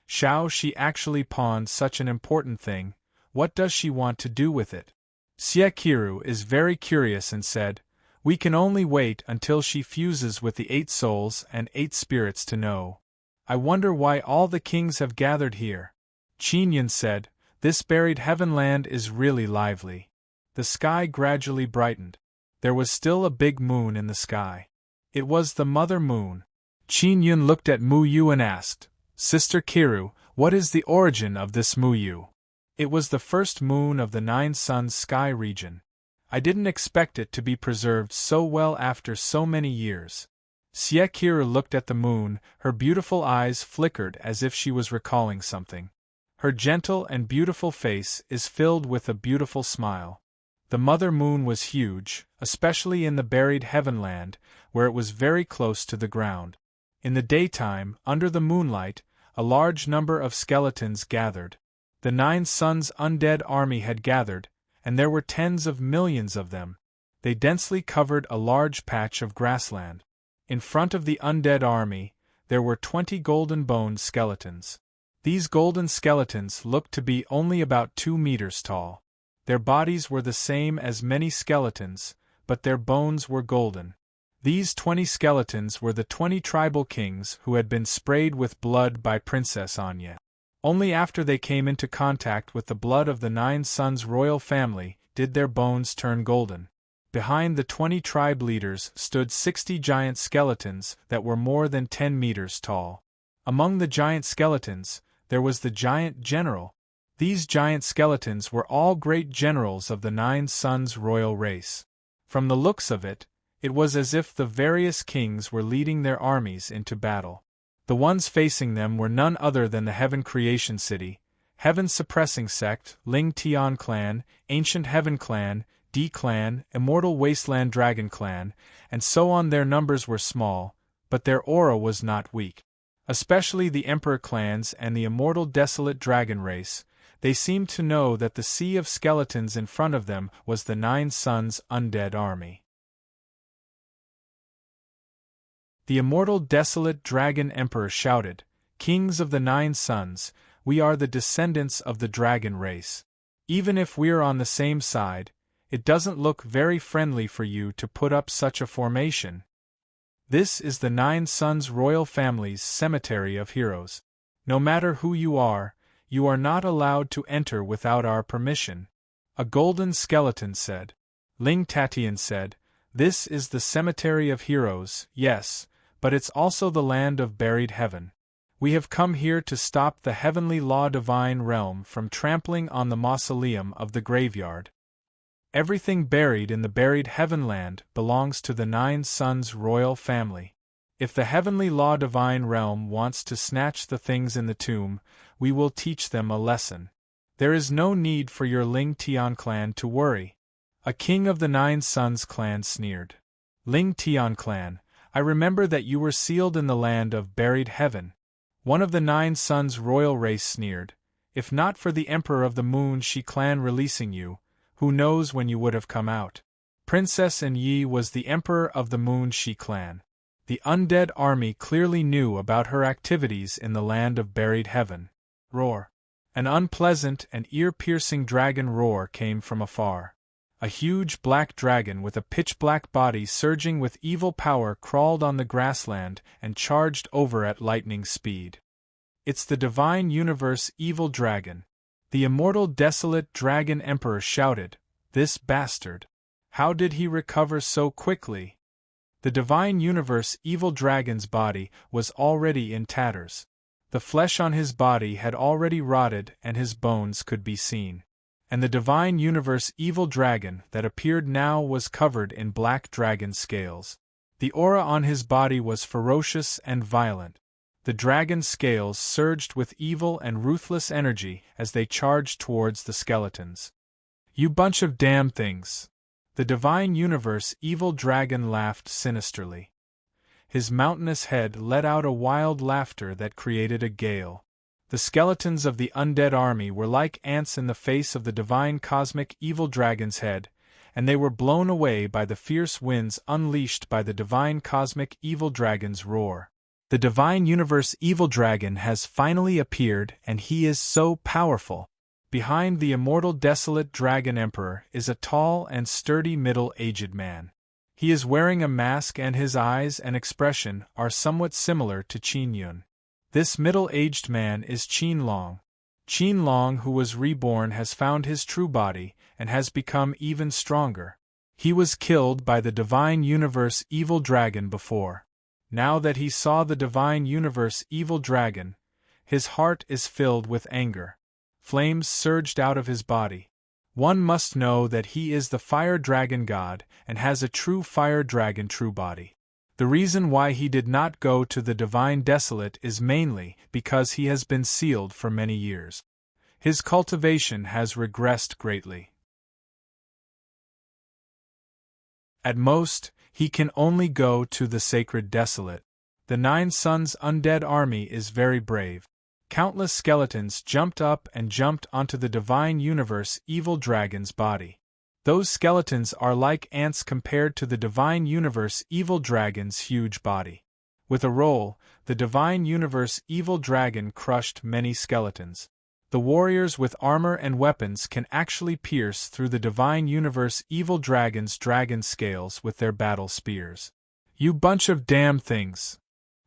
Shao Shi actually pawned such an important thing, what does she want to do with it? Sekiru is very curious and said, "We can only wait until she fuses with the 8 souls and 8 spirits to know. I wonder why all the kings have gathered here." Qin said, "This buried heavenland is really lively." The sky gradually brightened. There was still a big moon in the sky. It was the mother moon. Qin looked at Mu Yu and asked, "Sister Kiru, what is the origin of this Mu Yu?" "It was the first moon of the 9 suns sky region. I didn't expect it to be preserved so well after so many years." Sekiru looked at the moon, her beautiful eyes flickered as if she was recalling something. Her gentle and beautiful face is filled with a beautiful smile. The mother moon was huge, especially in the buried heavenland, where it was very close to the ground. In the daytime, under the moonlight, a large number of skeletons gathered. The 9 suns' undead army had gathered, and there were tens of millions of them. They densely covered a large patch of grassland. In front of the undead army, there were 20 golden-boned skeletons. These golden skeletons looked to be only about 2 meters tall. Their bodies were the same as many skeletons, but their bones were golden. These 20 skeletons were the 20 tribal kings who had been sprayed with blood by Princess Anya. Only after they came into contact with the blood of the 9 suns royal family did their bones turn golden. Behind the 20 tribe leaders stood 60 giant skeletons that were more than 10 meters tall. Among the giant skeletons, there was the giant general. These giant skeletons were all great generals of the 9 suns royal race. From the looks of it, it was as if the various kings were leading their armies into battle. The ones facing them were none other than the Heaven Creation City, Heaven Suppressing Sect, Ling Tian Clan, Ancient Heaven Clan, D Clan, Immortal Wasteland Dragon Clan, and so on. Their numbers were small, but their aura was not weak. Especially the Emperor clans and the Immortal Desolate Dragon race, they seemed to know that the sea of skeletons in front of them was the 9 suns' undead army. The Immortal Desolate Dragon Emperor shouted, "Kings of the 9 suns, we are the descendants of the dragon race. Even if we're on the same side, it doesn't look very friendly for you to put up such a formation. This is the 9 suns royal family's cemetery of heroes. No matter who you are not allowed to enter without our permission." A golden skeleton said. Ling Tatian said, "This is the cemetery of heroes, yes, but it's also the land of buried heaven. We have come here to stop the heavenly law divine realm from trampling on the mausoleum of the graveyard. Everything buried in the buried heavenland belongs to the 9 suns royal family. If the heavenly law divine realm wants to snatch the things in the tomb, we will teach them a lesson. There is no need for your Ling Tian clan to worry." A king of the 9 suns clan sneered. "Ling Tian clan, I remember that you were sealed in the land of buried heaven." One of the 9 suns royal race sneered, "If not for the Emperor of the Moon Shi clan releasing you, who knows when you would have come out?" Princess Yi was the Emperor of the Moon Shi clan. The undead army clearly knew about her activities in the land of buried heaven. Roar. An unpleasant and ear-piercing dragon roar came from afar. A huge black dragon with a pitch-black body surging with evil power crawled on the grassland and charged over at lightning speed. "It's the divine universe evil dragon." The immortal desolate dragon emperor shouted, "This bastard! How did he recover so quickly?" The divine universe evil dragon's body was already in tatters. The flesh on his body had already rotted and his bones could be seen. And the divine universe evil dragon that appeared now was covered in black dragon scales. The aura on his body was ferocious and violent. The dragon scales surged with evil and ruthless energy as they charged towards the skeletons. "You bunch of damn things!" The divine universe evil dragon laughed sinisterly. His mountainous head let out a wild laughter that created a gale. The skeletons of the undead army were like ants in the face of the divine cosmic evil dragon's head, and they were blown away by the fierce winds unleashed by the divine cosmic evil dragon's roar. The divine universe evil dragon has finally appeared and he is so powerful. Behind the immortal desolate dragon emperor is a tall and sturdy middle-aged man. He is wearing a mask and his eyes and expression are somewhat similar to Qin Yun. This middle-aged man is Qin Long. Qin Long, who was reborn, has found his true body and has become even stronger. He was killed by the Divine Universe Evil Dragon before. Now that he saw the Divine Universe Evil Dragon, his heart is filled with anger. Flames surged out of his body. One must know that he is the Fire Dragon God and has a true Fire Dragon true body. The reason why he did not go to the Divine Desolate is mainly because he has been sealed for many years. His cultivation has regressed greatly. At most, he can only go to the Sacred Desolate. The Nine Suns' undead army is very brave. Countless skeletons jumped up and jumped onto the Divine Universe Evil Dragon's body. Those skeletons are like ants compared to the Divine Universe Evil Dragon's huge body. With a roll, the Divine Universe Evil Dragon crushed many skeletons. The warriors with armor and weapons can actually pierce through the Divine Universe Evil Dragon's dragon scales with their battle spears. "You bunch of damn things!"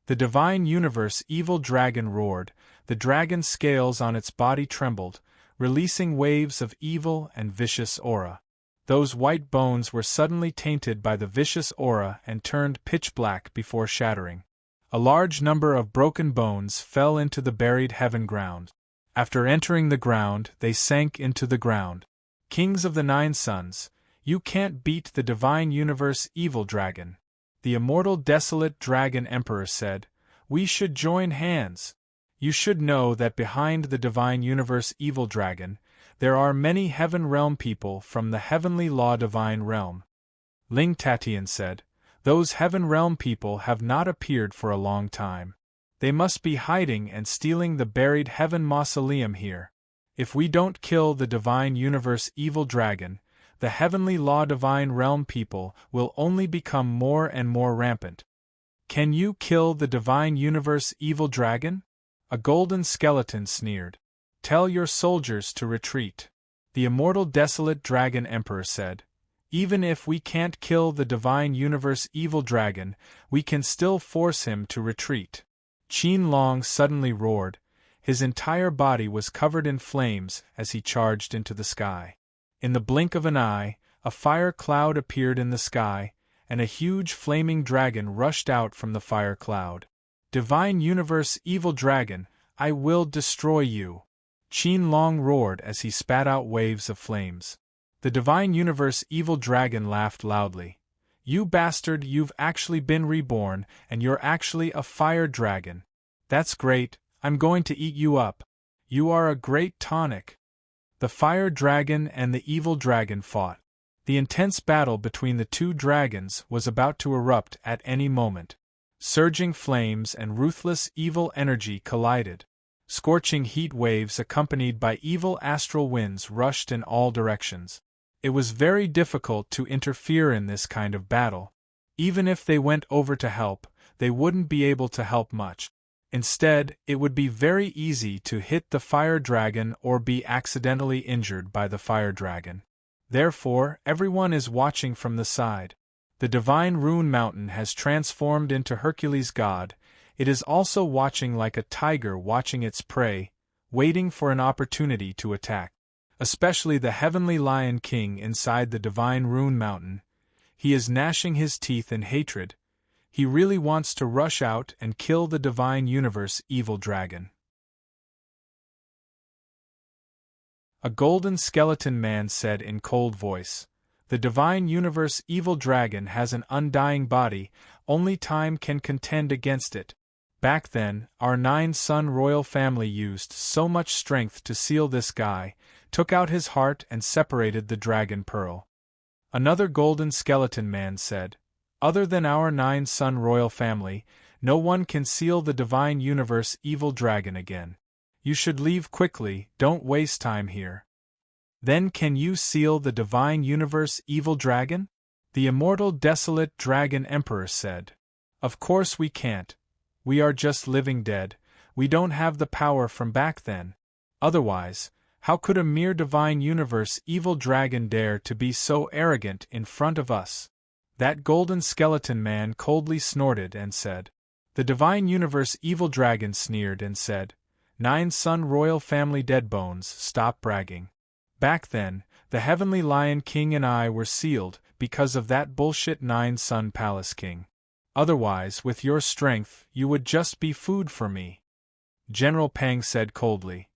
The Divine Universe Evil Dragon roared. The dragon scales on its body trembled, releasing waves of evil and vicious aura. Those white bones were suddenly tainted by the vicious aura and turned pitch black before shattering. A large number of broken bones fell into the buried heaven ground. After entering the ground, they sank into the ground. "Kings of the Nine Suns, you can't beat the Divine Universe Evil Dragon," the immortal desolate dragon emperor said. "We should join hands. You should know that behind the Divine Universe Evil Dragon, there are many Heaven Realm people from the Heavenly Law Divine Realm." Ling Tatian said, "Those Heaven Realm people have not appeared for a long time. They must be hiding and stealing the buried Heaven Mausoleum here. If we don't kill the Divine Universe Evil Dragon, the Heavenly Law Divine Realm people will only become more and more rampant." "Can you kill the Divine Universe Evil Dragon?" a golden skeleton sneered. "Tell your soldiers to retreat," the immortal desolate dragon emperor said. "Even if we can't kill the Divine Universe Evil Dragon, we can still force him to retreat." Qin Long suddenly roared. His entire body was covered in flames as he charged into the sky. In the blink of an eye, a fire cloud appeared in the sky, and a huge flaming dragon rushed out from the fire cloud. "Divine Universe Evil Dragon, I will destroy you!" Qin Long roared as he spat out waves of flames. The Divine Universe Evil Dragon laughed loudly. "You bastard, you've actually been reborn, and you're actually a fire dragon. That's great, I'm going to eat you up. You are a great tonic." The fire dragon and the evil dragon fought. The intense battle between the two dragons was about to erupt at any moment. Surging flames and ruthless evil energy collided. Scorching heat waves accompanied by evil astral winds rushed in all directions. It was very difficult to interfere in this kind of battle. Even if they went over to help, they wouldn't be able to help much. Instead, it would be very easy to hit the fire dragon or be accidentally injured by the fire dragon. Therefore, everyone is watching from the side. The Divine Rune Mountain has transformed into Hercules God. It is also watching like a tiger watching its prey, waiting for an opportunity to attack. Especially the Heavenly Lion King inside the Divine Rune Mountain. He is gnashing his teeth in hatred. He really wants to rush out and kill the Divine Universe Evil Dragon. A golden skeleton man said in cold voice, "The Divine Universe Evil Dragon has an undying body, only time can contend against it. Back then, our 9-son royal family used so much strength to seal this guy, took out his heart and separated the dragon pearl." Another golden skeleton man said, "Other than our 9-son royal family, no one can seal the Divine Universe Evil Dragon again. You should leave quickly, don't waste time here." "Then can you seal the Divine Universe Evil Dragon?" the immortal desolate dragon emperor said. "Of course we can't. We are just living dead, we don't have the power from back then. Otherwise, How could a mere divine universe evil dragon dare to be so arrogant in front of us? That golden skeleton man coldly snorted and said. The divine universe evil dragon sneered and said, "Nine Sun royal family dead bones, stop bragging. Back then, the Heavenly Lion King and I were sealed because of that bullshit Nine Sun Palace King. Otherwise, with your strength, you would just be food for me." General Pang said coldly.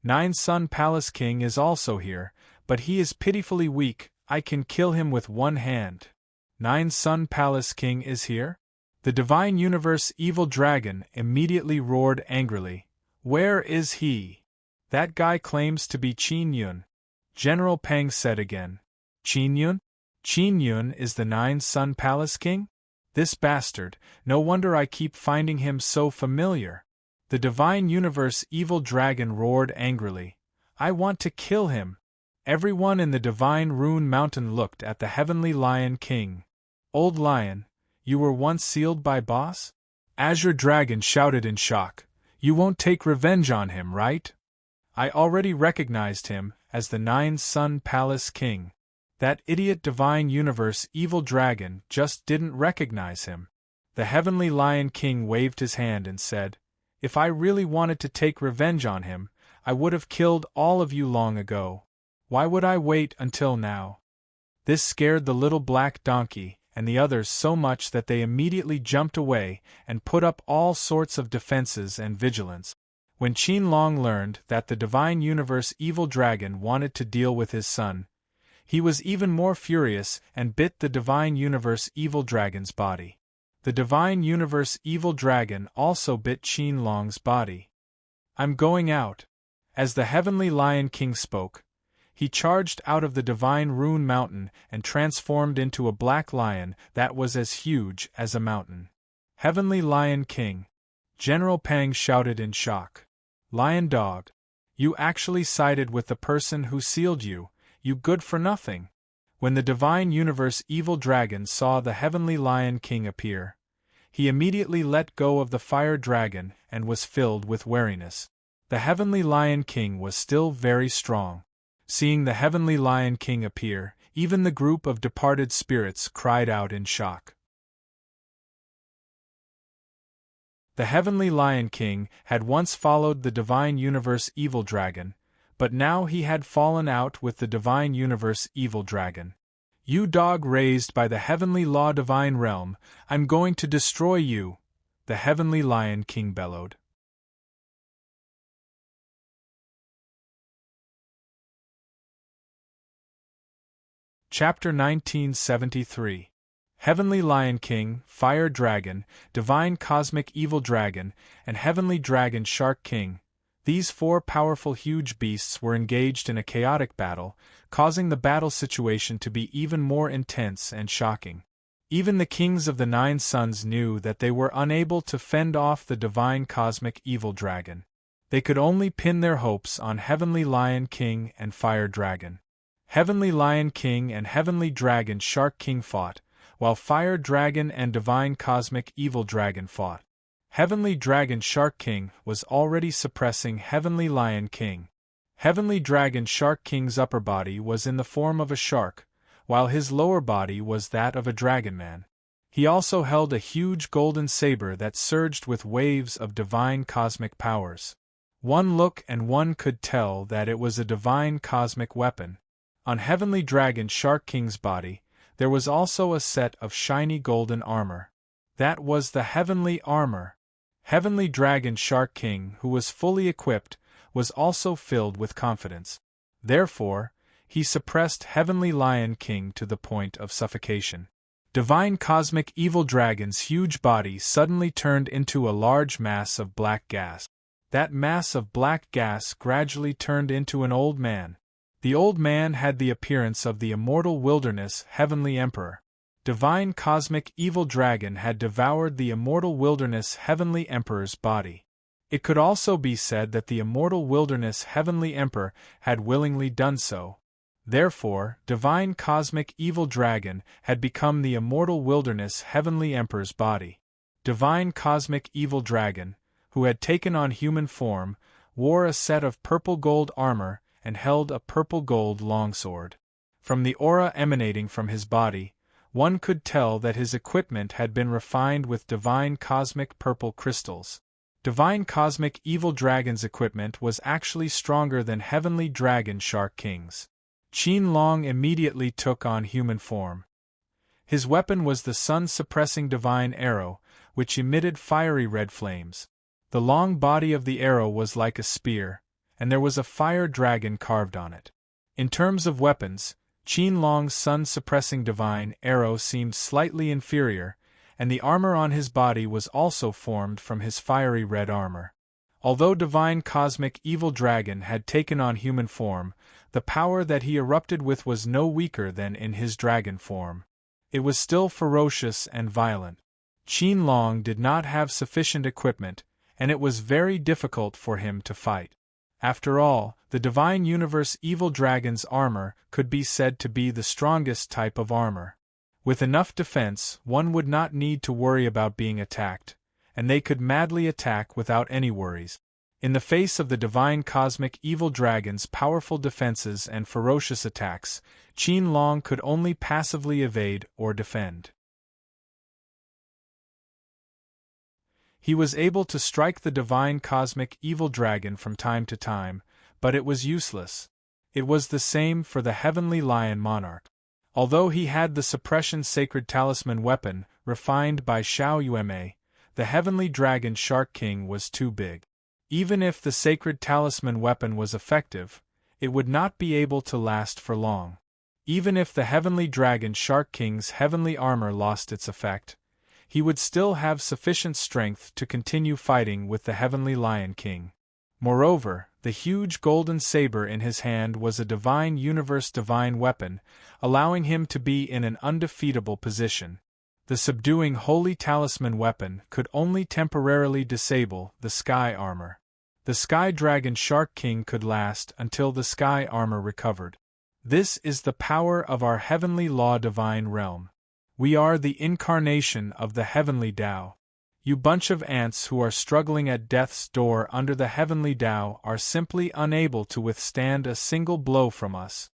"Nine Sun Palace King is also here, but he is pitifully weak. I can kill him with one hand." Nine Sun Palace King is here? The Divine Universe Evil Dragon immediately roared angrily. "Where is he? That guy claims to be Qin Yun." General Pang said again. "Qin Yun? Qin Yun is the Nine Sun Palace King? This bastard, no wonder I keep finding him so familiar." The Divine Universe Evil Dragon roared angrily. "I want to kill him." Everyone in the Divine Rune Mountain looked at the Heavenly Lion King. "Old Lion, you were once sealed by Boss?" Azure Dragon shouted in shock. "You won't take revenge on him, right?" "I already recognized him as the Nine Sun Palace King. That idiot Divine Universe Evil Dragon just didn't recognize him." The Heavenly Lion King waved his hand and said, "If I really wanted to take revenge on him, I would have killed all of you long ago. Why would I wait until now?" This scared the little black donkey and the others so much that they immediately jumped away and put up all sorts of defenses and vigilance. When Qin Long learned that the Divine Universe Evil Dragon wanted to deal with his son, he was even more furious and bit the Divine Universe Evil Dragon's body. The Divine Universe Evil Dragon also bit Qin Long's body. "I'm going out." As the Heavenly Lion King spoke, he charged out of the Divine Rune Mountain and transformed into a black lion that was as huge as a mountain. "Heavenly Lion King!" General Pang shouted in shock. "Lion Dog! You actually sided with the person who sealed you, you good-for-nothing!" When the Divine Universe Evil Dragon saw the Heavenly Lion King appear, he immediately let go of the Fire Dragon and was filled with wariness. The Heavenly Lion King was still very strong. Seeing the Heavenly Lion King appear, even the group of departed spirits cried out in shock. The Heavenly Lion King had once followed the Divine Universe Evil Dragon, but now he had fallen out with the Divine Universe Evil Dragon. "You dog raised by the Heavenly Law Divine Realm, I'm going to destroy you!" the Heavenly Lion King bellowed. Chapter 1973. Heavenly Lion King, Fire Dragon, Divine Cosmic Evil Dragon, and Heavenly Dragon Shark King. These four powerful huge beasts were engaged in a chaotic battle, causing the battle situation to be even more intense and shocking. Even the kings of the Nine Suns knew that they were unable to fend off the Divine Cosmic Evil Dragon. They could only pin their hopes on Heavenly Lion King and Fire Dragon. Heavenly Lion King and Heavenly Dragon Shark King fought, while Fire Dragon and Divine Cosmic Evil Dragon fought. Heavenly Dragon Shark King was already suppressing Heavenly Lion King. Heavenly Dragon Shark King's upper body was in the form of a shark, while his lower body was that of a dragonman. He also held a huge golden saber that surged with waves of divine cosmic powers. One look and one could tell that it was a divine cosmic weapon. On Heavenly Dragon Shark King's body, there was also a set of shiny golden armor. That was the heavenly armor. Heavenly Dragon Shark King, who was fully equipped, was also filled with confidence. Therefore, he suppressed Heavenly Lion King to the point of suffocation. Divine Cosmic Evil Dragon's huge body suddenly turned into a large mass of black gas. That mass of black gas gradually turned into an old man. The old man had the appearance of the immortal wilderness Heavenly Emperor. Divine Cosmic Evil Dragon had devoured the immortal wilderness Heavenly Emperor's body. It could also be said that the immortal wilderness Heavenly Emperor had willingly done so. Therefore, Divine Cosmic Evil Dragon had become the immortal wilderness Heavenly Emperor's body. Divine Cosmic Evil Dragon, who had taken on human form, wore a set of purple gold armor and held a purple-gold longsword. From the aura emanating from his body, one could tell that his equipment had been refined with divine cosmic purple crystals. Divine cosmic evil dragon's equipment was actually stronger than heavenly dragon shark king's. Qin Long immediately took on human form. His weapon was the sun-suppressing divine arrow, which emitted fiery red flames. The long body of the arrow was like a spear, and there was a fire dragon carved on it. In terms of weapons, Qin Long's sun-suppressing divine arrow seemed slightly inferior, and the armor on his body was also formed from his fiery red armor. Although divine cosmic evil dragon had taken on human form, the power that he erupted with was no weaker than in his dragon form. It was still ferocious and violent. Qin Long did not have sufficient equipment, and it was very difficult for him to fight. After all, the divine universe evil dragon's armor could be said to be the strongest type of armor. With enough defense, one would not need to worry about being attacked, and they could madly attack without any worries. In the face of the divine cosmic evil dragon's powerful defenses and ferocious attacks, Qin Long could only passively evade or defend. He was able to strike the divine cosmic evil dragon from time to time, but it was useless. It was the same for the heavenly lion monarch. Although he had the suppression sacred talisman weapon, refined by Xiao Yueme, the heavenly dragon shark king was too big. Even if the sacred talisman weapon was effective, it would not be able to last for long. Even if the heavenly dragon shark king's heavenly armor lost its effect, he would still have sufficient strength to continue fighting with the heavenly lion king. Moreover, the huge golden saber in his hand was a divine universe divine weapon, allowing him to be in an undefeatable position. The subduing holy talisman weapon could only temporarily disable the sky armor. The sky dragon shark king could last until the sky armor recovered. This is the power of our heavenly law divine realm. We are the incarnation of the heavenly Tao. You bunch of ants who are struggling at death's door under the heavenly Tao are simply unable to withstand a single blow from us.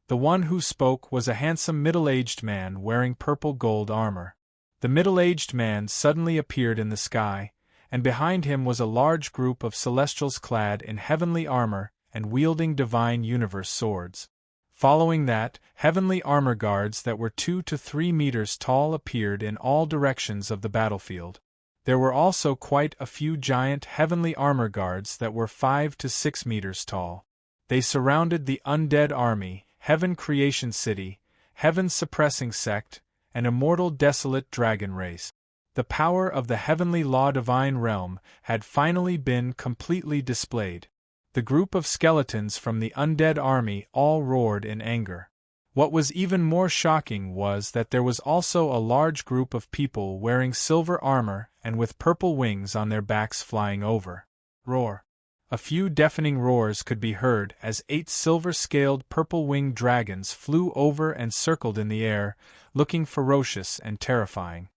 The one who spoke was a handsome middle-aged man wearing purple gold armor. The middle-aged man suddenly appeared in the sky, and behind him was a large group of celestials clad in heavenly armor and wielding divine universe swords. Following that, heavenly armor guards that were 2 to 3 meters tall appeared in all directions of the battlefield. There were also quite a few giant heavenly armor guards that were 5 to 6 meters tall. They surrounded the undead army, heaven creation city, heaven suppressing sect, and immortal desolate dragon race. The power of the heavenly law divine realm had finally been completely displayed. The group of skeletons from the undead army all roared in anger. What was even more shocking was that there was also a large group of people wearing silver armor and with purple wings on their backs flying over. Roar! A few deafening roars could be heard as 8 silver-scaled purple-winged dragons flew over and circled in the air, looking ferocious and terrifying.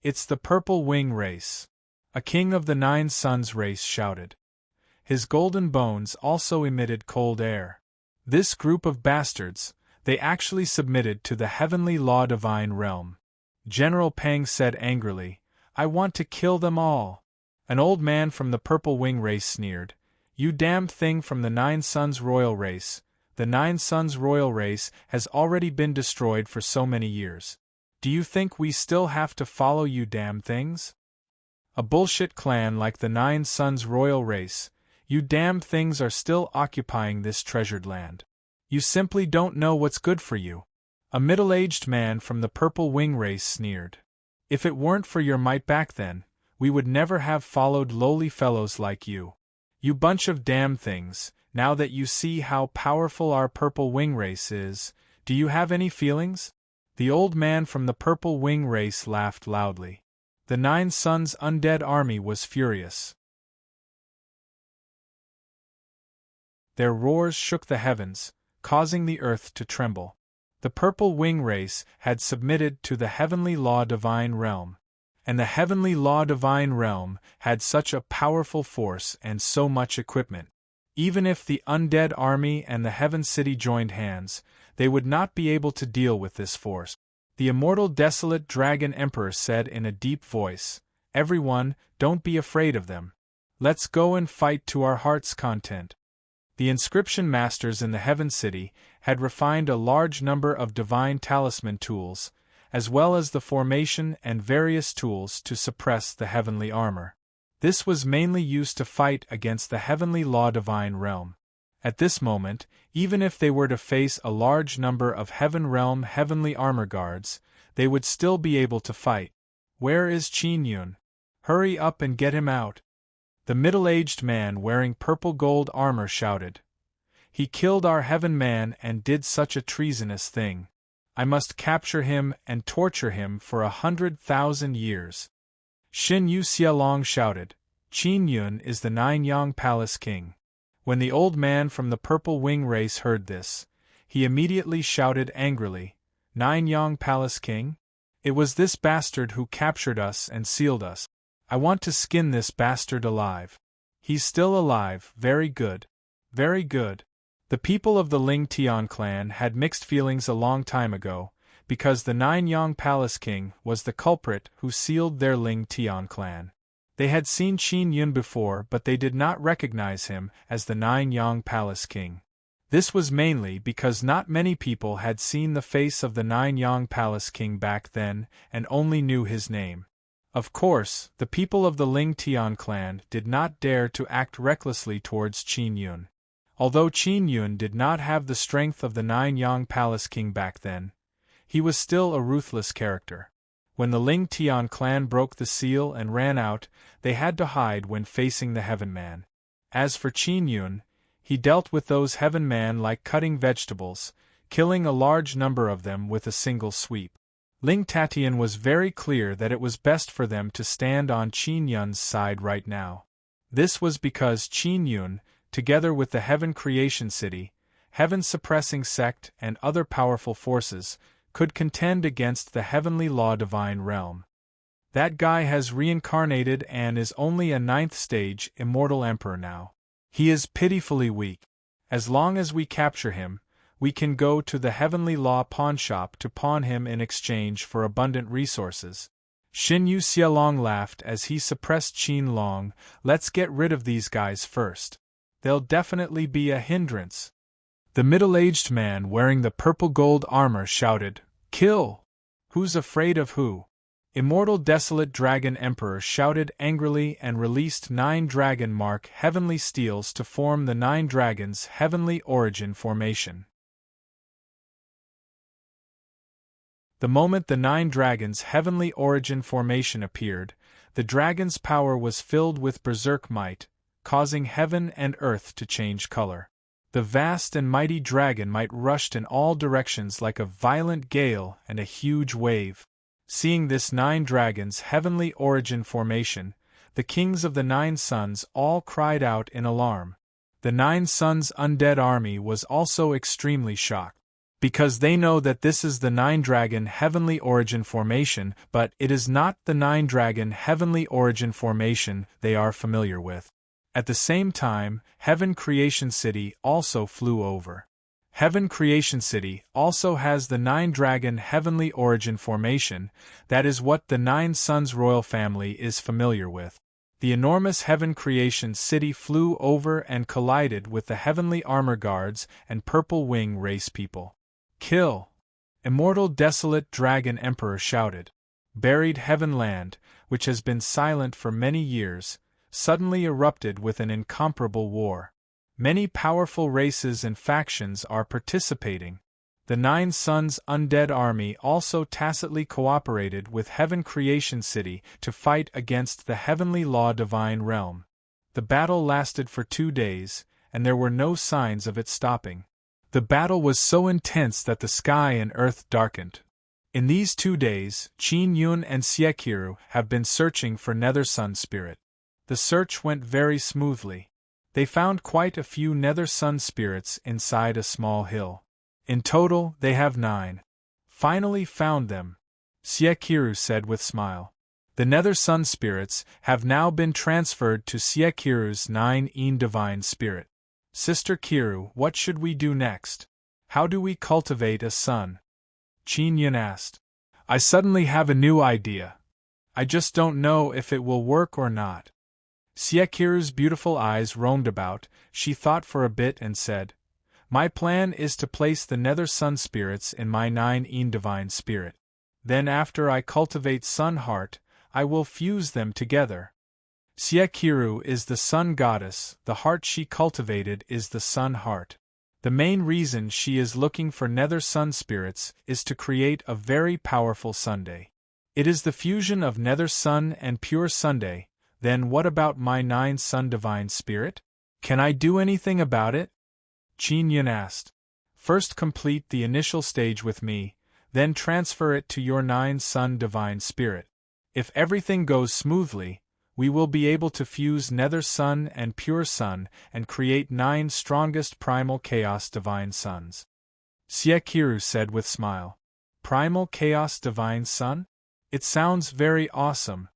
"It's the Purple Wing race!" a king of the 9 Suns race shouted. His golden bones also emitted cold air. This group of bastards, they actually submitted to the heavenly law divine realm. General Pang said angrily, "I want to kill them all." An old man from the Purple Wing race sneered, "You damned thing from the 9 Suns royal race. The 9 Suns royal race has already been destroyed for so many years. Do you think we still have to follow you damn things? A bullshit clan like the 9 Suns royal race, you damned things are still occupying this treasured land. You simply don't know what's good for you." A middle-aged man from the Purple Wing race sneered. "If it weren't for your might back then, we would never have followed lowly fellows like you. You bunch of damn things, now that you see how powerful our Purple Wing race is, do you have any feelings?" The old man from the Purple Wing race laughed loudly. The 9 Suns undead army was furious. Their roars shook the heavens, causing the earth to tremble. The Purple Wing race had submitted to the heavenly law divine realm, and the heavenly law divine realm had such a powerful force and so much equipment. Even if the undead army and the Heaven City joined hands, they would not be able to deal with this force. The immortal desolate dragon emperor said in a deep voice, "Everyone, don't be afraid of them. Let's go and fight to our heart's content." The inscription masters in the Heaven City had refined a large number of divine talisman tools, as well as the formation and various tools to suppress the heavenly armor. This was mainly used to fight against the heavenly law divine realm. At this moment, even if they were to face a large number of heaven realm heavenly armor guards, they would still be able to fight. "Where is Qin Yun? Hurry up and get him out!" The middle-aged man wearing purple gold armor shouted. "He killed our heaven man and did such a treasonous thing. I must capture him and torture him for 100,000 years." Xin Yu Xialong shouted, "Qin Yun is the Nine-Yang Palace King." When the old man from the Purple Wing race heard this, he immediately shouted angrily, "Nine-Yang Palace King? It was this bastard who captured us and sealed us. I want to skin this bastard alive." "He's still alive, very good. Very good." The people of the Ling Tian clan had mixed feelings a long time ago, because the Nine-Yang Palace King was the culprit who sealed their Ling Tian clan. They had seen Qin Yun before, but they did not recognize him as the Nine-Yang Palace King. This was mainly because not many people had seen the face of the Nine-Yang Palace King back then, and only knew his name. Of course, the people of the Ling Tian clan did not dare to act recklessly towards Qin Yun. Although Qin Yun did not have the strength of the Nine-Yang Palace King back then, he was still a ruthless character. When the Ling Tian clan broke the seal and ran out, they had to hide when facing the Heaven Man. As for Qin Yun, he dealt with those Heaven Man like cutting vegetables, killing a large number of them with a single sweep. Ling Tatian was very clear that it was best for them to stand on Qin Yun's side right now. This was because Qin Yun, together with the Heaven Creation City, Heaven Suppressing Sect and other powerful forces, could contend against the heavenly law divine realm. That guy has reincarnated and is only a 9th stage immortal emperor now. He is pitifully weak. As long as we capture him, we can go to the heavenly law pawn shop to pawn him in exchange for abundant resources. Xin Yu Xialong laughed as he suppressed Qin Long. "Let's get rid of these guys first. They'll definitely be a hindrance." The middle-aged man wearing the purple gold armor shouted, "Kill! Who's afraid of who?" Immortal Desolate Dragon Emperor shouted angrily and released 9 dragon mark heavenly steels to form the 9 dragons' heavenly origin formation. The moment the 9 dragons' heavenly origin formation appeared, the dragon's power was filled with berserk might, causing heaven and earth to change color. The vast and mighty dragon might rushed in all directions like a violent gale and a huge wave. Seeing this 9 dragons' heavenly origin formation, the kings of the 9 suns all cried out in alarm. The 9 suns' undead army was also extremely shocked, because they know that this is the 9 dragon heavenly origin formation, but it is not the 9 dragon heavenly origin formation they are familiar with. At the same time, Heaven Creation City also flew over. Heaven Creation City also has the 9 dragon heavenly origin formation. That is what the 9 suns royal family is familiar with. The enormous Heaven Creation City flew over and collided with the heavenly armor guards and purple wing race people. "Kill!" Immortal Desolate Dragon Emperor shouted. Buried Heaven Land, which has been silent for many years, suddenly erupted with an incomparable war. Many powerful races and factions are participating. The 9 Suns Undead Army also tacitly cooperated with Heaven Creation City to fight against the heavenly law divine realm. The battle lasted for 2 days, and there were no signs of it stopping. The battle was so intense that the sky and earth darkened. In these 2 days, Qin Yun and Xieqiru have been searching for Nether Sun Spirit. The search went very smoothly. They found quite a few Nether Sun spirits inside a small hill. In total, they have 9. Finally found them, Xieqiru said with smile. The Nether Sun spirits have now been transferred to Xieqiru's 9 Een Divine Spirit. Sister Kiru, what should we do next? How do we cultivate a son? Qin Yun asked. I suddenly have a new idea. I just don't know if it will work or not. Siekiru's beautiful eyes roamed about. She thought for a bit and said, My plan is to place the nether sun spirits in my 9 divine spirit. Then after I cultivate sun heart, I will fuse them together. Siekiru is the sun goddess, the heart she cultivated is the sun heart. The main reason she is looking for nether sun spirits is to create a very powerful Sunday. It is the fusion of nether sun and pure Sunday. Then what about my 9 sun divine spirit? Can I do anything about it? Qin Yun asked. First complete the initial stage with me, then transfer it to your 9 sun divine spirit. If everything goes smoothly, we will be able to fuse nether sun and pure sun and create 9 strongest primal chaos divine suns. Siekiru said with smile. Primal chaos divine sun? It sounds very awesome.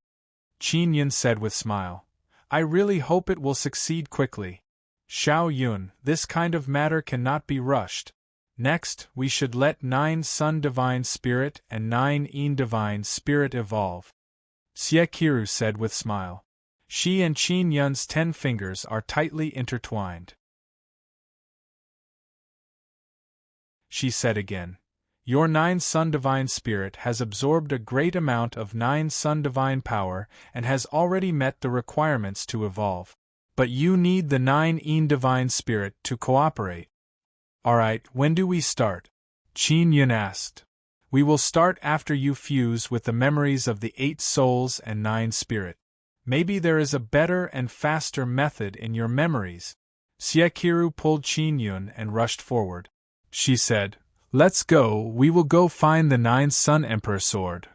Qin Yun said with smile. I really hope it will succeed quickly. Xiao Yun, this kind of matter cannot be rushed. Next, we should let 9 sun divine spirit and 9 yin divine spirit evolve. Siekiru said with smile. She and Qin Yun's 10 fingers are tightly intertwined. She said again. Your 9 sun divine spirit has absorbed a great amount of 9 sun divine power and has already met the requirements to evolve. But you need the 9 yin divine spirit to cooperate. Alright, when do we start? Qin Yun asked. We will start after you fuse with the memories of the 8 souls and 9 spirit. Maybe there is a better and faster method in your memories. Siekiru pulled Qin Yun and rushed forward. She said, Let's go, we will go find the 9 Sun Emperor sword.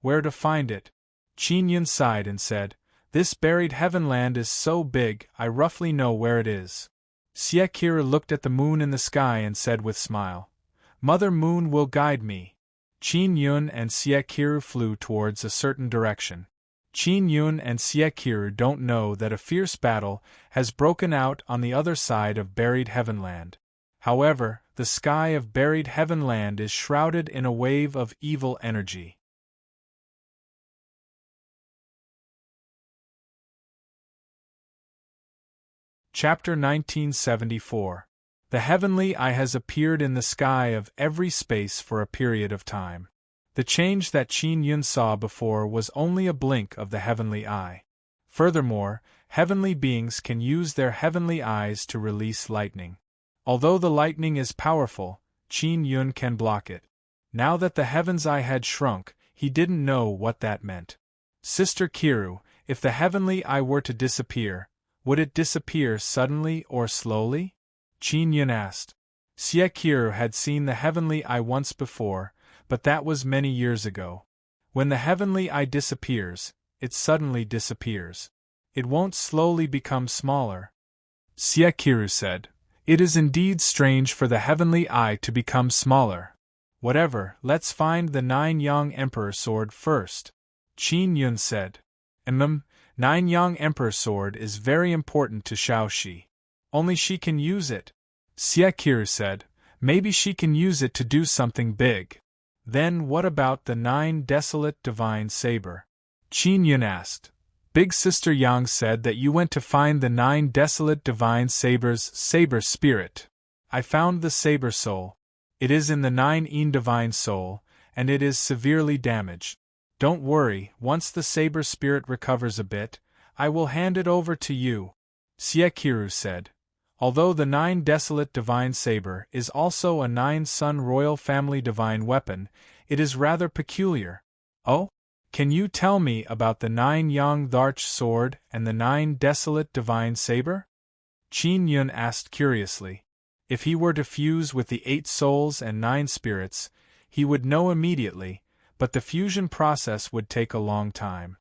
Where to find it? Qin Yun sighed and said, This buried heavenland is so big, I roughly know where it is. Siekiru looked at the moon in the sky and said with smile, Mother Moon will guide me. Qin Yun and Siekiru flew towards a certain direction. Qin Yun and Siekiru don't know that a fierce battle has broken out on the other side of buried heavenland. However, the sky of buried heavenland is shrouded in a wave of evil energy. Chapter 1974. The heavenly eye has appeared in the sky of every space for a period of time. The change that Qin Yun saw before was only a blink of the heavenly eye. Furthermore, heavenly beings can use their heavenly eyes to release lightning. Although the lightning is powerful, Qin Yun can block it. Now that the heaven's eye had shrunk, he didn't know what that meant. Sister Kiru, if the heavenly eye were to disappear, would it disappear suddenly or slowly? Qin Yun asked. Siekiru had seen the heavenly eye once before, but that was many years ago. When the heavenly eye disappears, it suddenly disappears. It won't slowly become smaller. Siekiru said, It is indeed strange for the heavenly eye to become smaller. Whatever, let's find the 9 Yang Emperor sword first. Qin Yun said. 9 Yang Emperor sword is very important to Xiaoxi. Only she can use it. Siekiru said, Maybe she can use it to do something big. Then what about the 9 desolate divine saber? Qin Yun asked. Big Sister Yang said that you went to find the 9 desolate divine saber's saber spirit. I found the saber soul. It is in the 9 yin divine soul, and it is severely damaged. Don't worry, once the saber spirit recovers a bit, I will hand it over to you. Siekiru said. Although the 9 desolate divine saber is also a 9 sun royal family divine weapon, it is rather peculiar. Oh? Can you tell me about the 9 Yang Dharch sword and the 9 desolate divine saber? Qin Yun asked curiously. If he were to fuse with the 8 souls and 9 spirits, he would know immediately, but the fusion process would take a long time.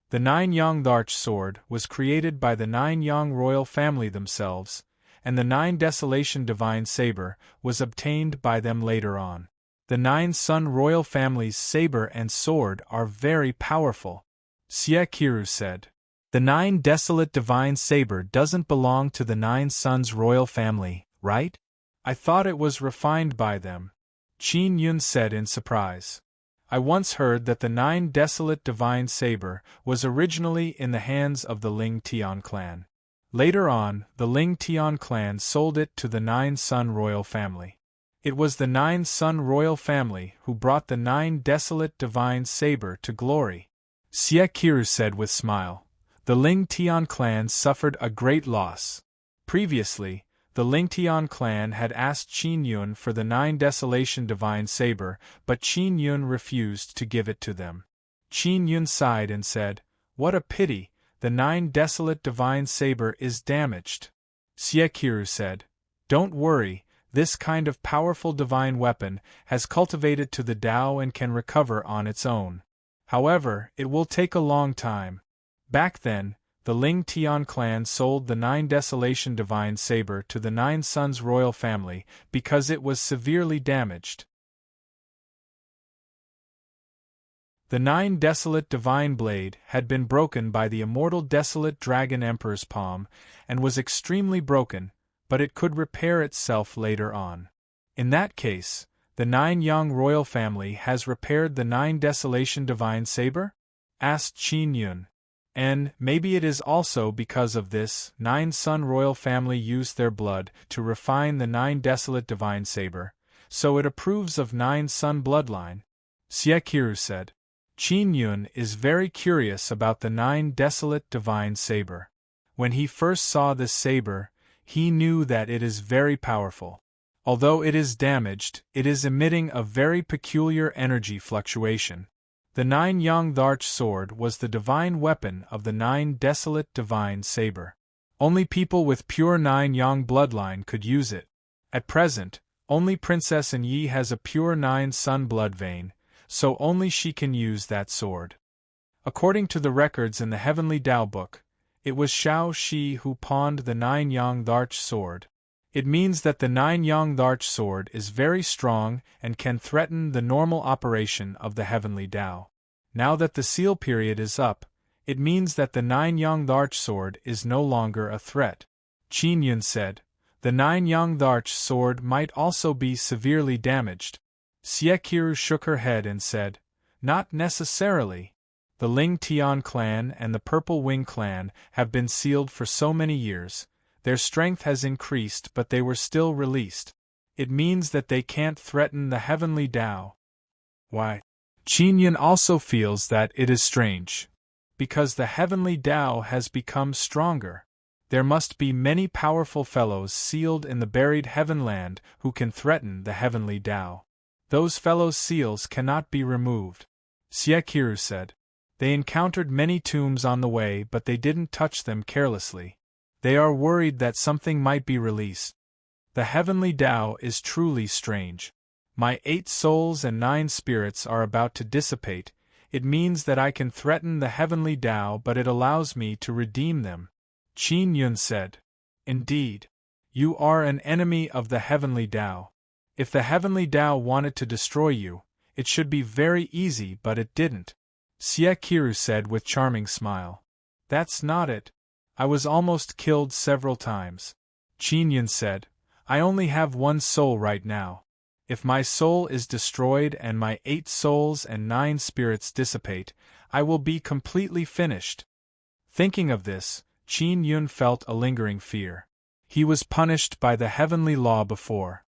The 9 Yang Dharch sword was created by the 9 Yang royal family themselves, and the 9 desolation divine saber was obtained by them later on. The 9 Sun royal family's saber and sword are very powerful. Siekiru said. The 9 desolate divine saber doesn't belong to the 9 sons royal family, right? I thought it was refined by them. Qin Yun said in surprise. I once heard that the 9 desolate divine saber was originally in the hands of the Ling Tian clan. Later on, the Ling Tian clan sold it to the 9 son royal family. It was the 9 son royal family who brought the 9 desolate divine saber to glory. Xie Qiru said with smile. The Ling Tian clan suffered a great loss. Previously, the Ling Tian clan had asked Qin Yun for the 9 desolation divine saber, but Qin Yun refused to give it to them. Qin Yun sighed and said, "What a pity, the 9 desolate divine saber is damaged." Xie Qiru said, "Don't worry, this kind of powerful divine weapon has cultivated to the Tao and can recover on its own. However, it will take a long time." Back then, the Ling Tian clan sold the 9 desolation divine saber to the 9 sons royal family because it was severely damaged. The 9 desolate divine blade had been broken by the immortal desolate dragon emperor's palm, and was extremely broken, but it could repair itself later on. In that case, the 9 Yang royal family has repaired the 9 desolation divine saber? Asked Qin Yun. And maybe it is also because of this 9 son royal family used their blood to refine the 9 desolate divine saber, so it approves of 9 son bloodline. Xie Qiru said. Qin Yun is very curious about the 9 desolate divine saber. When he first saw this saber, he knew that it is very powerful. Although it is damaged, it is emitting a very peculiar energy fluctuation. The 9 Yang Dharch sword was the divine weapon of the 9 desolate divine saber. Only people with pure 9 Yang bloodline could use it. At present, only Princess Yi has a pure 9 sun blood vein, so only she can use that sword. According to the records in the Heavenly Tao book, it was Shao Shi who pawned the 9 Yang Dharch sword. It means that the 9 Yang Dharch sword is very strong and can threaten the normal operation of the Heavenly Tao. Now that the seal period is up, it means that the 9 Yang Dharch sword is no longer a threat. Qin Yun said, the 9 Yang Dharch sword might also be severely damaged. Xie Qiru shook her head and said, not necessarily. The Ling Tian clan and the Purple Wing clan have been sealed for so many years. Their strength has increased, but they were still released. It means that they can't threaten the Heavenly Tao. Why? Qin Yun also feels that it is strange. Because the Heavenly Tao has become stronger. There must be many powerful fellows sealed in the buried Heavenland who can threaten the Heavenly Tao. Those fellows' seals cannot be removed. Xie Qiru said. They encountered many tombs on the way, but they didn't touch them carelessly. They are worried that something might be released. The Heavenly Tao is truly strange. My 8 souls and 9 spirits are about to dissipate. It means that I can threaten the Heavenly Tao, but it allows me to redeem them. Qin Yun said. Indeed. You are an enemy of the Heavenly Tao. If the Heavenly Tao wanted to destroy you, it should be very easy, but it didn't. Xie Qiru said with charming smile. That's not it. I was almost killed several times. Qin Yun said, I only have 1 soul right now. If my soul is destroyed and my 8 souls and 9 spirits dissipate, I will be completely finished. Thinking of this, Qin Yun felt a lingering fear. He was punished by the heavenly law before.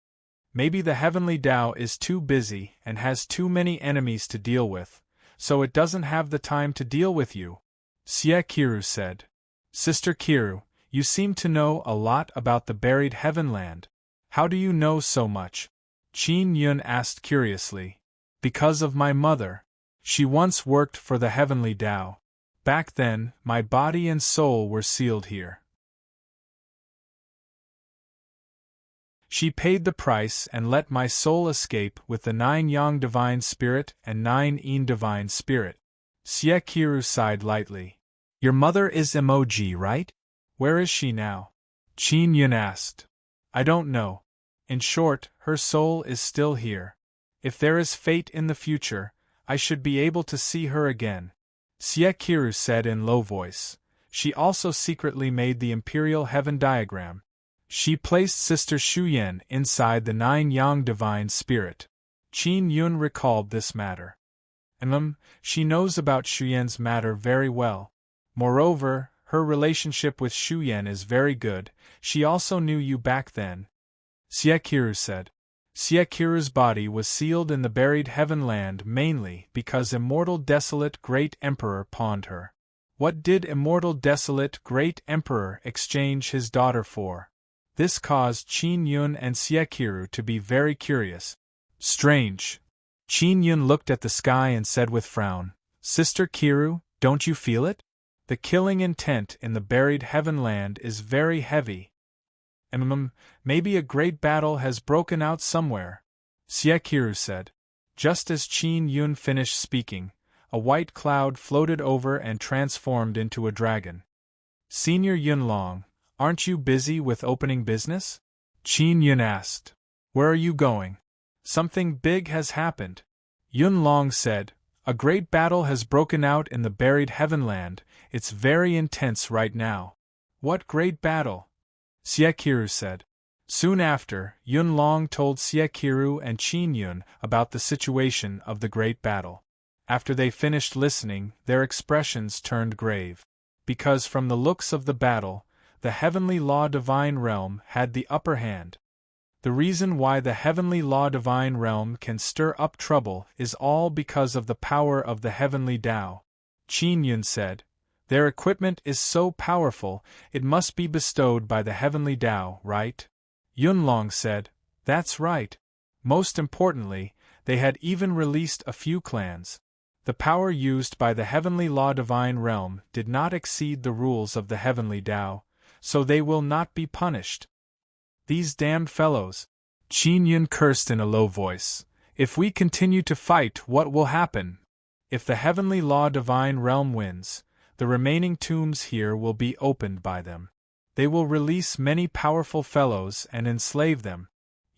Maybe the Heavenly Tao is too busy and has too many enemies to deal with, so it doesn't have the time to deal with you. Xie Qiru said. Sister Qiru, you seem to know a lot about the buried Heavenland. How do you know so much? Qin Yun asked curiously. Because of my mother. She once worked for the Heavenly Tao. Back then, my body and soul were sealed here. She paid the price and let my soul escape with the 9 Yang Divine Spirit and 9 Yin Divine Spirit. Xie Qiru sighed lightly. Your mother is emoji, right? Where is she now? Qin Yun asked. I don't know. In short, her soul is still here. If there is fate in the future, I should be able to see her again. Xie Qiru said in low voice. She also secretly made the Imperial Heaven diagram. She placed Sister Shuyan inside the 9 Yang Divine Spirit. Qin Yun recalled this matter. She knows about Shuyan's matter very well. Moreover, her relationship with Shuyan is very good. She also knew you back then, Siekiru said. Siekiru's body was sealed in the buried heaven land mainly because Immortal Desolate Great Emperor pawned her. What did Immortal Desolate Great Emperor exchange his daughter for? This caused Qin Yun and Siekiru to be very curious. Strange. Qin Yun looked at the sky and said with frown, Sister Kiru, don't you feel it? The killing intent in the buried heaven land is very heavy. Maybe a great battle has broken out somewhere, Siekiru said. Just as Qin Yun finished speaking, a white cloud floated over and transformed into a dragon. Senior Yunlong, aren't you busy with opening business? Qin Yun asked. Where are you going? Something big has happened. Yunlong said, a great battle has broken out in the buried heavenland. It's very intense right now. What great battle? Siekiru said. Soon after, Yunlong told Siekiru and Qin Yun about the situation of the great battle. After they finished listening, their expressions turned grave. Because from the looks of the battle, the heavenly law divine realm had the upper hand. The reason why the heavenly law divine realm can stir up trouble is all because of the power of the heavenly Tao. Qin Yun said, their equipment is so powerful, it must be bestowed by the heavenly Tao, right? Yunlong said, that's right. Most importantly, they had even released a few clans. The power used by the heavenly law divine realm did not exceed the rules of the heavenly Tao, so they will not be punished. These damned fellows! Qin Yun cursed in a low voice. If we continue to fight, what will happen? If the heavenly law divine realm wins, the remaining tombs here will be opened by them. They will release many powerful fellows and enslave them.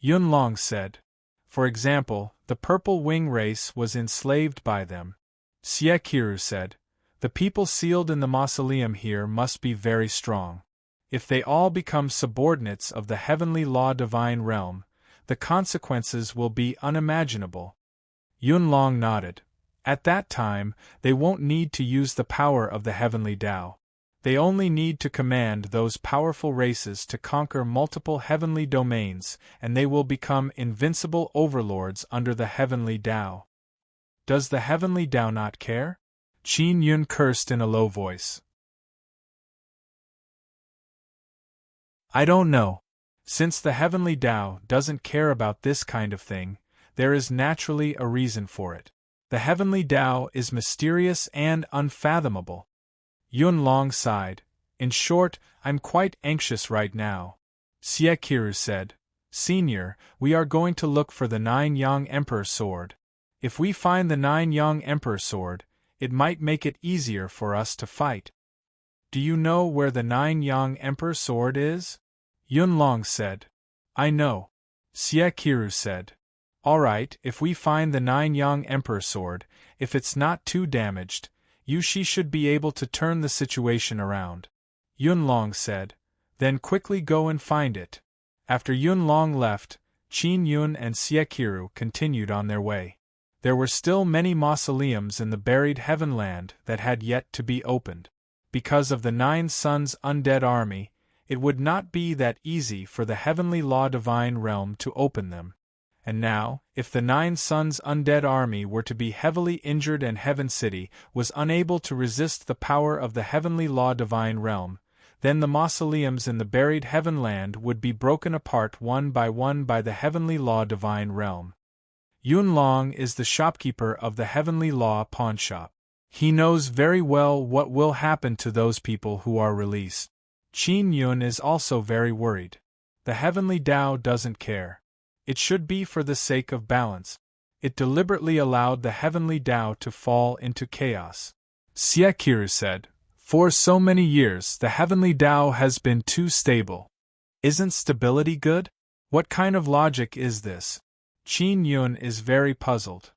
Yunlong said. For example, the Purple Wing race was enslaved by them. Siekiru said. The people sealed in the mausoleum here must be very strong. If they all become subordinates of the heavenly law divine realm, the consequences will be unimaginable. Yunlong nodded. At that time, they won't need to use the power of the heavenly Tao. They only need to command those powerful races to conquer multiple heavenly domains, and they will become invincible overlords under the heavenly Tao. Does the heavenly Tao not care? Qin Yun cursed in a low voice. I don't know. Since the heavenly Tao doesn't care about this kind of thing, there is naturally a reason for it. The heavenly Tao is mysterious and unfathomable. Yunlong sighed. In short, I'm quite anxious right now. Siekiru said. Senior, we are going to look for the 9 Yang Emperor Sword. If we find the 9 Yang Emperor Sword, it might make it easier for us to fight. Do you know where the 9 Yang Emperor Sword is? Yunlong said. I know. Siekiru said. Alright, if we find the 9 Yang Emperor Sword, if it's not too damaged, Yushi should be able to turn the situation around. Yunlong said. Then quickly go and find it. After Yunlong left, Qin Yun and Siekiru continued on their way. There were still many mausoleums in the buried heavenland that had yet to be opened. Because of the 9 Suns' undead army, it would not be that easy for the heavenly law divine realm to open them. And now, if the 9 Suns' undead army were to be heavily injured and Heaven City was unable to resist the power of the heavenly law divine realm, then the mausoleums in the buried heavenland would be broken apart one by the heavenly law divine realm. Yunlong is the shopkeeper of the heavenly law pawnshop. He knows very well what will happen to those people who are released. Qin Yun is also very worried. The heavenly Tao doesn't care. It should be for the sake of balance. It deliberately allowed the heavenly Tao to fall into chaos. Siekiru said, for so many years the heavenly Tao has been too stable. Isn't stability good? What kind of logic is this? Qin Yun is very puzzled.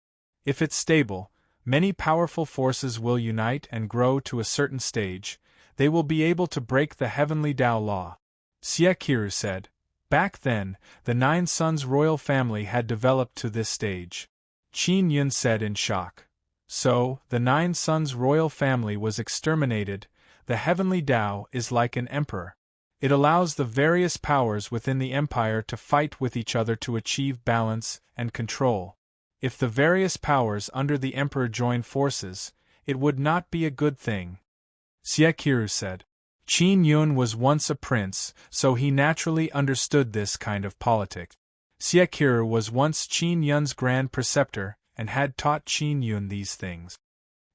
If it's stable, many powerful forces will unite and grow to a certain stage, they will be able to break the heavenly Tao law. Siekiru said. Back then, the 9 Sons royal family had developed to this stage. Qin Yun said in shock. So, the 9 Sons royal family was exterminated. The heavenly Tao is like an emperor. It allows the various powers within the empire to fight with each other to achieve balance and control. If the various powers under the emperor join forces, it would not be a good thing. Siekiru said. Qin Yun was once a prince, so he naturally understood this kind of politics. Siekiru was once Qin Yun's grand preceptor, and had taught Qin Yun these things.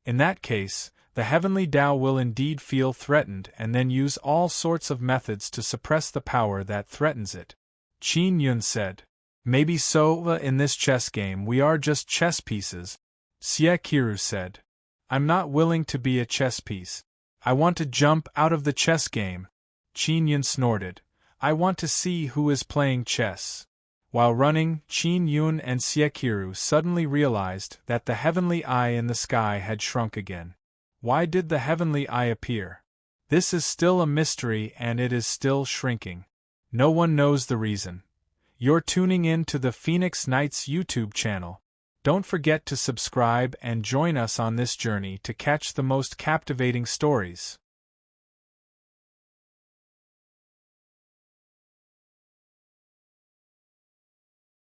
In that case, the heavenly Tao will indeed feel threatened and then use all sorts of methods to suppress the power that threatens it. Qin Yun said. Maybe so, in this chess game we are just chess pieces. Siekiru said. I'm not willing to be a chess piece. I want to jump out of the chess game. Qin Yun snorted. I want to see who is playing chess. While running, Qin Yun and Siekiru suddenly realized that the heavenly eye in the sky had shrunk again. Why did the heavenly eye appear? This is still a mystery and it is still shrinking. No one knows the reason. You're tuning in to the Phoenix Nights YouTube channel. Don't forget to subscribe and join us on this journey to catch the most captivating stories.